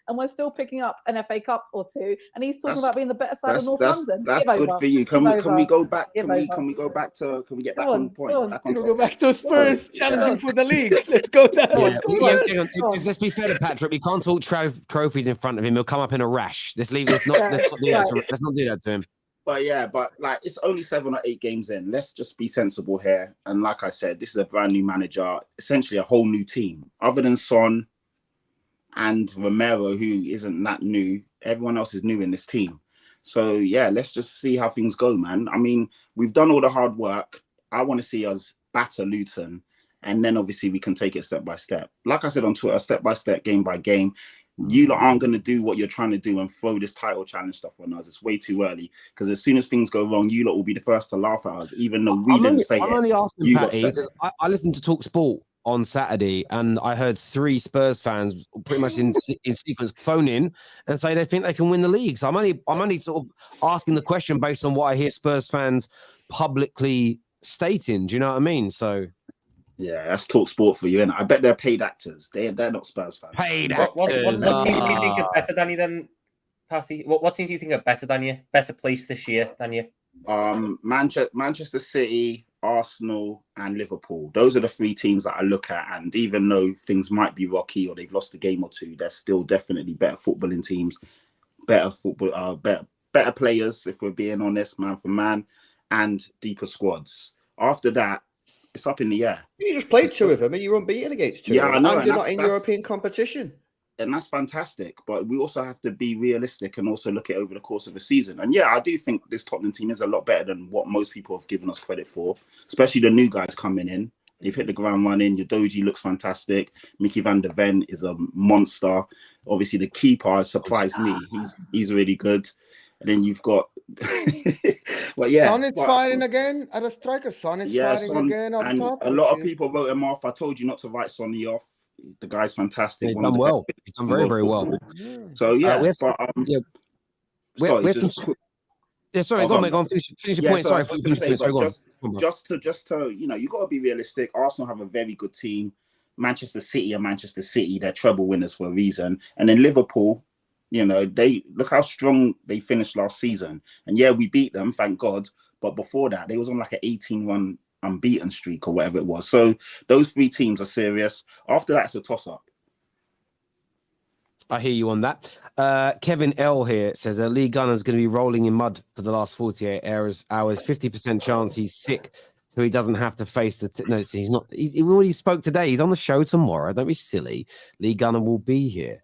And we're still picking up an FA Cup or two. And he's talking about being the better side of North London. That's Give good over. for you. Can we go back? Can we go back to? Can we get back on point? Go on. Back on We'll top? go back to Spurs challenging for the league. Let's go down. Yeah, hang on. Let's be fair to Patrick. We can't talk trophies in front of him. He'll come up in a rash. Let's not do that to him. But like it's only 7 or 8 games in. Let's just be sensible here. And like I said, this is a brand new manager, essentially a whole new team. Other than Son and Romero, who isn't that new, everyone else is new in this team. So yeah, let's just see how things go, man. I mean, we've done all the hard work. I want to see us batter Luton, and then obviously we can take it step by step. Like I said on Twitter, step by step, game by game. You lot aren't going to do what you're trying to do and throw this title challenge stuff on us. It's way too early, because as soon as things go wrong, you lot will be the first to laugh at us, even though we didn't say it. I'm only asking, Patty, because I listened to Talk Sport on Saturday, and I heard 3 Spurs fans pretty much in sequence phone in and say they think they can win the league. So I'm only sort of asking the question based on what I hear Spurs fans publicly stating. Do you know what I mean? So yeah, that's Talk Sport for you, and I bet they're paid actors. They're not Spurs fans. Paid What actors. teams do you think are better than you then, Passy? What teams do you think are better than you? Better placed this year than you? Manchester City, Arsenal, and Liverpool. Those are the 3 teams that I look at. And even though things might be rocky or they've lost a game or two, they're still definitely better footballing teams, better players, if we're being honest, man for man, and deeper squads. After that, it's up in the air. You just played 2 of them and you're unbeaten against 2 of them. I know, and you're not in European competition. And that's fantastic, but we also have to be realistic and also look at it over the course of a season. And yeah, I do think this Tottenham team is a lot better than what most people have given us credit for, especially the new guys coming in. They've hit the ground running. Your Doji looks fantastic. Mickey van der Ven is a monster. Obviously, the keeper has surprised me. He's really good. And then you've got, well, yeah. Son is firing again at a striker. Son is firing again up top. A lot of people wrote him off. I told you not to write Sonny off. The guy's fantastic. He's done well. He's done very, very well. So yeah, sorry, go on, mate. Go on. Finish your point. Sorry, just to you got to be realistic. Arsenal have a very good team. Manchester City are Manchester City. They're treble winners for a reason. And then Liverpool, they look how strong they finished last season. And yeah, we beat them, thank God. But before that, they was on like an 18-1 unbeaten streak or whatever it was. So those 3 teams are serious. After that, it's a toss-up. I hear you on that. Kevin L here says Lee Gunner's going to be rolling in mud for the last 48 hours. 50% chance he's sick, so he doesn't have to face the. No, he's not. He already spoke today. He's on the show tomorrow. Don't be silly. Lee Gunner will be here.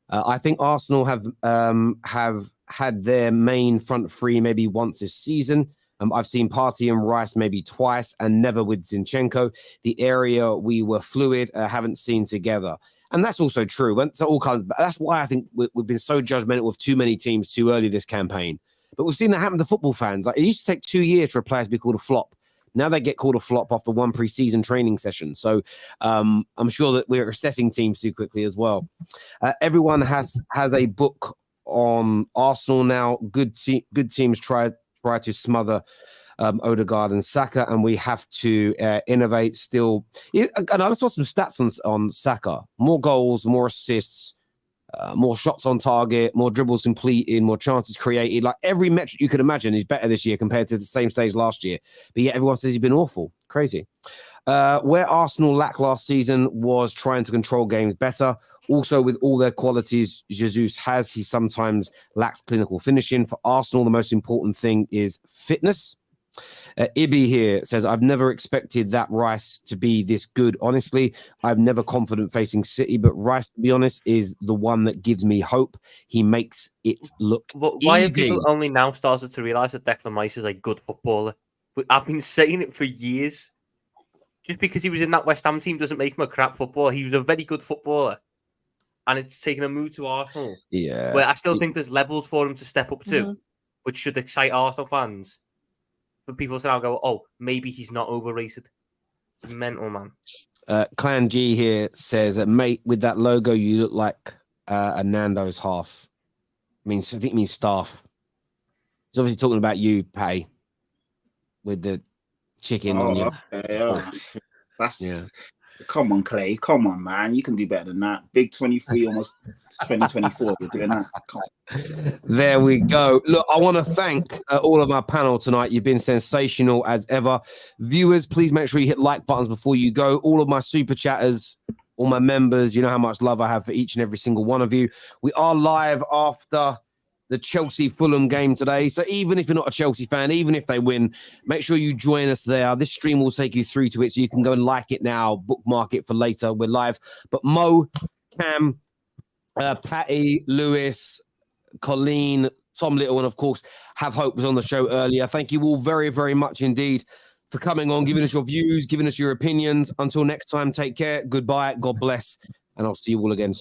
I think Arsenal have had their main front 3 maybe once this season. I've seen Partey and Rice maybe twice, and never with Zinchenko. The area we were fluid, haven't seen together. And that's also true. That's why I think we've been so judgmental with too many teams too early this campaign. But we've seen that happen to football fans. Like, it used to take 2 years for a player to be called a flop. Now they get called a flop after 1 pre-season training session. So I'm sure that we're assessing teams too quickly as well. Everyone has a book on Arsenal now. Good teams try to smother Odegaard and Saka, and we have to innovate still. And I just saw some stats on Saka: more goals, more assists, more shots on target, more dribbles completed, more chances created. Like every metric you could imagine is better this year compared to the same stage last year. But yet everyone says he's been awful. Crazy. Where Arsenal lacked last season was trying to control games better. Also, with all their qualities Jesus has, he sometimes lacks clinical finishing. For Arsenal, the most important thing is fitness. Ibi here says, I've never expected that Rice to be this good. Honestly, I'm never confident facing City, but Rice, to be honest, is the one that gives me hope. He makes it look Why have easy. people only now started to realise that Declan Rice is a good footballer? I've been saying it for years. Just because he was in that West Ham team doesn't make him a crap footballer. He was a very good footballer. And it's taken a move to Arsenal. Yeah. Where I still think there's levels for him to step up to, which should excite Arsenal fans. For people to now go, oh, maybe he's not overrated. It's mental, man. Clan G here says, mate, with that logo, you look like a Nando's half. I think it means staff. He's obviously talking about you, Pay, with the chicken on you. That's come on, Clay. Come on, man. You can do better than that. Big 23, almost 2024. You're doing that. Come on. There we go. Look, I want to thank all of my panel tonight. You've been sensational as ever. Viewers, please make sure you hit like buttons before you go. All of my super chatters, all my members, you know how much love I have for each and every single one of you. We are live after the Chelsea-Fulham game today. So even if you're not a Chelsea fan, even if they win, make sure you join us there. This stream will take you through to it, so you can go and like it now, bookmark it for later. We're live. But Mo, Cam, Patty, Lewis, Colleen, Tom Little, and of course, Have Hope was on the show earlier. Thank you all very, very much indeed for coming on, giving us your views, giving us your opinions. Until next time, take care. Goodbye. God bless. And I'll see you all again soon.